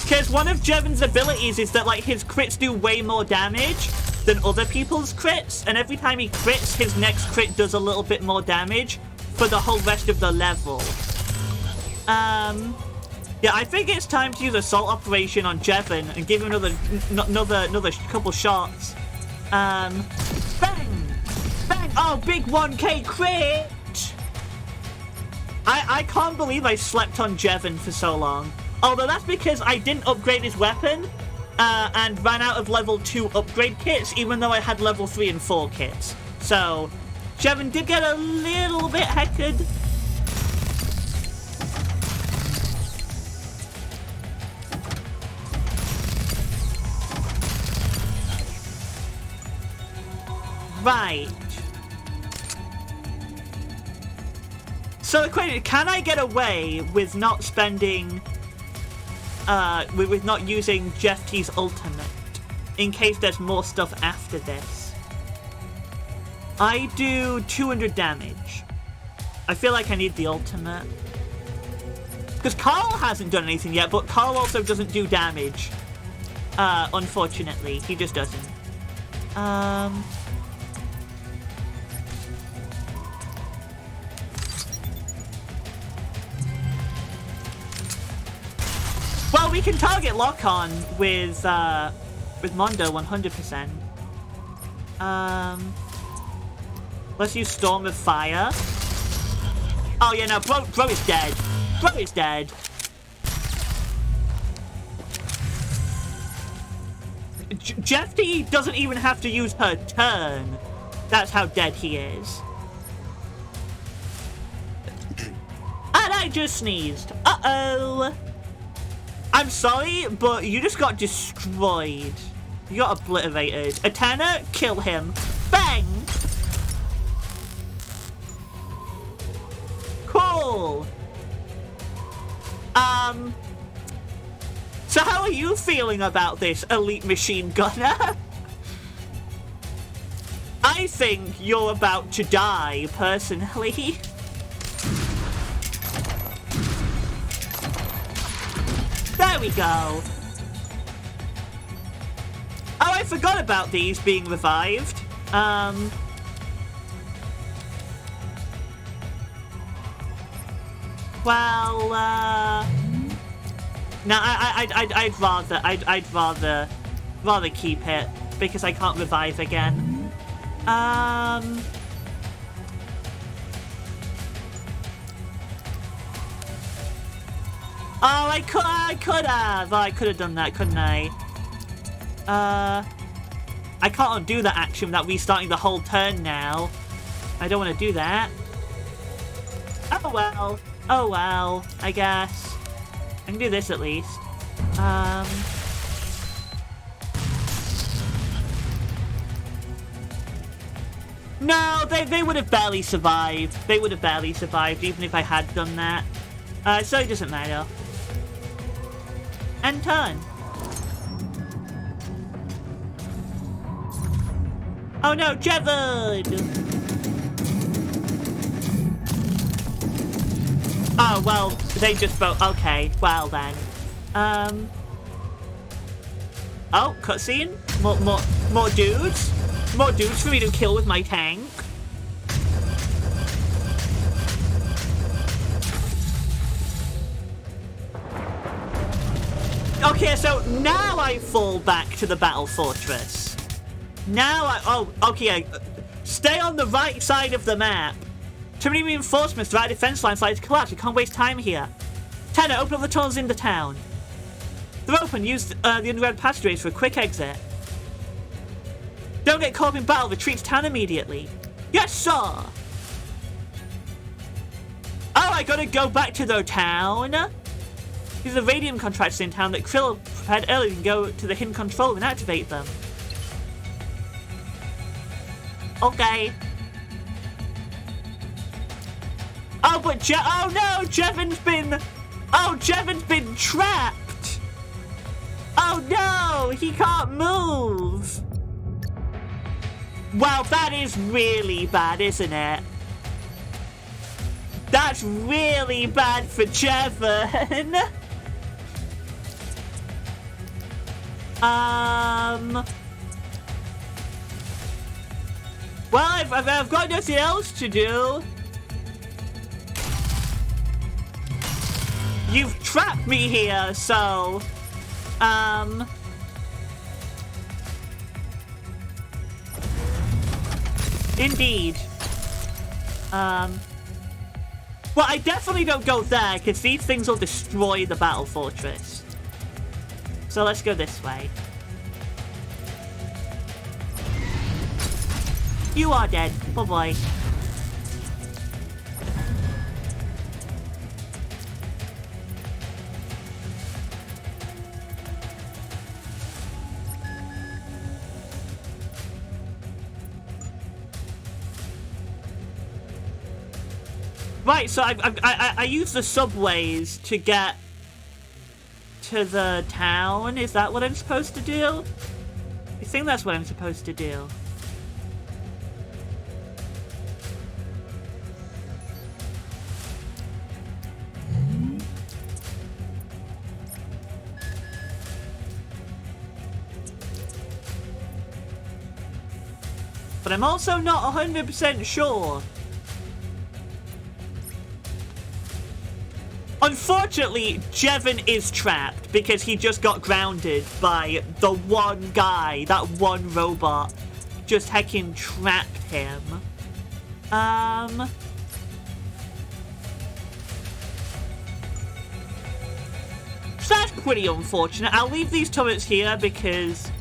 Because one of Jevon's abilities is that, like, his crits do way more damage than other people's crits. And every time he crits, his next crit does a little bit more damage for the whole rest of the level. Yeah, I think it's time to use Assault Operation on Jevon and give him another couple shots. Bang! Bang! Oh, big 1k crit! I can't believe I slept on Jevon for so long. Although that's because I didn't upgrade his weapon and ran out of level 2 upgrade kits, even though I had level 3 and 4 kits. So, Jevon did get a little bit heckled. Right. So the question is, can I get away with not spending with not using Jeff T's ultimate, in case there's more stuff after this. I do 200 damage. I feel like I need the ultimate. Because Carl hasn't done anything yet, but Carl also doesn't do damage. Unfortunately, he just doesn't. Well, we can target lock-on with Mondo 100%. Let's use Storm of Fire. Oh yeah, no, bro is dead. Bro is dead. Jeff D doesn't even have to use her turn. That's how dead he is. And I just sneezed. Uh-oh. I'm sorry, but you just got destroyed. You got obliterated. Atana, kill him. Bang! Cool. So how are you feeling about this, Elite Machine Gunner? I think you're about to die, personally. There we go. Oh, I forgot about these being revived. Well, no, I'd rather keep it because I can't revive again. Oh, I could have. Oh, I could have done that, couldn't I? I can't undo that action without restarting the whole turn now. I don't want to do that. Oh well. Oh well, I guess. I can do this at least. No, they would have barely survived. They would have barely survived even if I had done that. So it doesn't matter. And turn. Oh no, Jevad! Oh, well, they just vote. Okay, well then. Oh, cutscene? More dudes? More dudes for me to kill with my tank? Okay, so now I fall back to the battle fortress. Now oh, okay, stay on the right side of the map. Too many reinforcements, the right defense lines likely to collapse. We can't waste time here. Tanner, open up the tunnels into town. They're open. Use the underground passageways for a quick exit. Don't get caught up in battle. Retreat to town immediately. Yes, sir. Oh, I gotta go back to the town. These are radium contracts in town that Krill prepared earlier. You can go to the hidden control and activate them. Okay. Oh, but oh no, Jevon's been trapped. Oh no, he can't move. Wow, that is really bad, isn't it? That's really bad for Jevon. Well, I've got nothing else to do. You've trapped me here, so... Indeed. Well, I definitely don't go there, because these things will destroy the battle fortress. So let's go this way. You are dead. Bye-bye. Right, so I use the subways to get to the town. Is that what I'm supposed to do? I think that's what I'm supposed to do. But I'm also not 100% sure. Unfortunately, Jevon is trapped because he just got grounded by the one guy, that one robot. Just heckin' trapped him. So that's pretty unfortunate. I'll leave these turrets here because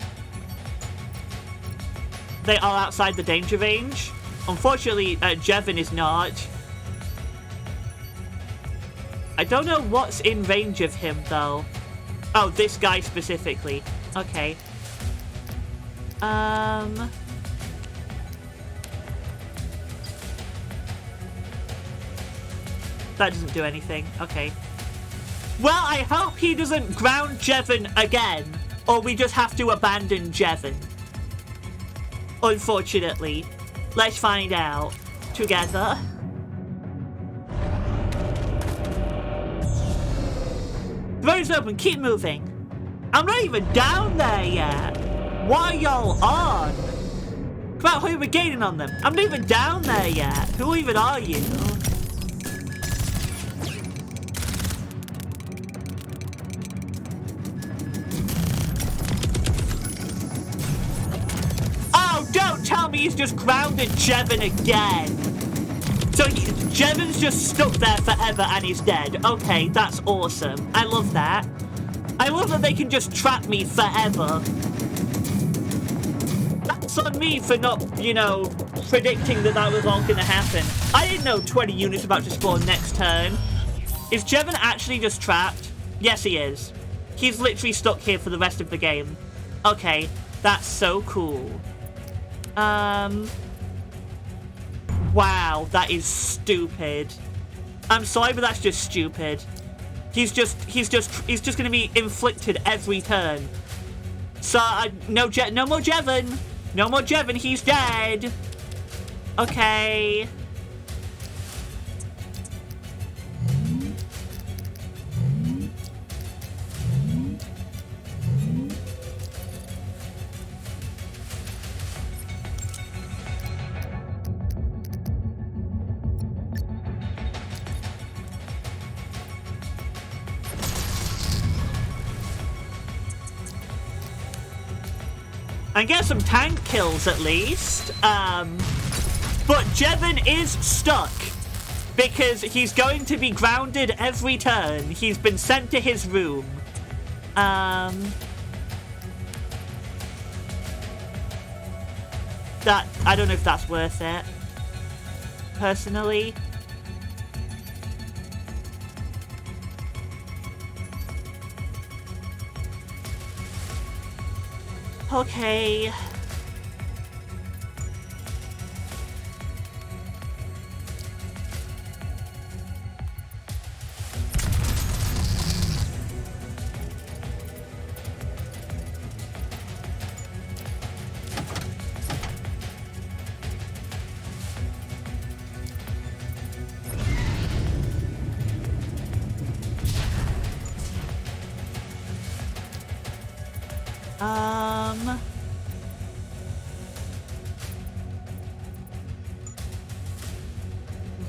they are outside the danger range. Unfortunately, Jevon is not. I don't know what's in range of him, though. Oh, this guy specifically. Okay. That doesn't do anything. Okay. Well, I hope he doesn't ground Jevon again, or we just have to abandon Jevon. Unfortunately. Let's find out together. The road is open. Keep moving. I'm not even down there yet. What are y'all on? Come on, we're gaining on them. I'm not even down there yet. Who even are you? Oh, don't tell me he's just grounded Jevon again. So Jevon's just stuck there forever and he's dead. Okay, that's awesome. I love that. I love that they can just trap me forever. That's on me for not, you know, predicting that that was all going to happen. I didn't know 20 units about to spawn next turn. Is Jevon actually just trapped? Yes, he is. He's literally stuck here for the rest of the game. Okay, that's so cool. Wow, that is stupid. I'm sorry, but that's just stupid. He's just gonna be inflicted every turn. So no more Jevon. No more Jevon, he's dead. Okay. And get some tank kills at least. But Jevon is stuck because he's going to be grounded every turn. He's been sent to his room. That I don't know if that's worth it. Personally. Okay.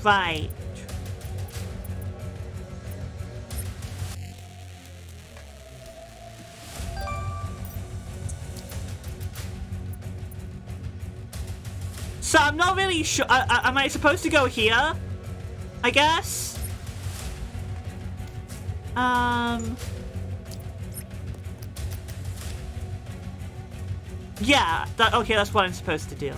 Right. So I'm not really sure. Am I supposed to go here? I guess. Yeah. Okay, that's what I'm supposed to do.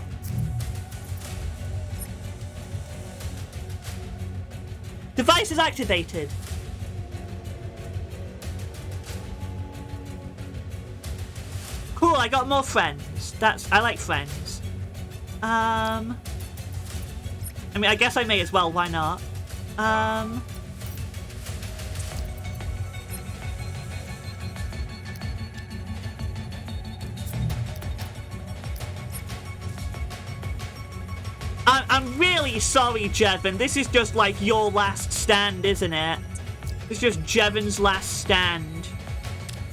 Device is activated. Cool, I got more friends. I like friends. I mean, I guess I may as well, why not? I'm really sorry, Jevon. This is just like your last stand, isn't it? It's just Jevon's last stand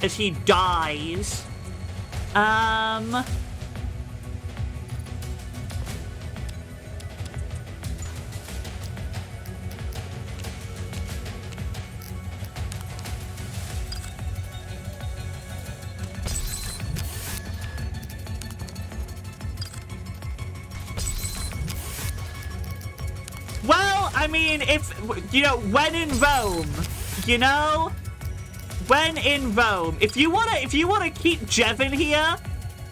as he dies. Well, I mean, if, you know, when in Rome, you know? When in Rome. If you wanna keep Jevon here,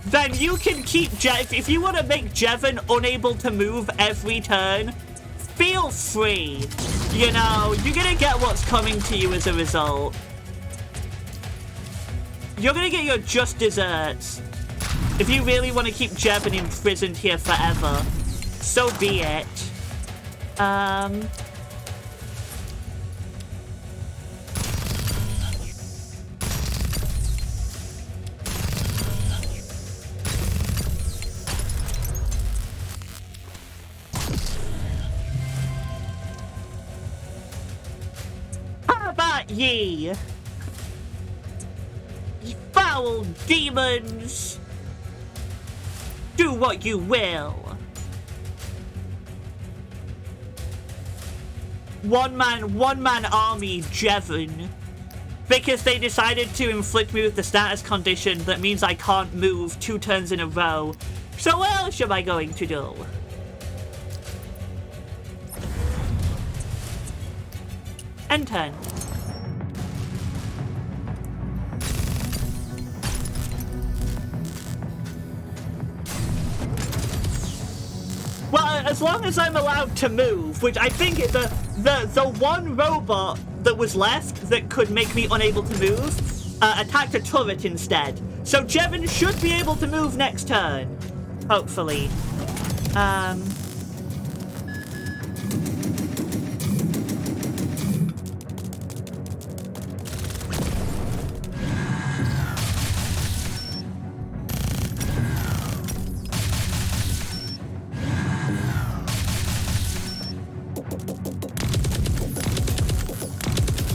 then you can keep if you wanna make Jevon unable to move every turn, feel free. You know, you're gonna get what's coming to you as a result. You're gonna get your just desserts. If you really want to keep Jevon imprisoned here forever, so be it. How about ye? Ye foul demons! Do what you will. One man army, Jevon. Because they decided to inflict me with the status condition that means I can't move 2 turns in a row. So what else am I going to do? End turn. Well, as long as I'm allowed to move, which I think the one robot that was left that could make me unable to move attacked a turret instead. So Jevon should be able to move next turn. Hopefully.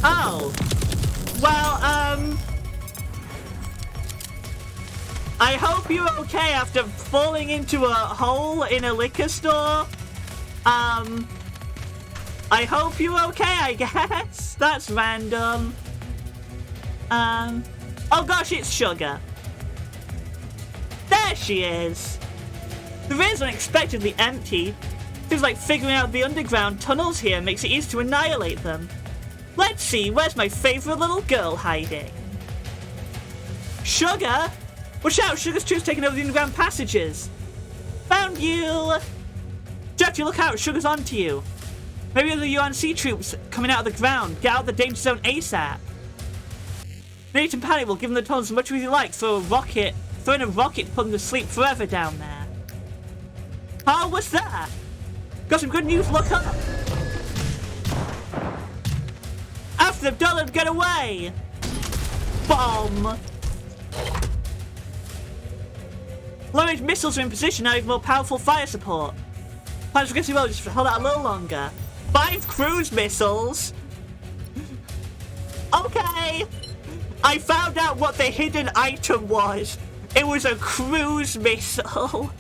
Oh. Well, I hope you're okay after falling into a hole in a liquor store. I hope you're okay, I guess. That's random. Oh gosh, it's Sugar. There she is. The room is unexpectedly empty. Feels like figuring out the underground tunnels here makes it easy to annihilate them. Let's see, where's my favorite little girl hiding? Sugar? Watch out, Sugar's troops taking over the underground passages. Found you! Jack, you look out, Sugar's onto you. Maybe the UNC troops coming out of the ground. Get out of the danger zone ASAP. Nate and Panic will give them the tunnels as much as you like. Throw in a rocket to put them to sleep forever down there. Oh, what's that? Got some good news, look up! After them, don't let them get away! Bomb! Low-range missiles are in position now with more powerful fire support. Plans for getting well, just hold out a little longer. 5 cruise missiles? Okay! I found out what the hidden item was. It was a cruise missile.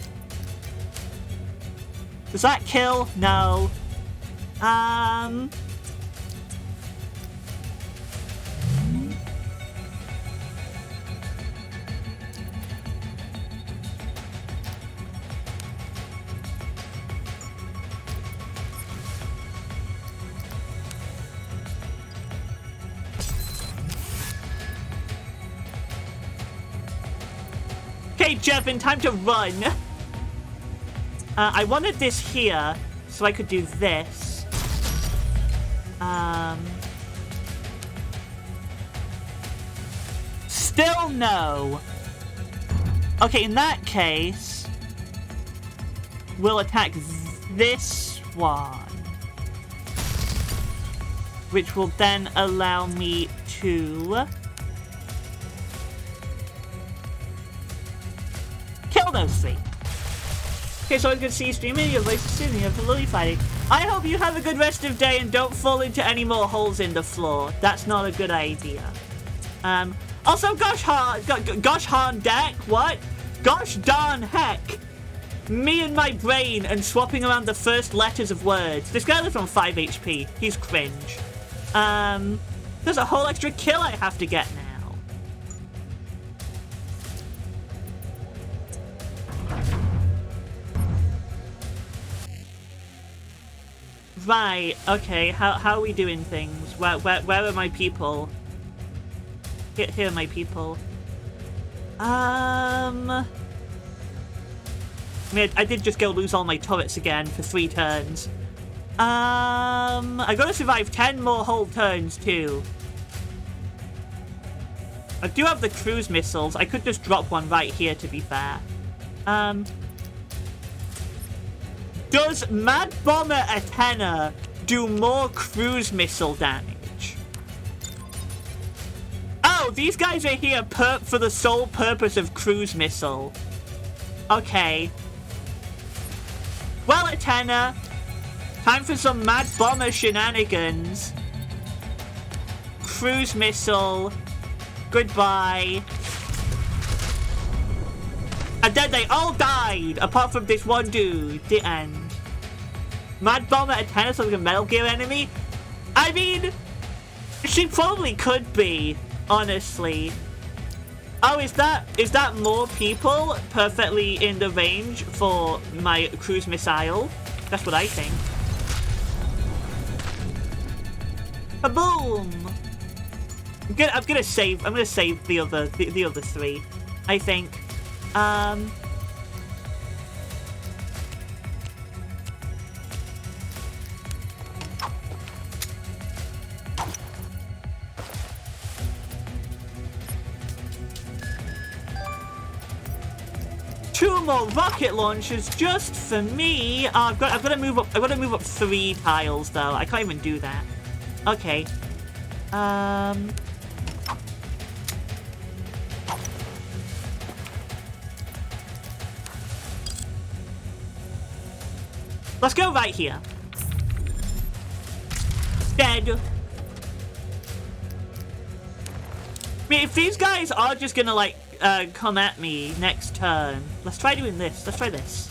Does that kill? No. Okay, Jevon, time to run. I wanted this here, so I could do this. Still no. Okay, in that case, we'll attack this one. Which will then allow me to kill those 3. Okay, so I can see you streaming, your voice is soothing, you're absolutely fighting. I hope you have a good rest of day and don't fall into any more holes in the floor. That's not a good idea. Also, gosh darn deck, what? Gosh darn heck. Me and my brain and swapping around the first letters of words. This guy lives on 5 HP. He's cringe. There's a whole extra kill I have to get now. Right, okay, how are we doing things? Where are my people? Here are my people. I mean, I did just go lose all my turrets again for 3 turns. I gotta survive 10 more whole turns too. I do have the cruise missiles. I could just drop one right here to be fair. Does Mad Bomber Athena do more cruise missile damage? Oh, these guys are here for the sole purpose of cruise missile. Okay. Well, Athena, time for some Mad Bomber shenanigans. Cruise missile. Goodbye. And then they all died, apart from this one dude. The end. Mad Bomber Athena sounds like a Metal Gear enemy? I mean, she probably could be, honestly. Oh, is that more people perfectly in the range for my cruise missile? That's what I think. Kaboom! I'm gonna save the other 3, I think. Two more rocket launchers just for me. I've got to move up. I've got to move up 3 tiles though. I can't even do that. Okay. Let's go right here. Dead. I mean, if these guys are just gonna like come at me next turn, let's try doing this. Let's try this.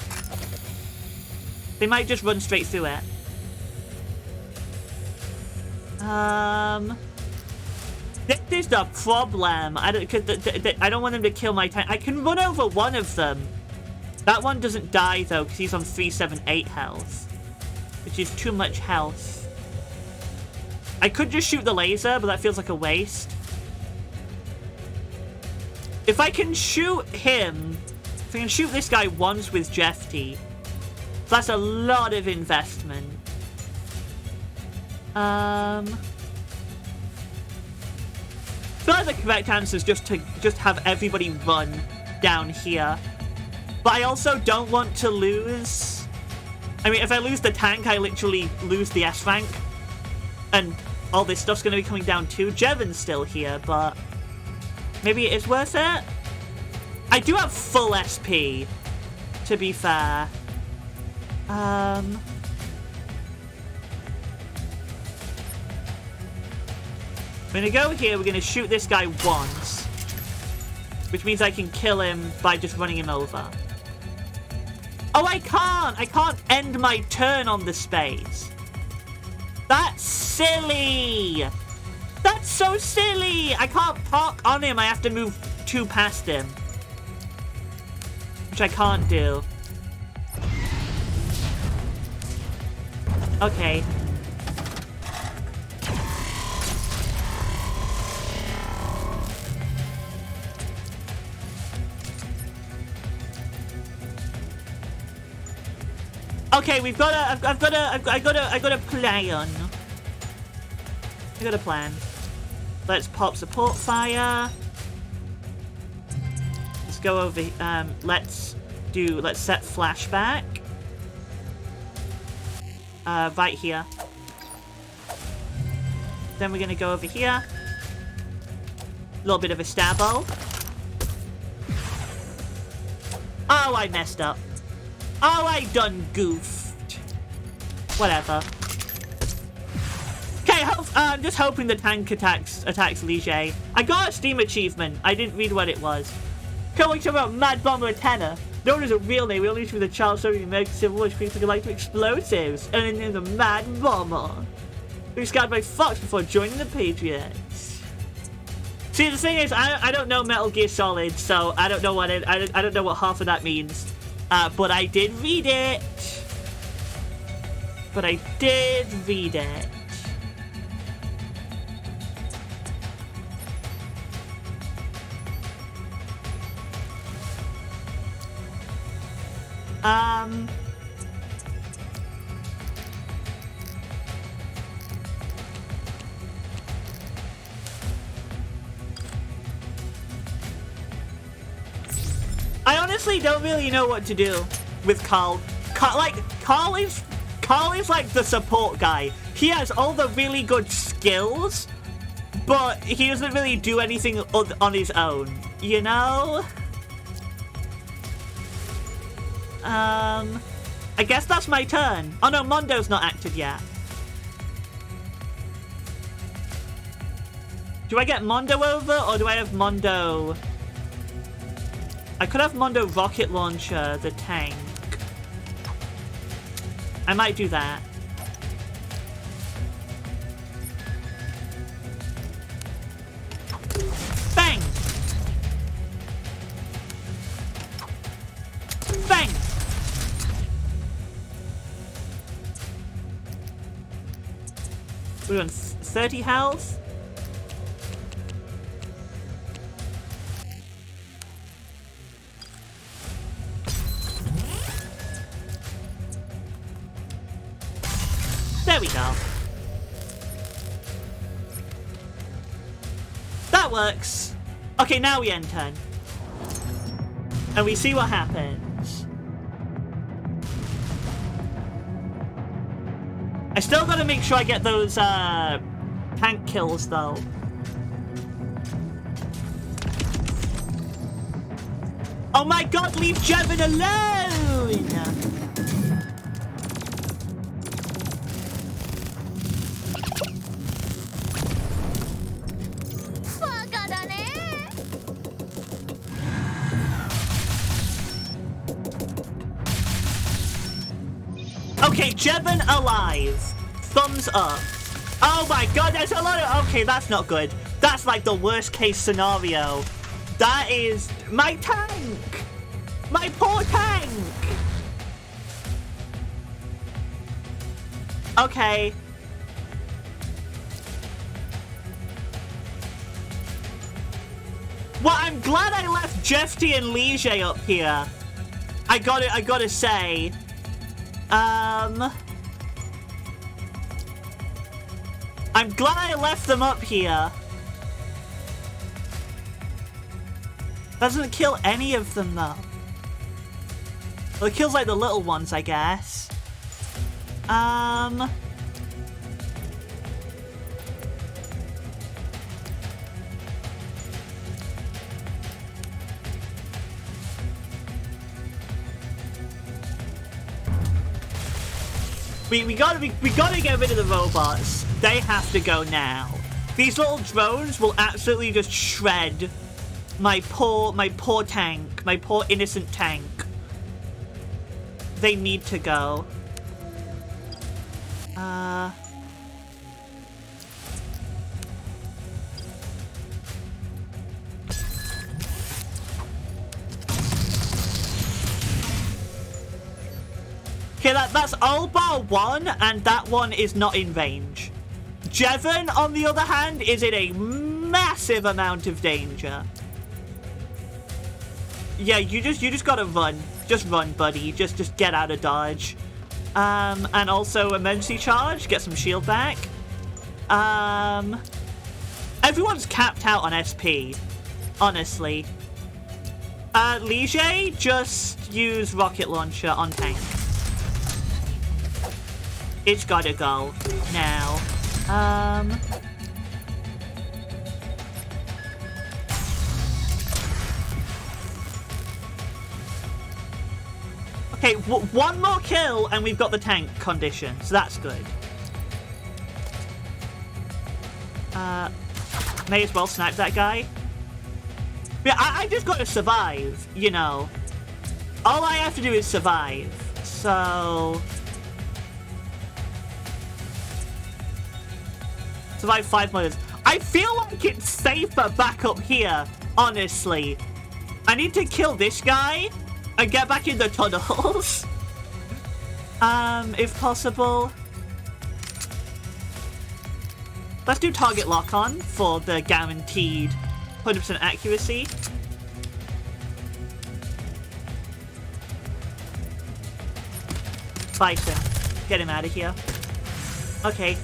They might just run straight through it. This is the problem. I don't want them to kill my tank. I can run over one of them. That one doesn't die though, because he's on 378 health, which is too much health. I could just shoot the laser, but that feels like a waste. If I can shoot him, if I can shoot this guy once with Jeff T, that's a lot of investment. I feel like the correct answer is just to have everybody run down here. But I also don't want to lose. I mean, if I lose the tank, I literally lose the S rank. And all this stuff's going to be coming down too. Jevon's still here, but maybe it is worth it. I do have full SP, to be fair. I'm going to go here. We're going to shoot this guy once, which means I can kill him by just running him over. Oh, I can't! I can't end my turn on the space. That's silly! That's so silly! I can't park on him. I have to move 2 past him, which I can't do. Okay. Okay, I've got a plan. I got a plan. Let's pop support fire. Let's go over. Let's set flashback. Right here. Then we're gonna go over here. A little bit of a stabbo. Oh, I messed up. Oh, I done goofed. Whatever. Okay, I'm just hoping the tank attacks Liege. I got a Steam achievement. I didn't read what it was. Can't wait to talk about Mad Bomber Antenna. Known as a real name, we only with the child story of the American Civil War, which brings to life to explosives, and it named the Mad Bomber. He was scouted by Fox before joining the Patriots. See, the thing is, I don't know Metal Gear Solid, so I don't know what I don't know what half of that means. But I did read it. But I did read it. I honestly don't really know what to do with Carl. Carl is like the support guy. He has all the really good skills, but he doesn't really do anything on his own, you know? I guess that's my turn. Oh no, Mondo's not active yet. Do I get Mondo over, or do I have Mondo? I could have Mondo Rocket Launcher, the tank. I might do that. Bang! Bang! We're on 30 health. There we go. That works. Okay, now we end turn. And we see what happens. I still gotta make sure I get those tank kills though. Oh my god, leave Jevin alone! Okay, Jevin alive. Thumbs up. Oh my god, there's a lot of... Okay, that's not good. That's like the worst case scenario. That is... My tank! My poor tank! Okay. Well, I'm glad I left Jefty and Liege up here. I gotta say... I'm glad I left them up here. Doesn't kill any of them though. Well, it kills like the little ones, I guess. We gotta get rid of the robots. They have to go now. These little drones will absolutely just shred my poor tank, my poor innocent tank. They need to go. Okay, that's all bar one, and that one is not in range. Jevin, on the other hand, is in a massive amount of danger. Yeah, you just gotta run. Just run, buddy. Just get out of dodge. And also emergency charge. Get some shield back. Everyone's capped out on SP. Honestly. Liege, just use rocket launcher on tank. It's gotta go now. Okay, one more kill and we've got the tank condition, so that's good. May as well snipe that guy. Yeah, I just got to survive, you know. All I have to do is survive, so... Survive 5 minutes. I feel like it's safer back up here, honestly. I need to kill this guy and get back in the tunnels. If possible. Let's do target lock-on for the guaranteed 100% accuracy. Bison. Get him out of here. Okay.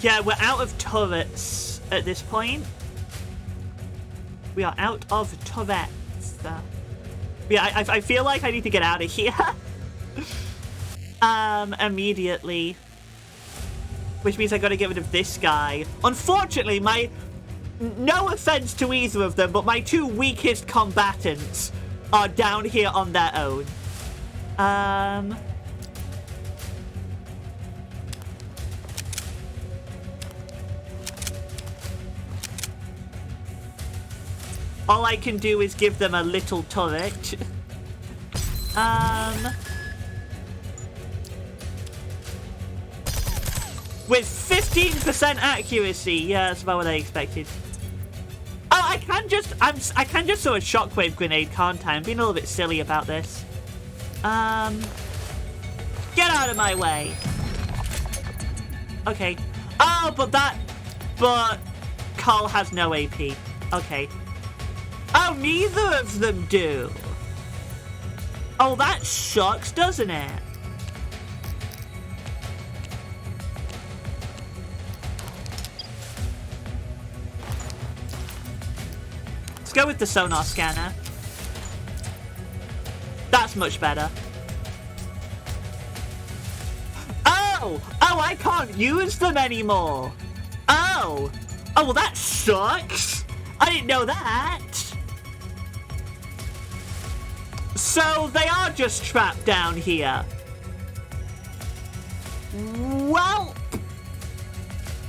Yeah, we're out of turrets at this point. We are out of turrets. Yeah, I feel like I need to get out of here. Immediately. Which means I gotta get rid of this guy. Unfortunately, no offense to either of them, but my two weakest combatants are down here on their own. All I can do is give them a little turret. With 15% accuracy. Yeah, that's about what I expected. Oh, I can just throw a shockwave grenade, can't I? I'm being a little bit silly about this. Get out of my way. Okay. Oh, but Carl has no AP. Okay. Oh, neither of them do. Oh, that sucks, doesn't it? Let's go with the sonar scanner. That's much better. Oh! Oh, I can't use them anymore! Oh! Oh, well that sucks! I didn't know that! So, they are just trapped down here. Well...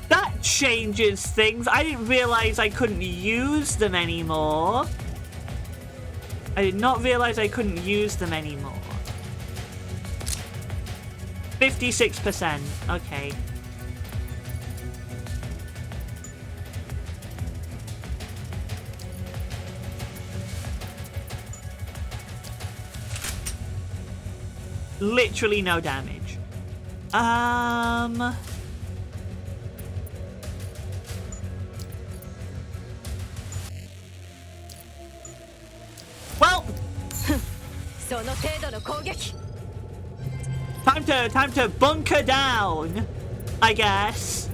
that changes things. I didn't realize I couldn't use them anymore. I did not realize I couldn't use them anymore. 56%. Okay. Literally no damage. Well, time to bunker down, I guess.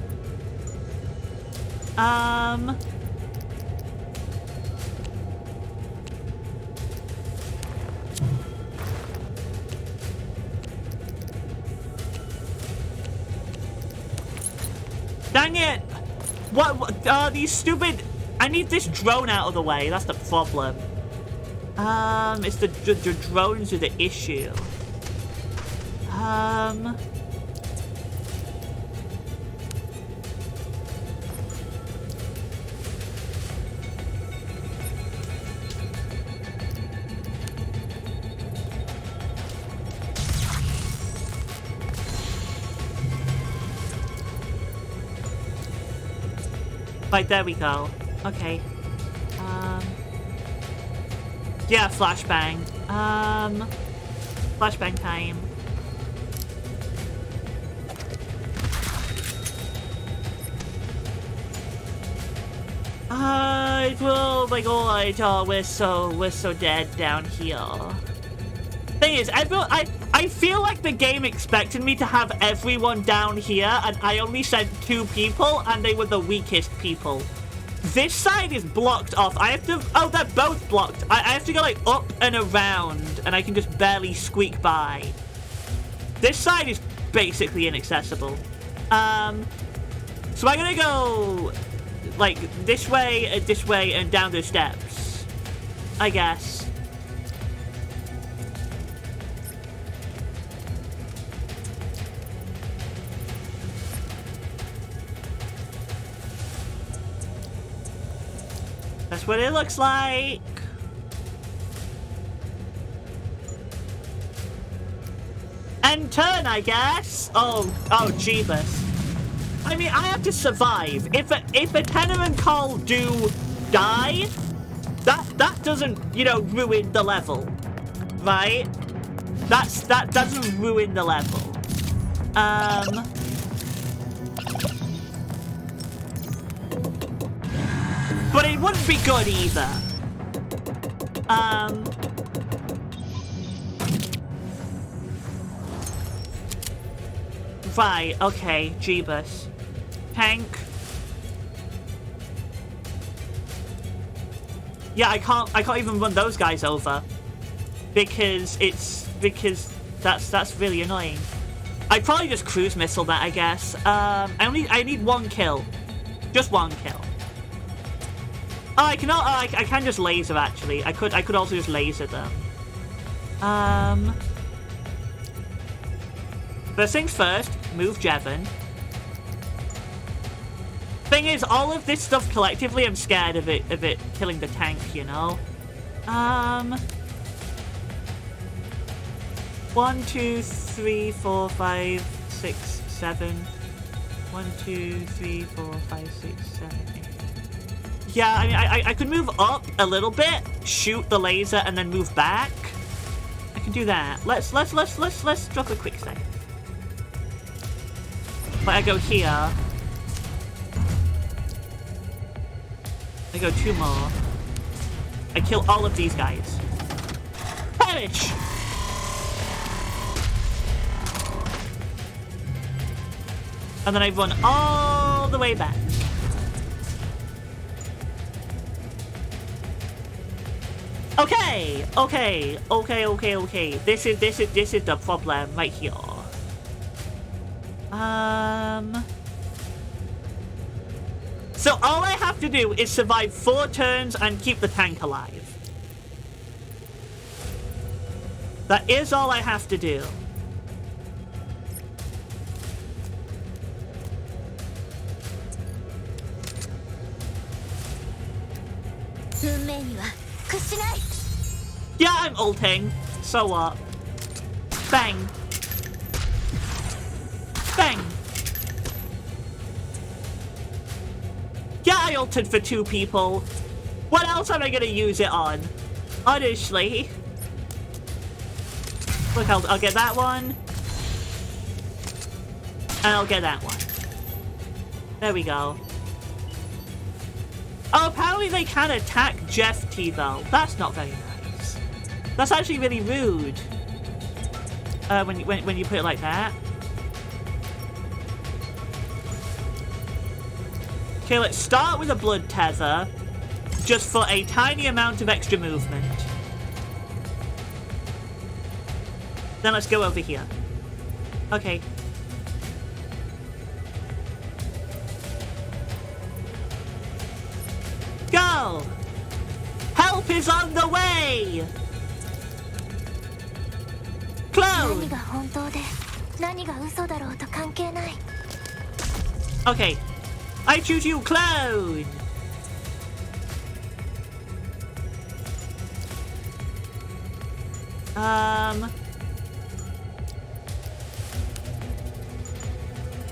Dang it! What these stupid... I need this drone out of the way, that's the problem. It's the drones are the issue. Right, there we go. Okay. Yeah, flashbang. Flashbang time. Well, my god, we're so dead down here. Thing is, I feel like the game expected me to have everyone down here, and I only sent 2 people, and they were the weakest people. This side is blocked off. I have to... Oh, they're both blocked. I have to go, like, up and around, and I can just barely squeak by. This side is basically inaccessible. So I'm gonna go like this way, and down the steps, I guess. That's what it looks like. And turn, I guess. Oh, Jeebus. I mean, I have to survive. If a Tenor and Carl do die, that doesn't, you know, ruin the level, right? That doesn't ruin the level. But it wouldn't be good either. Right, okay, Jeebus. Tank. Yeah, I can't even run those guys over. Because that's really annoying. I'd probably just cruise missile that, I guess. I need one kill. Just one kill. Oh, I can just laser actually. I could also just laser them. First things first, move Jevon. Thing is, all of this stuff collectively, I'm scared of it killing the tank, you know? 1, 2, 3, 4, 5, 6, 7. 1, 2, 3, 4, 5, 6, 7, 8. Yeah, I mean, I could move up a little bit, shoot the laser, and then move back. I can do that. Let's drop a quick save. But I go here. I go 2 more. I kill all of these guys. Perish! And then I run all the way back. Okay. This is the problem right here. So all I have to do is survive 4 turns and keep the tank alive. That is all I have to do. Yeah, I'm ulting. So what? Bang. Bang. Yeah, I ulted for 2 people. What else am I gonna use it on? Honestly. Look, I'll get that one. And I'll get that one. There we go. Oh, apparently they can attack Jeff T though. That's not very nice. That's actually really rude. When you put it like that. Okay, let's start with a blood tether, just for a tiny amount of extra movement. Then let's go over here. Okay. Go! Help is on the way! Clone! Okay. I choose you, clone!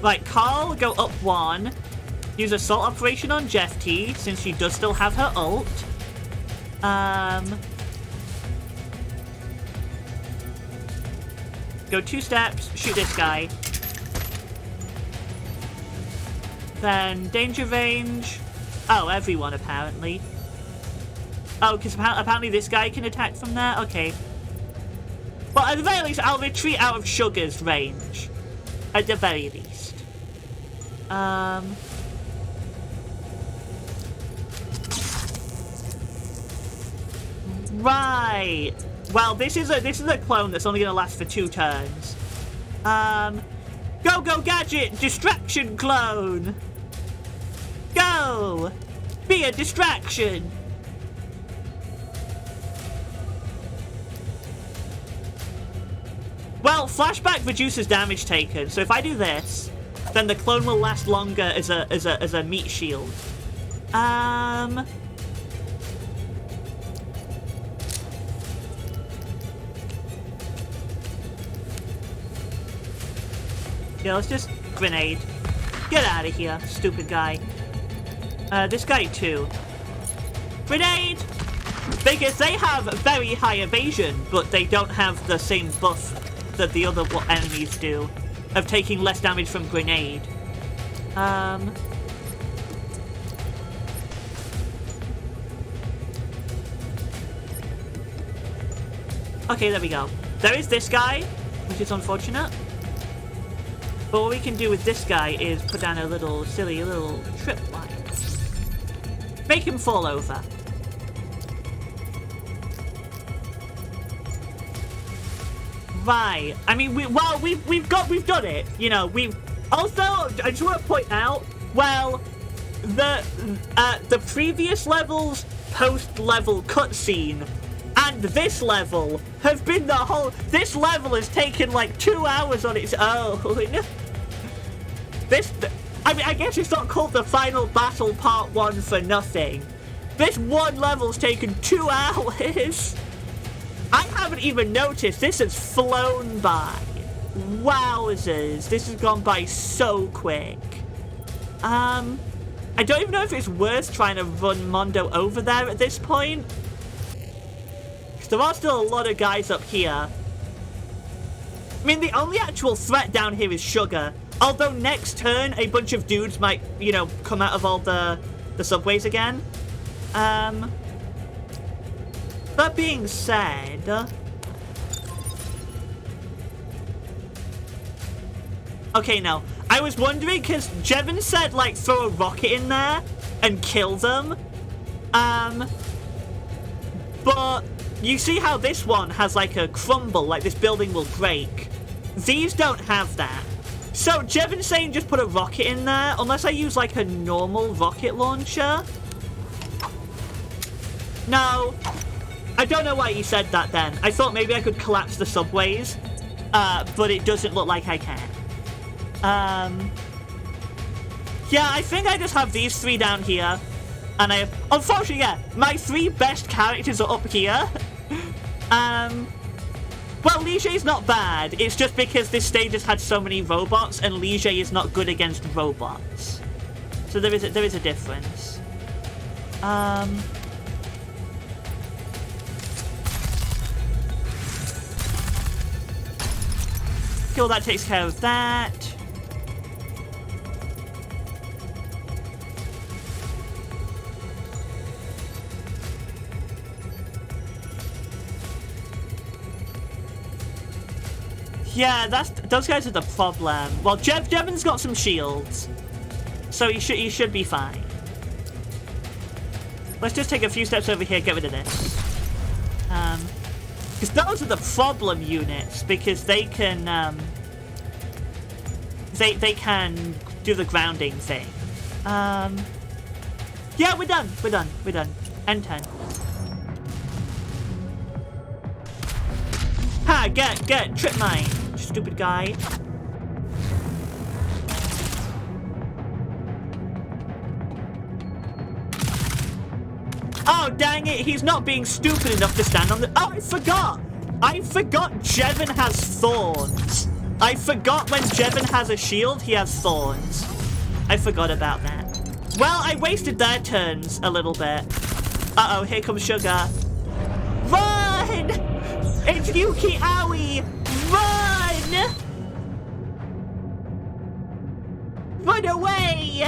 Right, Carl, go up 1. Use assault operation on Jeff T, since she does still have her ult. Go 2 steps, shoot this guy. Then danger range. Oh, everyone apparently. Oh, because apparently this guy can attack from there? Okay. Well, at the very least, I'll retreat out of Sugar's range. At the very least. Right. Well, this is a clone that's only gonna last for 2 turns. Yeah, Go, go, gadget! Distraction clone! Go! Be a distraction! Well, flashback reduces damage taken, so if I do this, then the clone will last longer as a meat shield. Yeah, let's just grenade. Get out of here, stupid guy. This guy too. Grenade! Because they have very high evasion, but they don't have the same buff that the other enemies do of taking less damage from grenade. Okay, there we go. There is this guy, which is unfortunate. But what we can do with this guy is put down a little silly little trip line. Make him fall over. Right. I mean, we've done it. You know, we've also, I just want to point out, well, the previous level's post-level cutscene and this level have been this level has taken like 2 hours on its own. I mean, I guess it's not called the Final Battle Part 1 for nothing. This one level's taken 2 hours. I haven't even noticed. This has flown by. Wowzers. This has gone by so quick. I don't even know if it's worth trying to run Mondo over there at this point. There are still a lot of guys up here. I mean, the only actual threat down here is Sugar. Although next turn, a bunch of dudes might, you know, come out of all the subways again. That being said... Okay, now, I was wondering, because Jevon said, like, throw a rocket in there and kill them. But... You see how this one has like a crumble, like this building will break. These don't have that. So Jevon's saying just put a rocket in there, unless I use like a normal rocket launcher. No. I don't know why he said that then. I thought maybe I could collapse the subways, but it doesn't look like I can. Yeah, I think I just have these three down here. And I have, unfortunately, yeah, my 3 best characters are up here. Well, Liege is not bad. It's just because this stage has had so many robots, and Liege is not good against robots. So there is a difference. Cool, that takes care of that. Yeah, those guys are the problem. Well, Jevon's got some shields, so he should be fine. Let's just take a few steps over here, get rid of this. Because those are the problem units, because they can they can do the grounding thing. Yeah, we're done. N10. Ha! Get trip mine, stupid guy. Oh, dang it, he's not being stupid enough to stand on the... Oh, I forgot Jevon has thorns. I forgot when Jevon has a shield, he has thorns. I forgot about that. Well, I wasted their turns a little bit. Uh-oh, here comes Sugar. Run! It's Yuki Aoi! Run! Run away!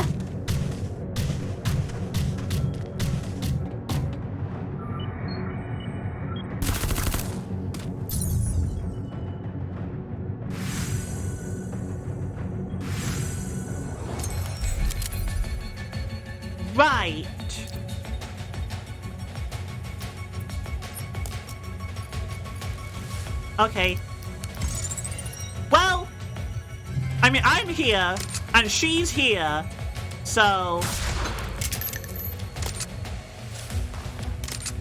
Right. Okay. Well, I mean, I'm here, and she's here, so...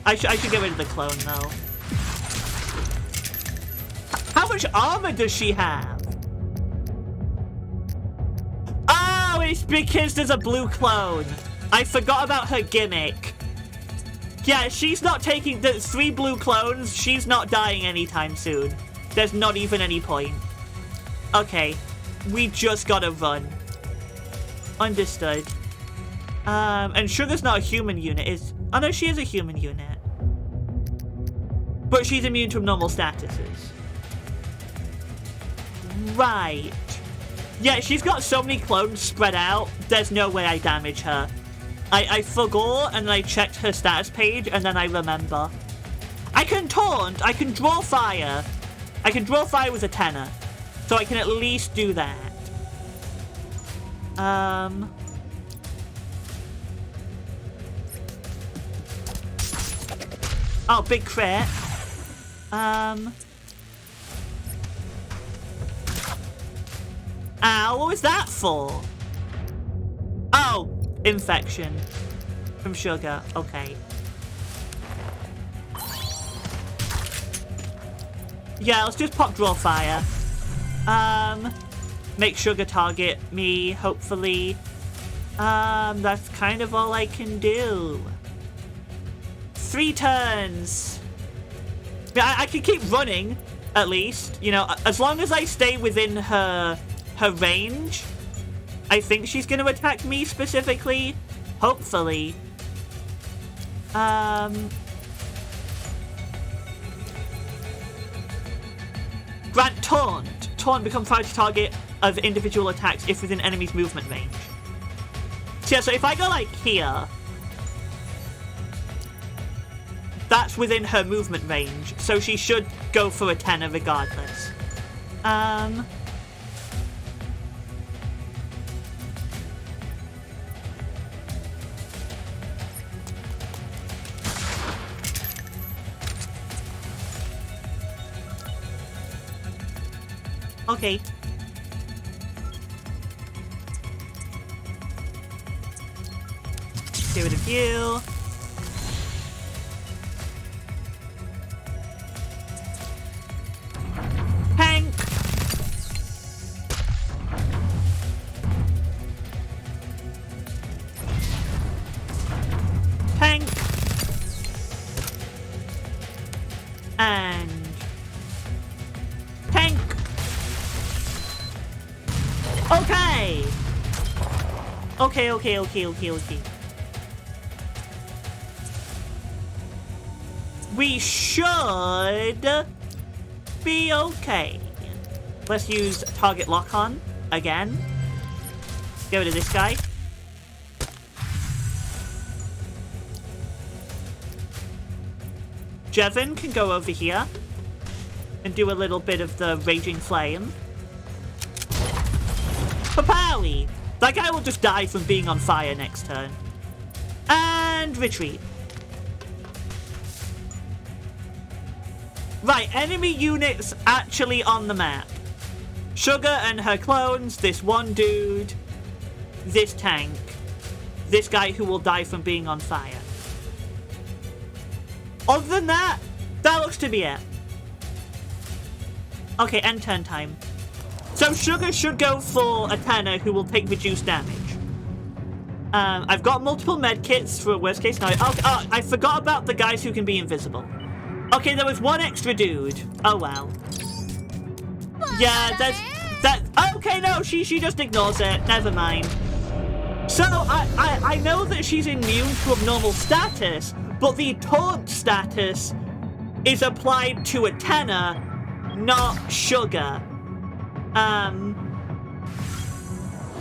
I should get rid of the clone, though. How much armor does she have? Oh, it's because there's a blue clone. I forgot about her gimmick. Yeah, she's not taking the 3 blue clones. She's not dying anytime soon. There's not even any point. Okay, we just gotta run. Understood. And Sugar's not a human unit. Oh no, she is a human unit. But she's immune to normal statuses. Right. Yeah, she's got so many clones spread out, there's no way I damage her. I forgot, and then I checked her status page, and then I remember. I can taunt! I can draw fire! I can draw fire with a tenor. So I can at least do that. Oh, big crit. Ow, what was that for? Oh, infection. From Sugar, okay. Yeah, let's just pop draw fire. Make Sugar target me, hopefully. That's kind of all I can do. 3 turns. Yeah, I can keep running, at least. You know, as long as I stay within her range, I think she's going to attack me specifically. Hopefully. Grant Taunt. Taunt becomes priority target of individual attacks if within enemy's movement range. So yeah, so if I go like here, that's within her movement range, so she should go for a tenor regardless. Okay. Get rid of you. Tank. Tank. And tank. Okay. Okay. We should be okay. Let's use target lock on again. Get rid of this guy. Jevin can go over here and do a little bit of the Raging Flame. Papawi! That guy will just die from being on fire next turn. And retreat. Right, enemy units actually on the map. Sugar and her clones, this one dude, this tank, this guy who will die from being on fire. Other than that, that looks to be it. Okay, end turn time. So Sugar should go for a tenor who will take reduced damage. I've got multiple medkits for a worst case scenario. Oh, I forgot about the guys who can be invisible. Okay, there was one extra dude. Oh, well. Yeah, that. Okay, no, she just ignores it. Never mind. So, I know that she's immune to abnormal status, but the taunt status is applied to a tenor, not Sugar.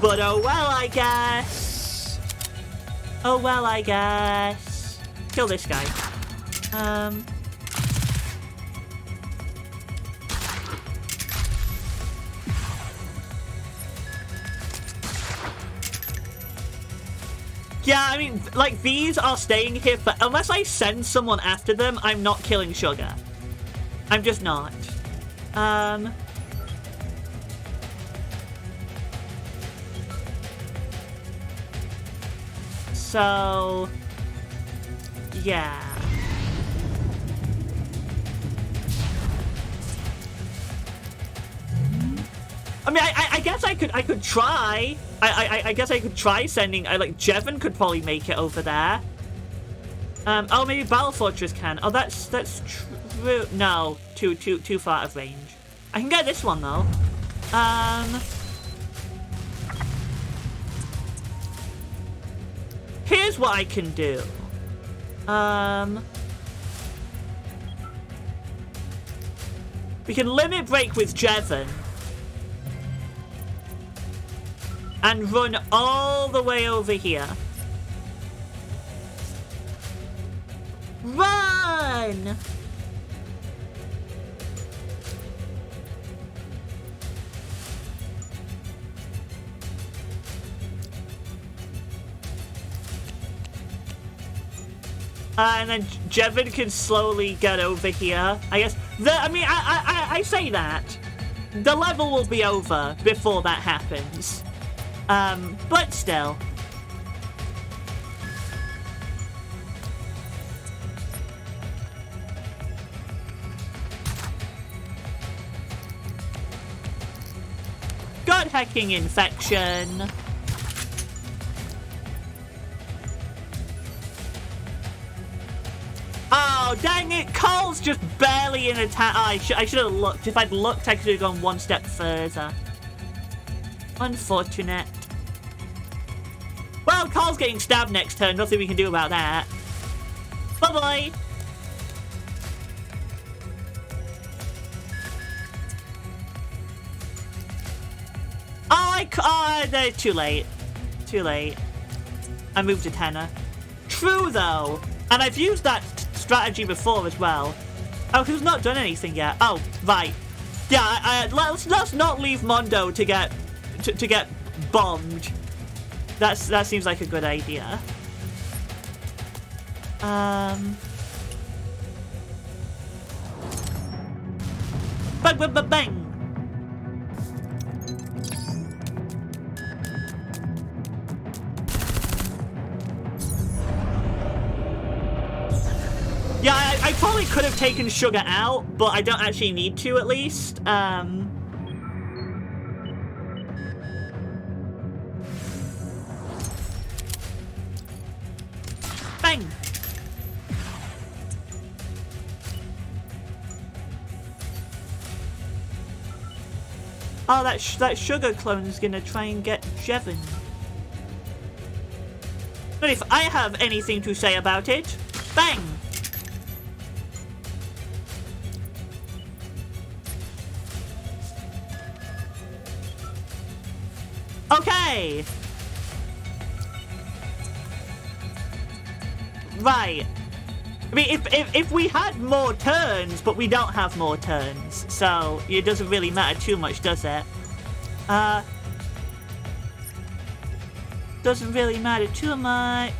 But oh well, I guess. Oh well, I guess. Kill this guy. Yeah, I mean, like, these are staying here for... Unless I send someone after them, I'm not killing Sugar. I'm just not. So... yeah. I mean, I guess I could try. I guess I could try sending. Like Jevon could probably make it over there. Oh, maybe Battle Fortress can. Oh, that's true. No, too far out of range. I can get this one though. Here's what I can do. We can limit break with Jevon. And run all the way over here. Run! And then Jevon can slowly get over here. I guess. I say that. The level will be over before that happens. But still. God hacking infection. Oh, dang it! Cole's just barely in attack. Oh, I should have looked. If I'd looked, I could have gone one step further. Unfortunate. Well, Cole's getting stabbed next turn. Nothing we can do about that. Bye-bye. They're too late. Too late. I moved a tenner. True, though. And I've used that strategy before as well. Oh, who's not done anything yet? Oh, right. Yeah, let's not leave Mondo to get bombed. That seems like a good idea. Bang, bang, bang, bang. Yeah, I probably could have taken Sugar out, but I don't actually need to, at least. Bang! Oh, that Sugar clone is gonna try and get Jevon. But if I have anything to say about it, bang! Okay! Right. I mean, if we had more turns, but we don't have more turns, so it doesn't really matter too much, does it? Doesn't really matter too much.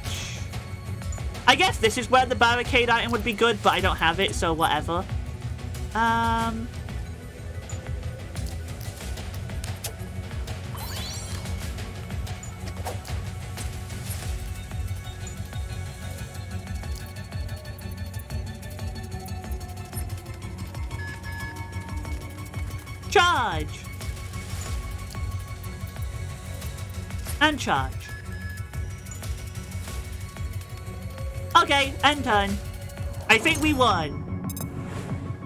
I guess this is where the barricade item would be good, but I don't have it, so whatever. Charge! And charge. Okay, end turn. I think we won.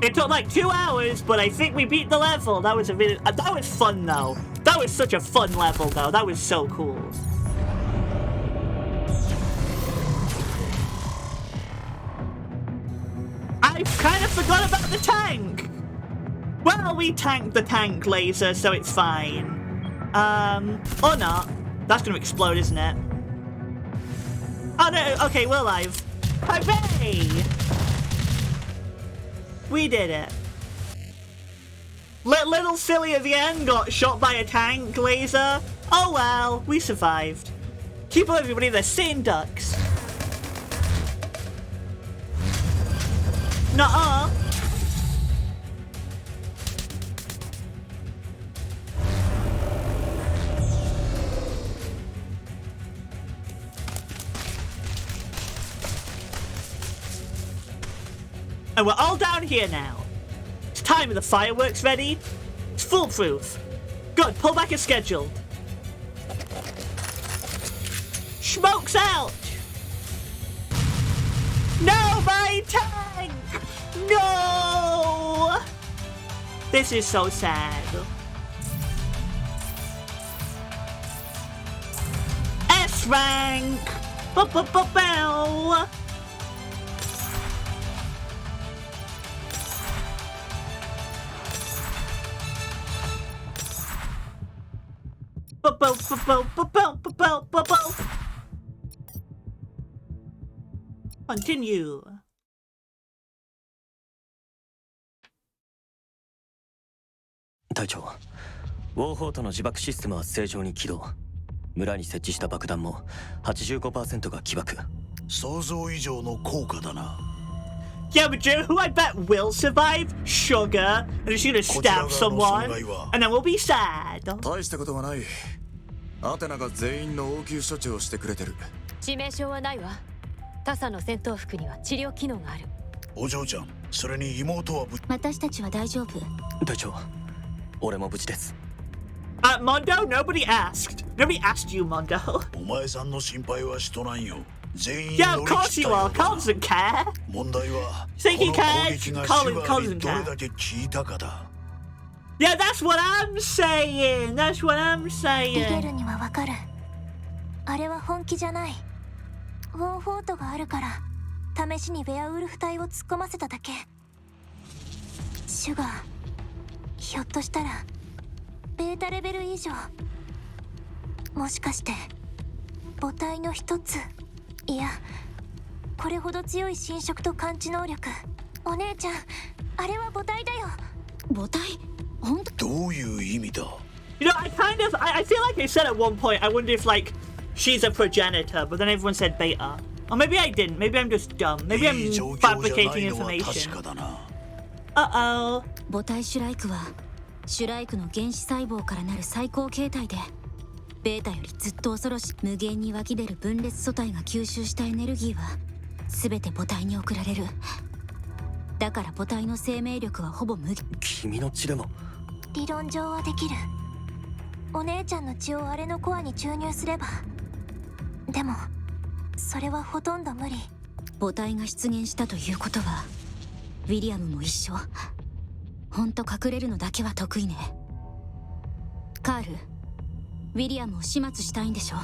It took like 2 hours, but I think we beat the level. That was that was fun though. That was such a fun level though. That was so cool. I kind of forgot about the tank. Well, we tanked the tank laser, so it's fine. Or not. That's gonna explode, isn't it? Oh no, okay, we're alive. Hooray! We did it. Little silly at the end got shot by a tank laser. Oh well, we survived. Keep everybody, they're sitting ducks. Nuh-uh. And we're all down here now. It's time. Are the fireworks ready? It's foolproof. Good, pull back a schedule. Smoke's out! No, my tank! No! This is so sad. S rank! Bow! Continue. 隊長、ウォーホートの自爆システムは正常に起動。村に設置した爆弾も 85% が起爆。想像以上の効果だな。Yeah, but do you know who I bet will survive? Sugar. And she's gonna stab someone. And then we'll be sad. 大したことはない。アテナが全員の応急処置をしてくれてる。致命傷はないわ。他社の戦闘服には治療機能がある。お嬢ちゃん、それに妹は私たちは大丈夫。隊長、俺も無事です。Mondo, nobody asked. Nobody asked you, Mondo. お前さんの心配はしとないよ。全員 Yeah, 乗 of り course 切っ you た are. ようだ Carl doesn't care. 問題は Think こ he の攻 cares? 撃が Colin シュガー doesn't にどれ care. だけ効いたかだ。Yeah, that's what I'm saying. That's what I'm リゲル saying. にはわかる。あれは本気じゃない。ウォーフォートがあるから試しにベアウルフ隊を突っ込ませただけ。シュガー、ひょっとしたらベータレベル以上、もしかして母体の一つ、いやこれほど強い侵食と感知能力。お姉ちゃん、あれは母体だよ。母体？本当？どういう意味だ？ You know, I feel like I said at one point, I wonder if, like, she's a progenitor, but then everyone said beta. Or maybe I didn't. Maybe I'm just dumb. Maybe いい状 I'm 況じゃ fabricating ないのは information. 確かだな。Uh-oh. 母体シュライクはシュライクの原子細胞からなる最高形態で、ベータよりずっと恐ろしい無限に湧き出る分裂素体が吸収したエネルギーは全て母体に送られる。だから母体の生命力はほぼ無限。君の血でも。理論上はできる。お姉ちゃんの血をあれのコアに注入すれば。でもそれはほとんど無理。母体が出現したということはウィリアムも一緒。ほんと隠れるのだけは得意ね。カール、ウィリアムを始末したいんでしょ。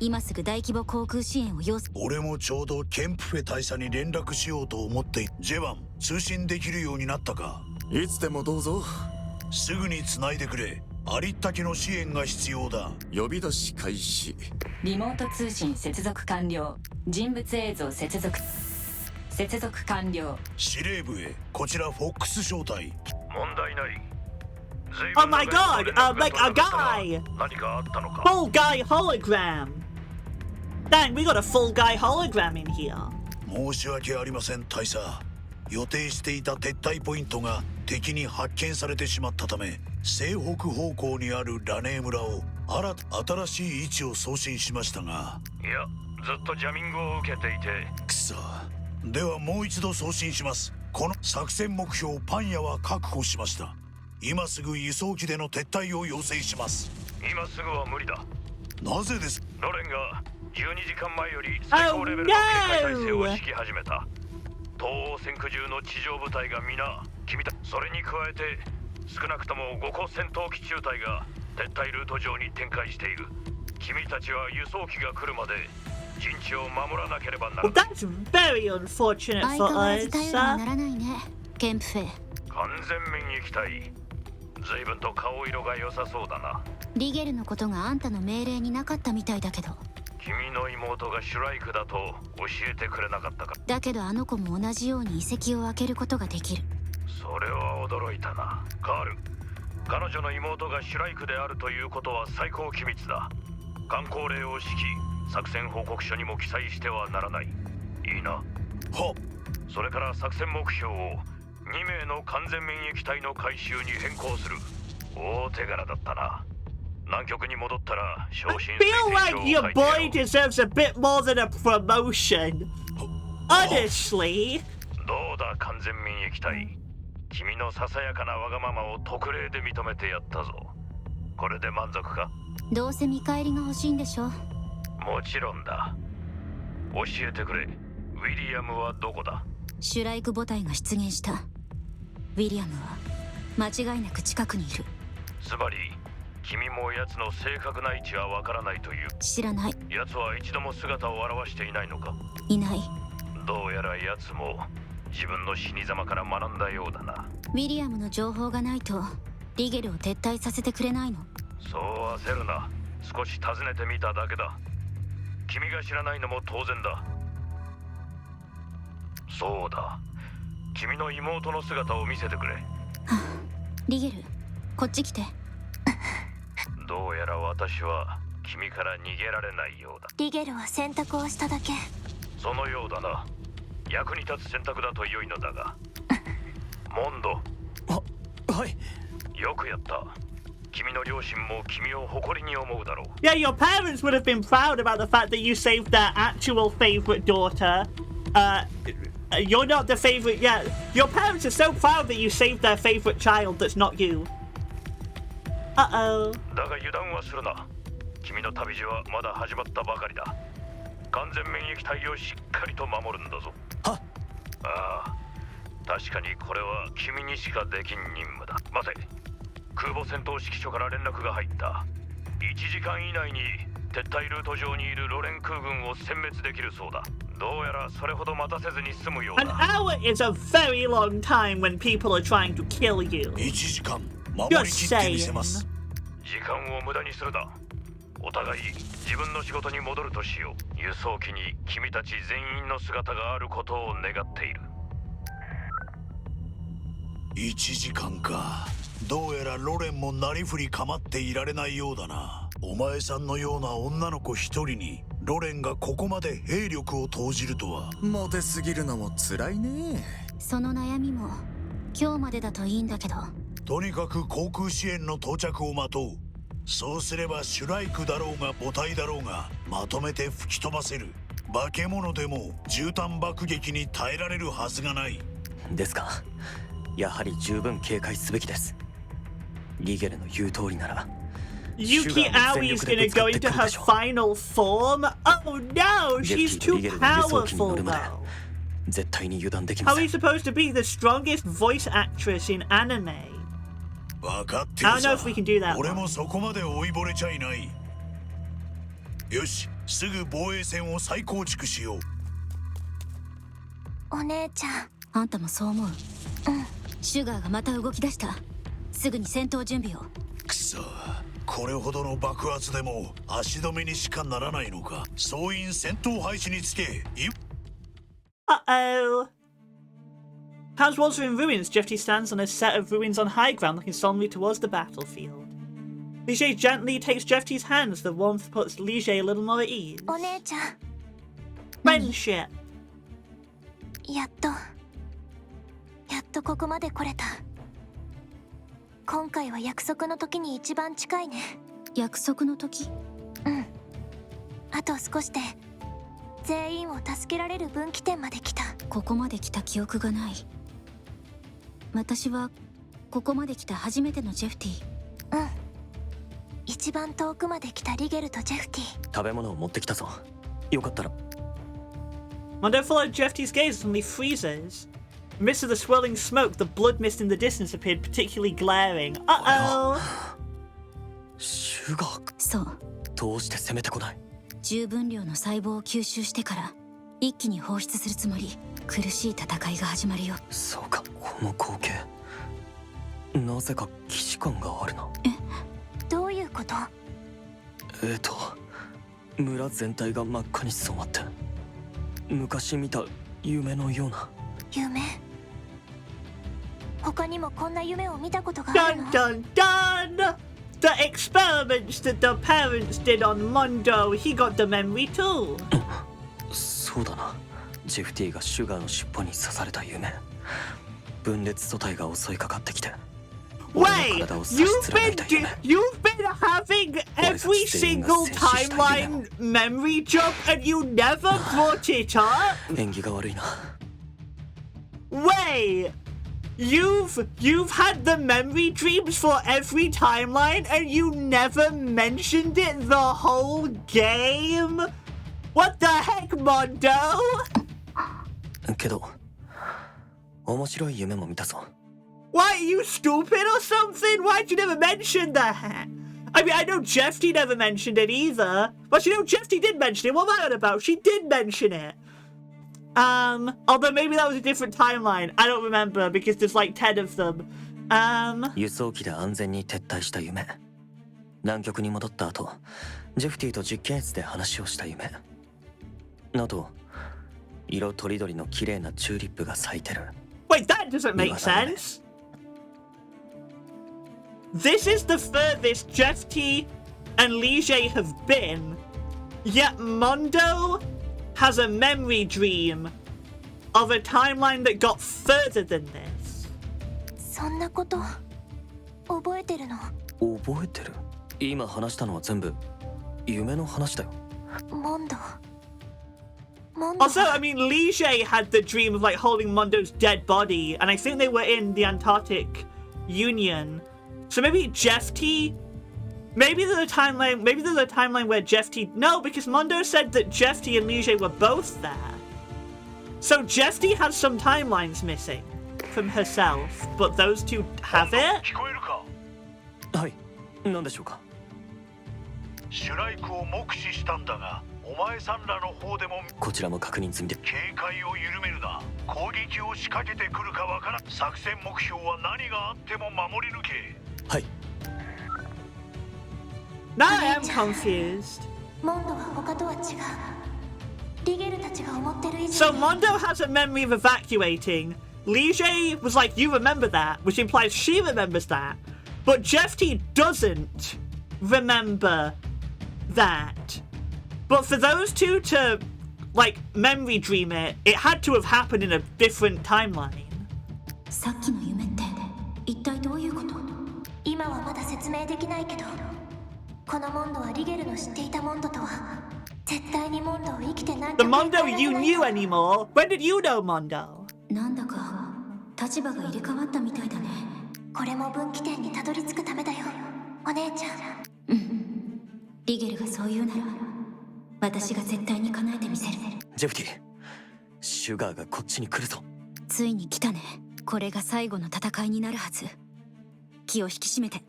今すぐ大規模航空支援を要請。俺もちょうどケンプフェ大佐に連絡しようと思ってジェバン、通信できるようになったか？いつでもどうぞ。すぐに繋いでくれ。ありったけの支援が必要だ。呼び出し開始。リモート通信接続完了。人物映像接続完了。司令部へ、こちらフォックス招待。問題ない。 Oh my god! Like a guy! 何かあったのか？ Full guy hologram! Dang, we got a full guy hologram in here. 申し訳ありません大佐。予定していた撤退ポイントが敵に発見されてしまったため、西北方向にあるラネー村を新しい位置を送信しましたが。いや、ずっとジャミングを受けていて。くそ。ではもう一度送信します。この作戦目標パン屋は確保しました。今すぐ輸送機での撤退を要請します。今すぐは無理だ。なぜです？ロレンが12時間前より最高レベルの警戒態勢を敷き始めた。東欧戦区中の地上部隊が皆君た。それに加えて少なくとも5個戦闘機中隊が撤退ルート上に展開している。君たちは輸送機が来るまで陣地を守らなければなら Well, ない。 that's very unfortunate 相 for 変わらず us. 頼りにならないね、ケンプフェイ。完全面に行きたい。随分と顔色が良さそうだな。リゲルのことがあんたの命令になかったみたいだけど。君の妹がシュライクだと教えてくれなかったか？だけどあの子も同じように遺跡を開けることができる。それは驚いたな。カール、彼女の妹がシュライクであるということは最高機密だ。観光令を敷き、作戦報告書にも記載してはならない。いいな。は。それから作戦目標を2名の完全免疫体の回収に変更する。大手柄だったな。南極に戻ったら昇 I 進 feel like your boy deserves a bit more than a promotion. Honestly. どうだ完全免疫体。君のささやかなわがままを特例で認めてやったぞ。これで満足か？どうせ見返りが欲しいんでしょ。もちろんだ。教えてくれ。ウィリアムはどこだ？シュライク母体が出現した。ウィリアムは間違いなく近くにいる。つまり君も奴の正確な位置はわからないという。知らない。奴は一度も姿を現していないのか？いない。どうやら奴も自分の死に様から学んだようだな。ウィリアムの情報がないとリゲルを撤退させてくれないの？そう焦るな。少し尋ねてみただけだ。君が知らないのも当然だ。そうだ。君の妹の姿を見せてくれ。はあ、リゲル、こっち来て。どうやら私は君から逃げられないようだ。リゲルは選択をしただけ。そのようだな。役に立つ選択だと良いのだが。モンド。はい。よくやった。君の両親も君を誇りに思うだろう。Yeah, your parents would have been proud about the fact that you saved their actual favorite daughter. You're not the favorite yet. Your parents are so proud that you saved their favorite child that's not you. Uh-oh. だが油断はするな。君の旅路はまだ始まったばかりだ。完全免疫体をしっかりと守るんだぞ。は？ああ、確かにこれは君にしかできん任務だ。待て。空母戦闘指揮所から連絡が入った。1時間以内に撤退ルート上にいるロレン空軍を殲滅できるそうだ。どうやらそれほど待たせずに済むようだ。An hour is a very long time when people are trying to kill you. 1時間守りきってみせます。時間を無駄にするな。お互い自分の仕事に戻るとしよう。輸送機に君たち全員の姿があることを願っている。1時間か。どうやらロレンもなりふり構っていられないようだな。お前さんのような女の子一人にロレンがここまで兵力を投じるとは。モテすぎるのも辛いね。その悩みも今日までだといいんだけど。とにかく航空支援の到着を待とう。そうすればシュライクだろうが母体だろうがまとめて吹き飛ばせる。化け物でも絨毯爆撃に耐えられるはずがない。ですが、やはり十分警戒すべきです。リゲルの言う通りなら Yuki Aoi is gonna go into her final form? Oh no, she's too powerful though. 絶対に油断できま How せ are ん。 you supposed to be the strongest voice actress in anime? 分かって I る don't know さ if we can do that 俺 one. もそこまで追いぼれちゃいない。よし、すぐ防衛線を再構築しよう。お姉ちゃん。あんたもそう思う？シュガーがまた動き出した。すぐに戦闘準備を。くそ、これほどの爆発でも足止めにしかならないのか。総員戦闘配置につけ。Uh-oh. As walls are in ruins, Jeffy stands on a set of ruins on high ground looking solemnly towards the battlefield. Lige gently takes Jeffy's hands. The warmth puts Lige a little more at ease. お姉ちゃん。 Friendship. やっとここまで来れた。今回は約束の時に一番近いね。約束の時？うん。あと少しで全員を助けられる分岐点まで来た。ここまで来た記憶がない。私はここまで来た初めてのジェフティ。うん。一番遠くまで来たリゲルとジェフティ。食べ物を持ってきたぞ。よかったら。Mondo followed Jeffy's gaze and suddenly freezes. Amidst of the swirling smoke, the blood mist in the distance appeared particularly glaring. Uh-oh! シュガー。そう。どうして攻めてこない？十分量の細胞を吸収してから一気に放出するつもり。苦しい戦いが始まるよ。そうか、この光景なぜか既視感があるな。どういうこと？村全体が真っ赤に染まって昔見た夢のような。夢？他にもこんな夢を見たことがあるの？ Dun dun dun! The experiments that the parents did on Mondo, he got the memory too. そうだな。ジェフティがシュガーの尻尾に刺された夢。分裂素体が襲いかかってきて。Wait, you've been having every single timeline memory jump and you never brought it up? 縁起が悪いな。Wait! You've had the memory dreams for every timeline and you never mentioned it the whole game? What the heck, Mondo? けど面白い夢も見たぞ。 Why, are you stupid or something? Why'd you never mention that? I mean, I know Jeffy never mentioned it either. But you know, Jeffy did mention it. What am I on about? She did mention it. Although maybe that was a different timeline. I don't remember because there's like 10 of them. 輸送機で安全に撤退した夢。南極に戻った後、ジェフティと実験室で話をした夢。あと、色とりどりの綺麗なチューリップが咲いてる。 Wait, that doesn't make sense. This is the furthest Jeff T and Lige have been, yet Mondo has a memory dream of a timeline that got further than this. そんなこと覚えてるの？覚えてる？今話したのは全部夢の話だよ。モンド。Also, I mean, Lige had the dream of like holding Mondo's dead body, and I think they were in the Antarctic Union. So maybe Jeff T. Maybe there's a timeline where Jeff T. No, because Mondo said that Jeff T and Lige were both there. So Jeff T has some timelines missing from herself, but those two have it. はい、何でしょうか。シュライクを目視したんだが、お前さんらの方でもこちらも確認済みで。警戒を緩めるな。攻撃を仕掛けてくるかわからん。作戦目標は何があっても守り抜け。はい。 Now I am confused. モンドは他とは違う。リゲルたちが思ってる以 So 上に Mondo has a memory of evacuating. Lige was like, you remember that, which implies she remembers that. But Jeff T doesn't remember that. But for those two to, like, memory dream it, it had to have happened in a different timeline. さっきの夢って一体どういうこと？今はまだ説明できないけど、このモンドはリゲルの知っていたモンドとは絶対にモンドを生きてない。 The Mondo you knew anymore? When did you know Mondo? なんだか立場が入れ替わったみたいだね。これも分岐点にたどり着くためだよ、お姉ちゃん。うん。リゲルがそう言うなら、私が絶対に叶えてみせる。ジェフティ、シュガーがこっちに来るぞ。ついに来たね。これが最後の戦いになるはず。気を引き締めて。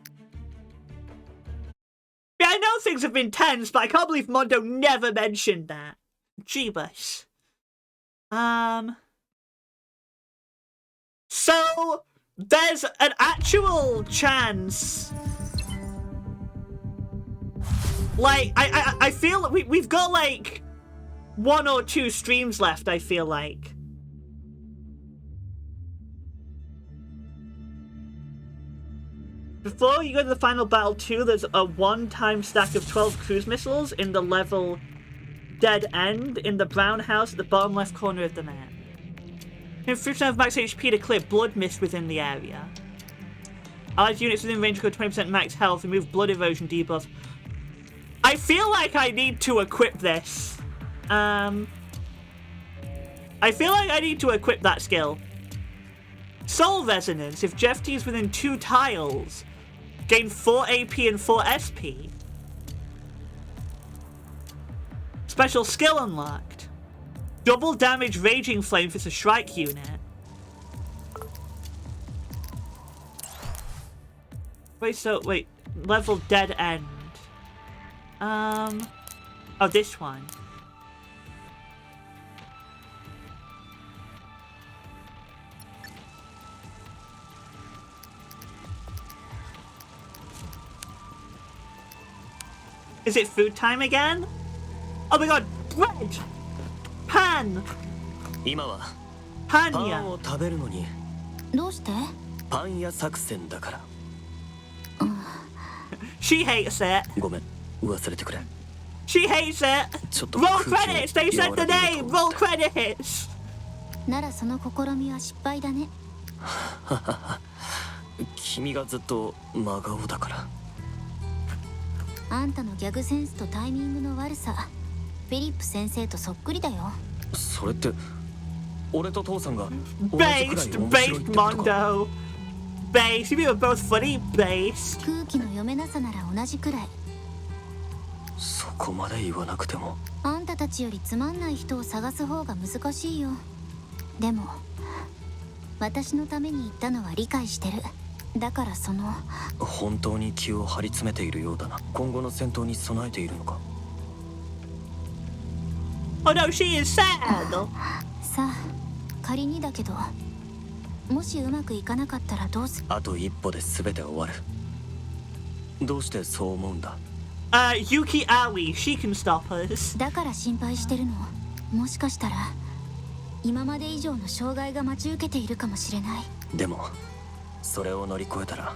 Yeah, I know things have been tense, but I can't believe Mondo never mentioned that. Jeebus. So, there's an actual chance. Like, I feel we've got like 1 or 2 streams left, I feel like. Before you go to the final battle too, there's a 1-time stack of 12 cruise missiles in the level Dead End in the brown house at the bottom left corner of the map. Infliction of max HP to clear blood mist within the area. Allied units within range go 20% max health, remove blood erosion debuff. I feel like I need to equip this. I feel like I need to equip that skill. Soul Resonance, if Jeff T is within 2 tiles, gain 4 AP and 4 SP. Special skill unlocked. Double damage Raging Flame if it's a Shrike unit. Wait, level Dead End. Oh, this one. Is it food time again? Oh my god, bread! Pan! 今はパン Panya! を食べるのにどうして？パン屋作戦だから。 She hates it. ごめん、忘れてくれ。 She hates it. ちょっと Roll 空気を credits. They said the 和らげよ name. うと思 Roll って credits. ならその試みは失敗だね。君がずっと真顔だから。あんたのギャグセンスとタイミングの悪さ、フィリップ先生とそっくりだよ。それって俺と父さんが同じくらい面 Based, 白いっ based てことか。 Mondo. Based, you were both funny, based. 空気の読めなさなら同じくらい。そこまで言わなくても。あんたたちよりつまんない人を探す方が難しいよ。でも私のために言ったのは理解してる。だからその本当に気を張り詰めているようだな。今後の戦闘に備えているのか。 Oh no, she is sad. さあ仮にだけど、もしうまくいかなかったらどうする？あと一歩で全て終わる。どうしてそう思うんだ？ Yuki Ali, she can stop us. だから心配してるの。もしかしたら今まで以上の障害が待ち受けているかもしれない。でもそれを乗り越えたら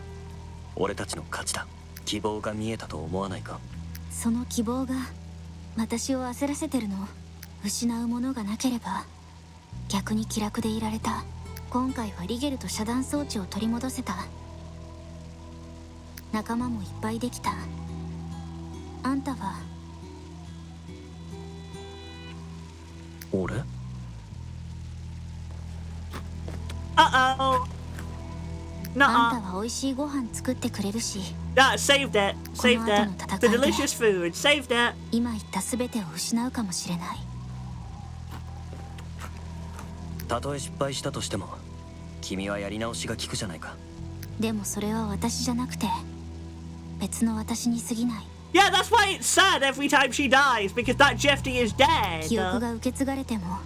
俺たちの勝ちだ。希望が見えたと思わないか？その希望が私を焦らせてるの。失うものがなければ逆に気楽でいられた。今回はリゲルと遮断装置を取り戻せた。仲間もいっぱいできた。あんたは俺？ Uh-oh. あんた Nuh-uh. は美味しいご飯作ってくれるし、 Saved it. Saved it. The delicious food. Saved it. 今言った全てを失うかもしれない。たとえ失敗したとしても君はやり直しが効くじゃないか。でもそれは私じゃなくて別の私に過ぎない。 Yeah, that's why it's sad every time she dies, because that Jeffy is 記憶 dead. が受け継がれても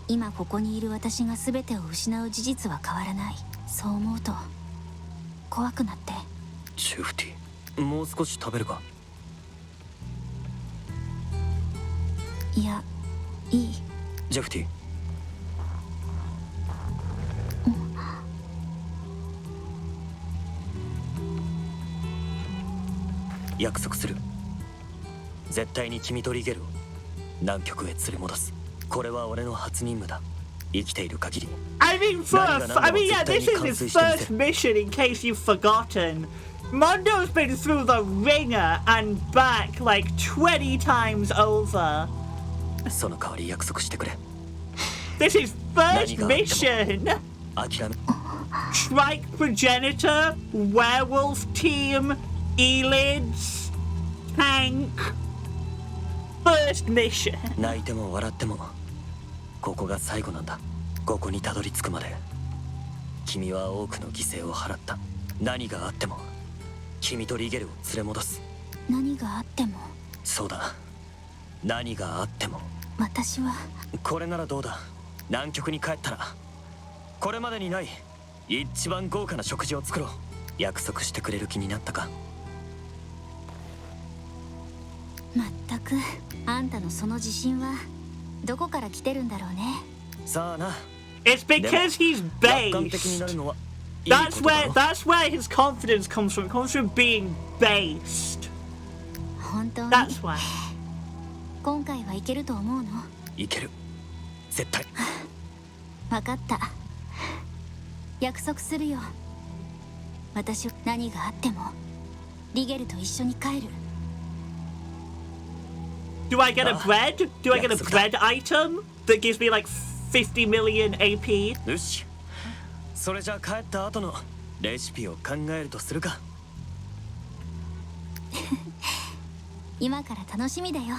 今ここにいる私が全てを失う事実は変わらない。そう思うと怖くなって。ジェフティ、もう少し食べるか？いや、いい。ジェフティ、約束する。絶対に君とリゲルを南極へ連れ戻す。これは俺の初任務だ。生きている限り。 I mean, yeah, this is his first mission in case you've forgotten. Mondo's been through the ringer and back like 20 times over. その代わり約束してくれ。 This is first mission. 諦め。 Shrike Progenitor, Werewolf Team, Elids, Tank. First mission. 泣いても笑ってもここが最後なんだ。ここにたどり着くまで君は多くの犠牲を払った。何があっても君とリゲルを連れ戻す。何があっても。そうだ、何があっても。私はこれならどうだ。南極に帰ったらこれまでにない一番豪華な食事を作ろう。約束してくれる気になったか？まったくあんたのその自信はどこから来てるんだろうね。さあな。 It's because he's 楽観的にな based. るのはいいことだろ。 That's where his confidence comes from. It comes from being based. 本当に That's why. 今回はいけると思うの？いける、絶対。分かった。約束するよ。私は何があってもリゲルと一緒に帰る。 Do I get a bread? Do I get a bread item that gives me like 50 million AP? よし、それじゃあ帰った後のレシピを考えるとするか。今から楽しみだよ。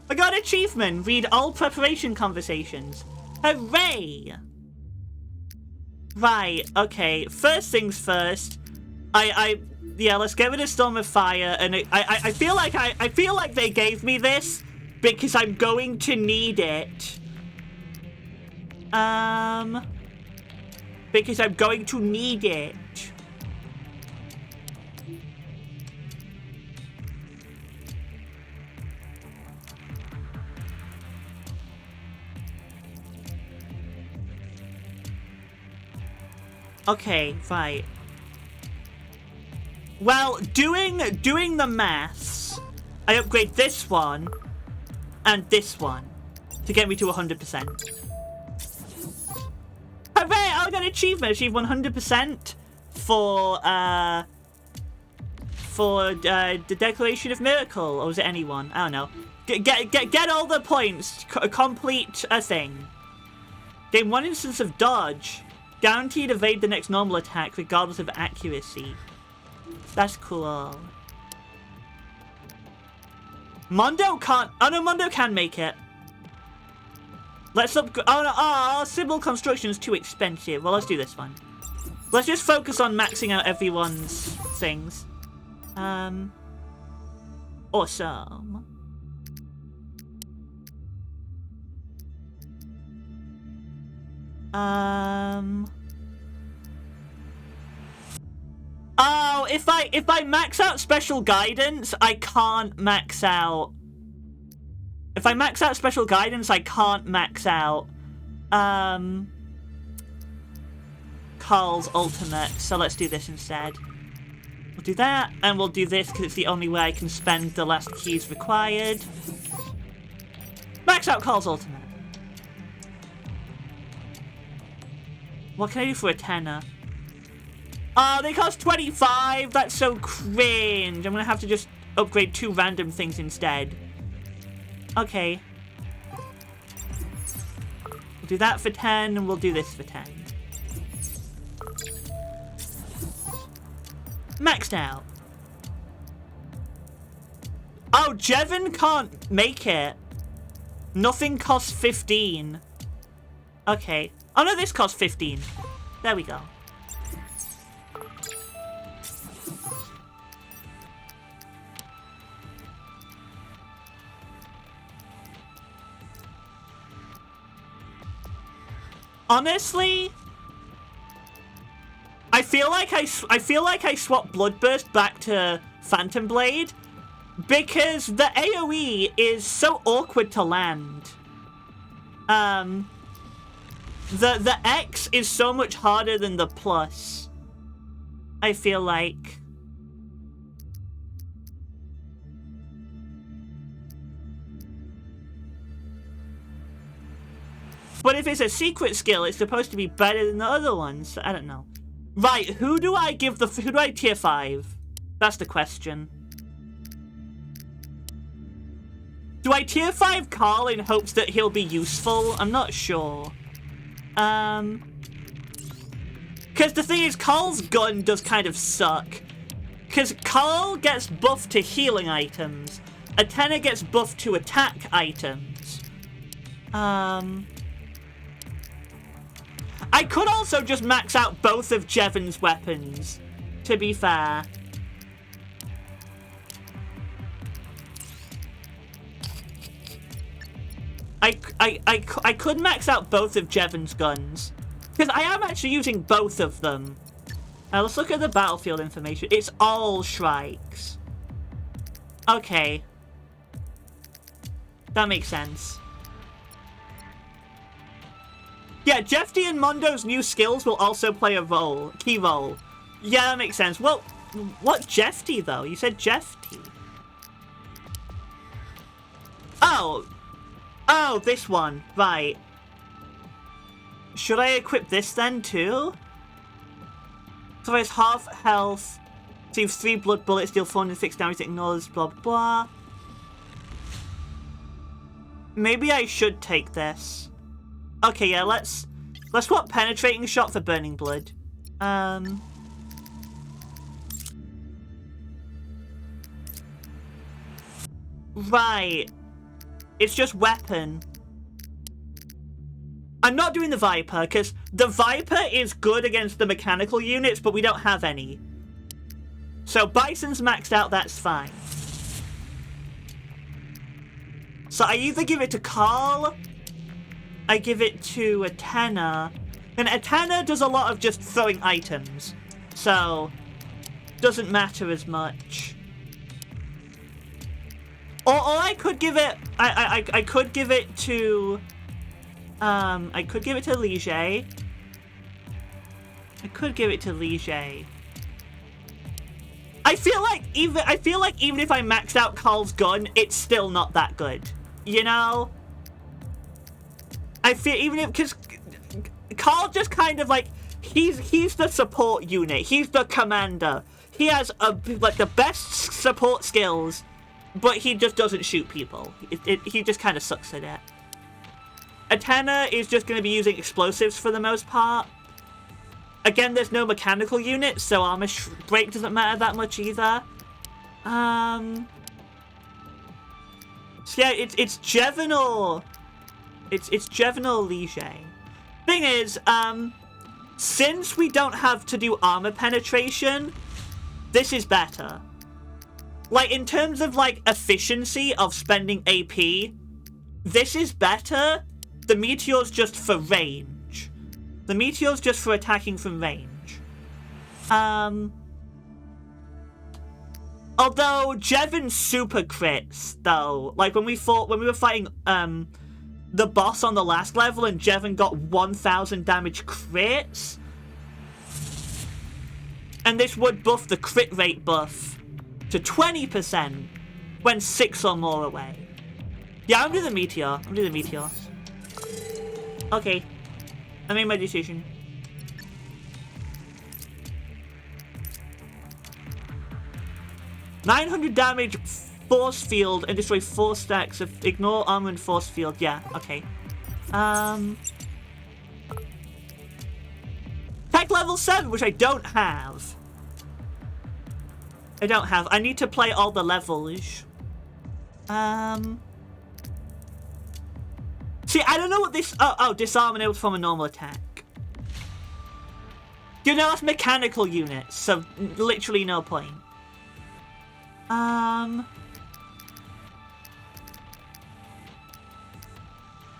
I got an achievement. Read all preparation conversations. Hooray! Right, okay. First things first. Yeah, let's get rid of Storm of Fire, and I feel like they gave me this because I'm going to need it. Because I'm going to need it. Okay, right. Well, doing the maths, I upgrade this one and this one to get me to 100%. Hooray! I got an achievement. Achieve 100% for the Declaration of Miracle, or was it anyone? I don't know. Get all the points. Complete a thing. Gain 1 instance of dodge. Guaranteed evade the next normal attack regardless of accuracy. That's cool. Mondo can't... Oh no, Mondo can make it. Let's upgrade... Oh no, oh, Sybil Construction is too expensive. Well, let's do this one. Let's just focus on maxing out everyone's things. Awesome. Oh, if I max out special guidance, I can't max out. If I max out special guidance, I can't max out Carl's ultimate. So let's do this instead. We'll do that, and we'll do this because it's the only way I can spend the last keys required. Max out Carl's ultimate. What can I do for a tenner? Oh, they cost 25! That's so cringe. I'm gonna have to just upgrade 2 random things instead. Okay. We'll do that for 10, and we'll do this for 10. Maxed out. Oh, Jevon can't make it. Nothing costs 15. Okay. Oh no, this costs 15. There we go. Honestly, I feel like I swapped Bloodburst back to Phantom Blade because the AoE is so awkward to land. The X is so much harder than the plus. I feel like. But if it's a secret skill, it's supposed to be better than the other ones. I don't know. Right, who do I tier 5? That's the question. Do I tier 5 Carl in hopes that he'll be useful? I'm not sure. Because the thing is, Carl's gun does kind of suck. Because Carl gets buffed to healing items. Athena gets buffed to attack items. I could also just max out both of Jevon's weapons, to be fair. I could max out both of Jevon's guns, because I am actually using both of them. Now let's look at the battlefield information. It's all Shrikes. Okay. That makes sense. Yeah, Jefty and Mondo's new skills will also play a key role. Yeah, that makes sense. Well, what Jefty, though? You said Jefty. Oh, this one. Right. Should I equip this then, too? So it's half health, receives 3 blood bullets, deal 406 damage, ignores, blah, blah, blah. Maybe I should take this. Okay, yeah, let's swap penetrating shot for burning blood. Right. It's just weapon. I'm not doing the Viper, because the Viper is good against the mechanical units, but we don't have any. So Bison's maxed out, that's fine. So I either give it to Carl, I give it to Athena, and Athena does a lot of just throwing items, so doesn't matter as much. Or I could give it, I could give it to, I could give it to Liege. I feel like even if I maxed out Carl's gun, it's still not that good. You know? I feel because Carl just kind of like he's the support unit. He's the commander. He has like the best support skills but he just doesn't shoot people. He just kind of sucks at it. Atenna is just going to be using explosives for the most part. Again, there's no mechanical units, so armor break doesn't matter that much either. So yeah, it's Jevon or... It's Jevon or Liege. Thing is, since we don't have to do armor penetration, this is better. Like, in terms of, like, efficiency of spending AP, this is better. The Meteor's just for range. The Meteor's just for attacking from range. Although, Jevon's super crits, though. Like, when we were fighting, the boss on the last level and Jevon got 1000 damage crits. And this would buff the crit rate buff to 20% when 6 or more away. Yeah, I'm doing the Meteor. Okay. I made my decision. $900 damage, force field, and destroy 4 stacks of ignore armor and force field. Yeah, okay. Tech level 7, which I don't have. I need to play all the levels. See, I don't know what this... Oh, disarm and able to form a normal attack. You know, that's mechanical units, so literally no point.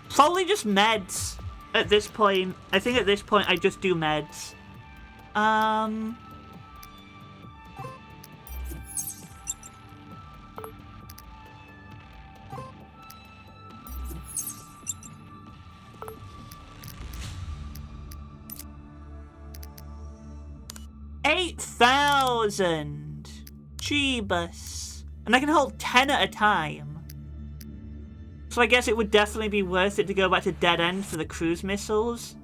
Probably just meds at this point. I think at this point I just do meds. $8,000. Jeebus. And I can hold 10 at a time. So I guess it would definitely be worth it to go back to Dead End for the cruise missiles.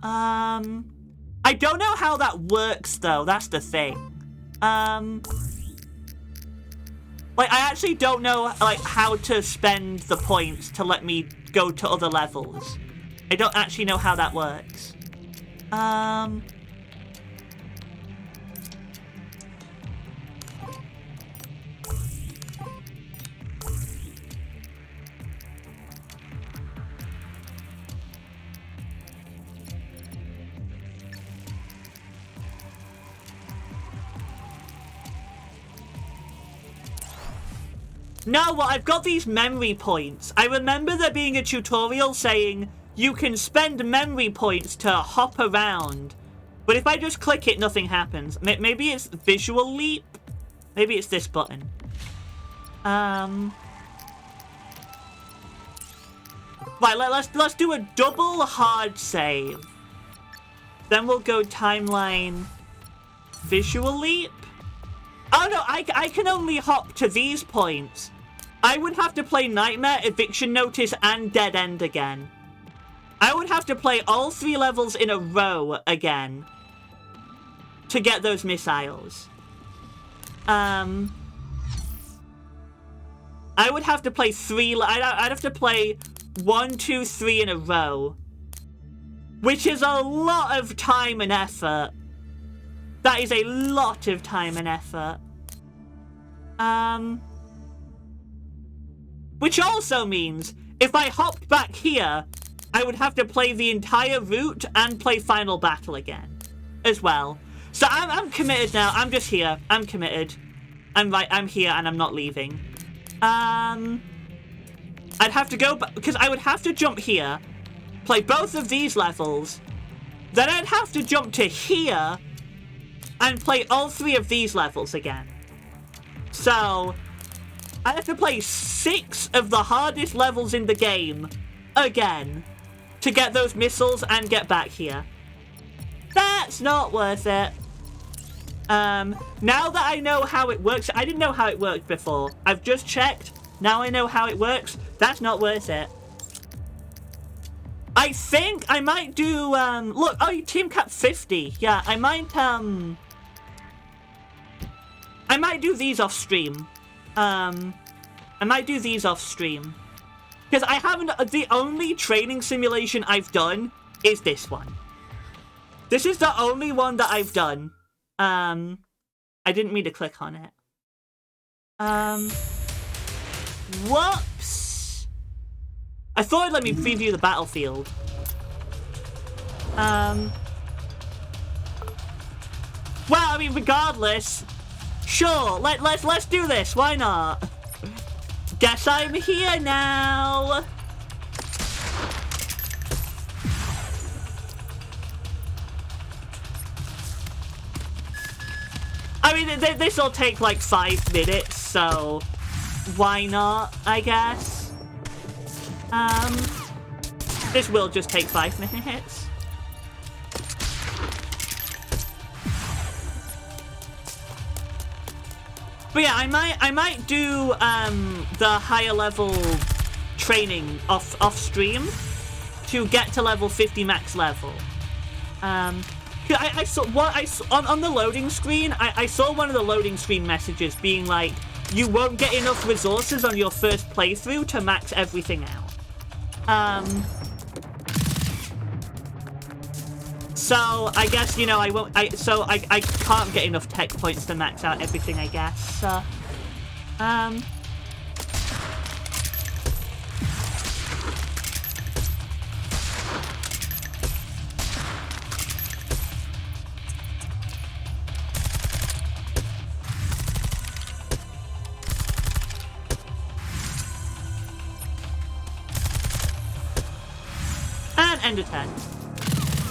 I don't know how that works though, that's the thing. Like, I actually don't know, like, how to spend the points to let me go to other levels. I don't actually know how that works. No, well, I've got these memory points. I remember there being a tutorial saying you can spend memory points to hop around. But if I just click it, nothing happens. Maybe it's Visual Leap? Maybe it's this button. Right, let's do a double hard save. Then we'll go timeline Visual Leap. Oh no, I can only hop to these points. I would have to play Nightmare, Eviction Notice, and Dead End again. I would have to play all 3 levels in a row again to get those missiles. I would have to play 3... I'd have to play 1, 2, 3 in a row. Which is a lot of time and effort. That is a lot of time and effort. Which also means, if I hopped back here, I would have to play the entire route and play Final Battle again, as well. So I'm committed now. I'm just here. I'm committed. I'm here and I'm not leaving. I'd have to go back, because I would have to jump here, play both of these levels, then I'd have to jump to here, and play all 3 of these levels again. So, I have to play 6 of the hardest levels in the game again to get those missiles and get back here. That's not worth it. Now that I know how it works, I didn't know how it worked before. I've just checked. Now I know how it works. That's not worth it. I think I might do, look, oh, Team Cap 50. Yeah, I might, I might do these off stream. I might do these off stream. Because I haven't... The only training simulation I've done is this one. This is the only one that I've done. I didn't mean to click on it. Whoops! I thought it'd let me preview the battlefield. Well, I mean, regardless... Sure, let's do this. Why not? Guess I'm here now. I mean, this will take like 5 minutes, so why not, I guess? This will just take 5 minutes. But yeah, I might do the higher level training off stream to get to level 50 max level. I saw on the loading screen. I saw one of the loading screen messages being like, you won't get enough resources on your first playthrough to max everything out. So I guess, you know, I won't. So I can't get enough tech points to max out everything, I guess. So, and end of 10.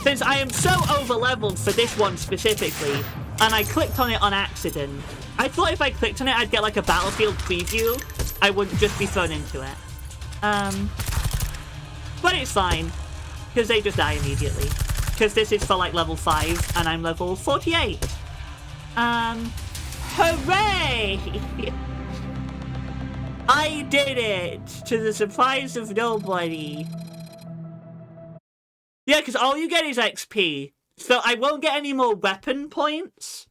Since I am so over-leveled for this one specifically, and I clicked on it on accident, I thought if I clicked on it, I'd get like a battlefield preview. I wouldn't just be thrown into it. But it's fine, because they just die immediately. Because this is for like level 5, and I'm level 48. Hooray! I did it! To the surprise of nobody. Yeah, because all you get is XP. So I won't get any more weapon points.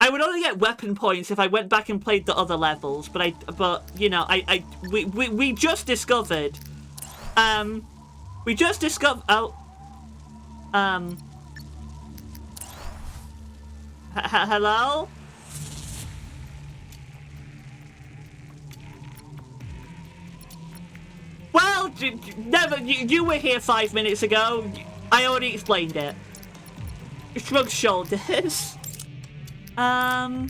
I would only get weapon points if I went back and played the other levels, but you know, we just discovered hello? Well, never. You were here 5 minutes ago. I already explained it. Shrug shoulders. Right,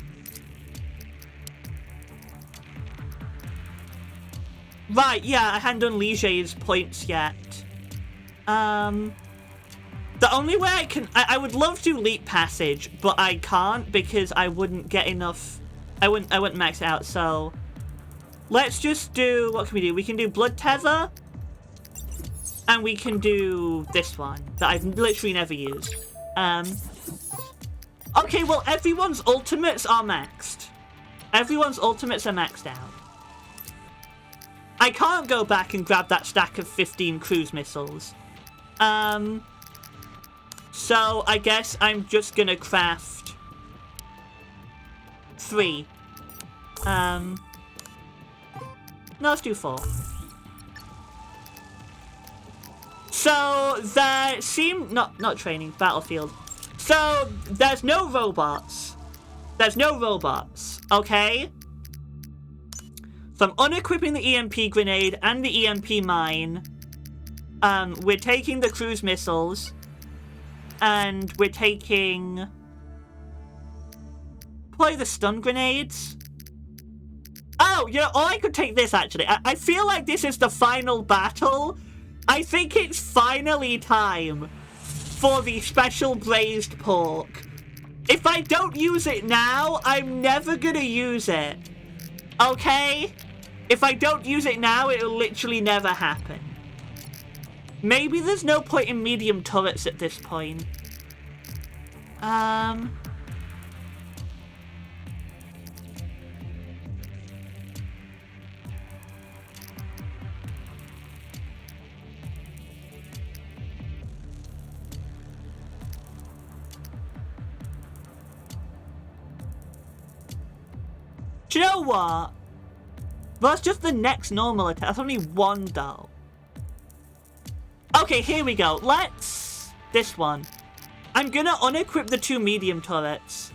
yeah, I hadn't done Liege's points yet. The only way I would love to Leap Passage, but I can't because I wouldn't get enough. I wouldn't max it out, so... Let's just do... What can we do? We can do Blood Tether. And we can do this one that I've literally never used. Okay, well, everyone's ultimates are maxed. Everyone's ultimates are maxed out. I can't go back and grab that stack of 15 cruise missiles. So I guess I'm just gonna craft 3. No, let's do 4. So there not training, battlefield. So there's no robots. There's no robots, okay? So I'm unequipping the EMP grenade and the EMP mine. We're taking the cruise missiles. And we're taking... probably the stun grenades. Oh, you know, or I could take this, actually. I feel like this is the final battle. I think it's finally time for the special braised pork. If I don't use it now, I'm never gonna use it. Okay? If I don't use it now, it'll literally never happen. Maybe there's no point in medium turrets at this point. Do you know what? Well, it's just the next normal attack. That's only one, though. Okay, here we go. Let's... This one. I'm gonna unequip the 2 medium turrets.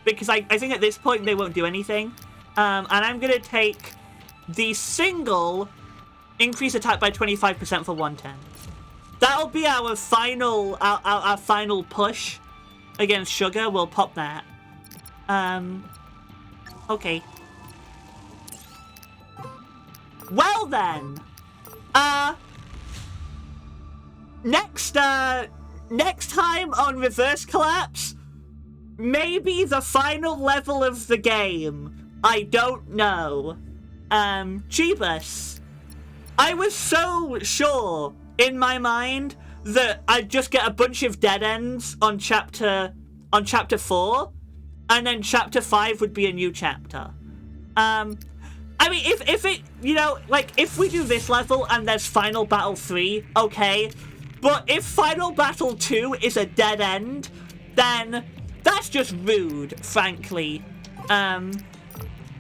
Because I think at this point they won't do anything. And I'm gonna take the single increase attack by 25% for 110. That'll be our final our final push against Sugar. We'll pop that. Okay. Well then. Next time on Reverse Collapse, maybe the final level of the game. I don't know. Jeebus. I was so sure in my mind that I'd just get a bunch of dead ends on chapter 4, and then chapter 5 would be a new chapter. I mean, if it, you know, like, if we do this level and there's Final Battle 3, okay, but if Final Battle 2 is a dead end, then that's just rude, frankly.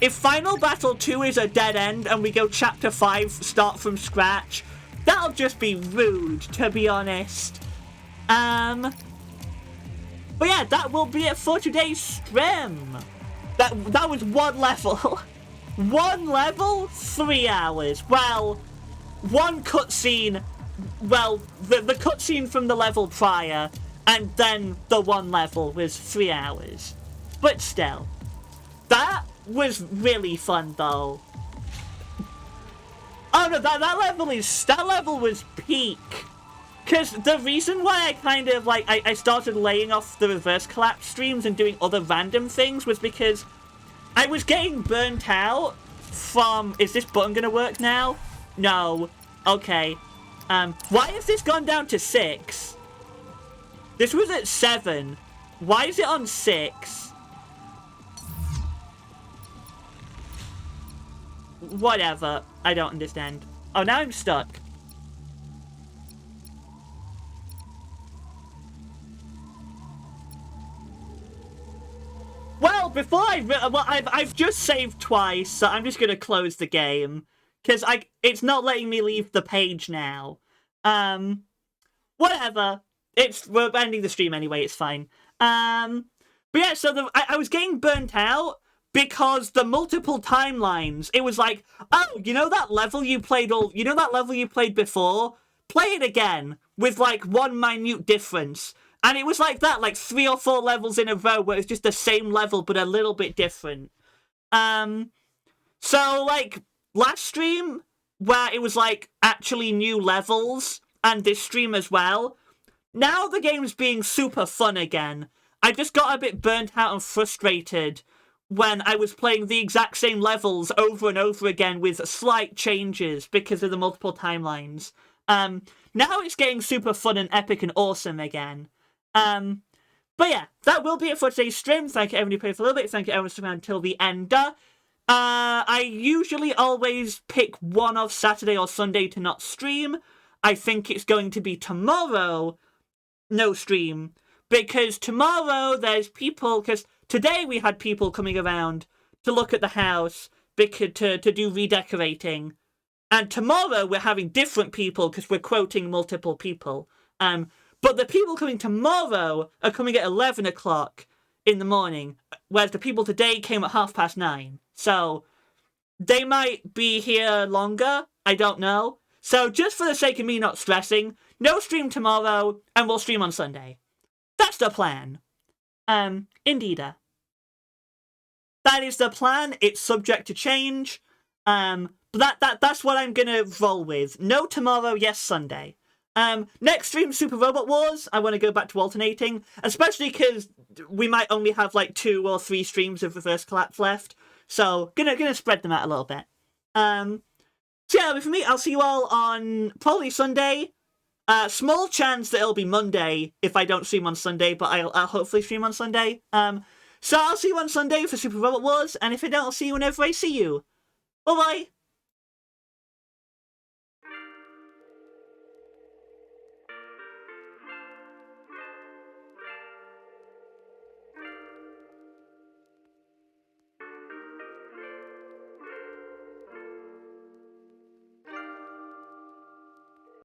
If Final Battle 2 is a dead end and we go chapter 5, start from scratch, that'll just be rude, to be honest. But yeah, that will be it for today's stream. That was one level. One level, 3 hours. Well, one cutscene. Well, the cutscene from the level prior, and then the one level was 3 hours. But still, that was really fun, though. Oh no, that level was peak. Because the reason why I kind of, like, I started laying off the Reverse Collapse streams and doing other random things was because I was getting burnt out from... Is this button gonna work now? No. Okay. Why has this gone down to 6? This was at 7. Why is it on 6? Whatever. I don't understand. Oh, now I'm stuck. Well, before I've just saved twice, so I'm just gonna close the game. Because it's not letting me leave the page now. Whatever. We're ending the stream anyway, it's fine. But yeah, so I was getting burnt out because the multiple timelines, it was like, oh, you know that level you played before? Play it again with like one minute difference. And it was like that, like 3 or 4 levels in a row where it's just the same level but a little bit different. So like last stream where it was like actually new levels, and this stream as well, now the game's being super fun again. I just got a bit burnt out and frustrated when I was playing the exact same levels over and over again with slight changes because of the multiple timelines. Now it's getting super fun and epic and awesome again. But yeah, that will be it for today's stream. Thank you everyone who played for a little bit. Thank you everyone who around until the end. I usually always pick one of Saturday or Sunday to not stream. I think it's going to be tomorrow, no stream. Because tomorrow there's people, because today we had people coming around to look at the house, to do redecorating. And tomorrow we're having different people because we're quoting multiple people. But the people coming tomorrow are coming at 11 o'clock in the morning, whereas the people today came at 9:30. So they might be here longer, I don't know. So just for the sake of me not stressing, no stream tomorrow, and we'll stream on Sunday. That's the plan. Indeed. That is the plan. It's subject to change. But that's what I'm gonna roll with. No tomorrow, yes Sunday. Next stream, Super Robot Wars. I want to go back to alternating, especially because we might only have like 2 or 3 streams of Reverse Collapse left. So gonna spread them out a little bit. So yeah, for me, I'll see you all on probably Sunday. Small chance that it'll be Monday if I don't stream on Sunday, but I'll hopefully stream on Sunday. So I'll see you on Sunday for Super Robot Wars, and if I don't, I'll see you whenever I see you. Bye bye.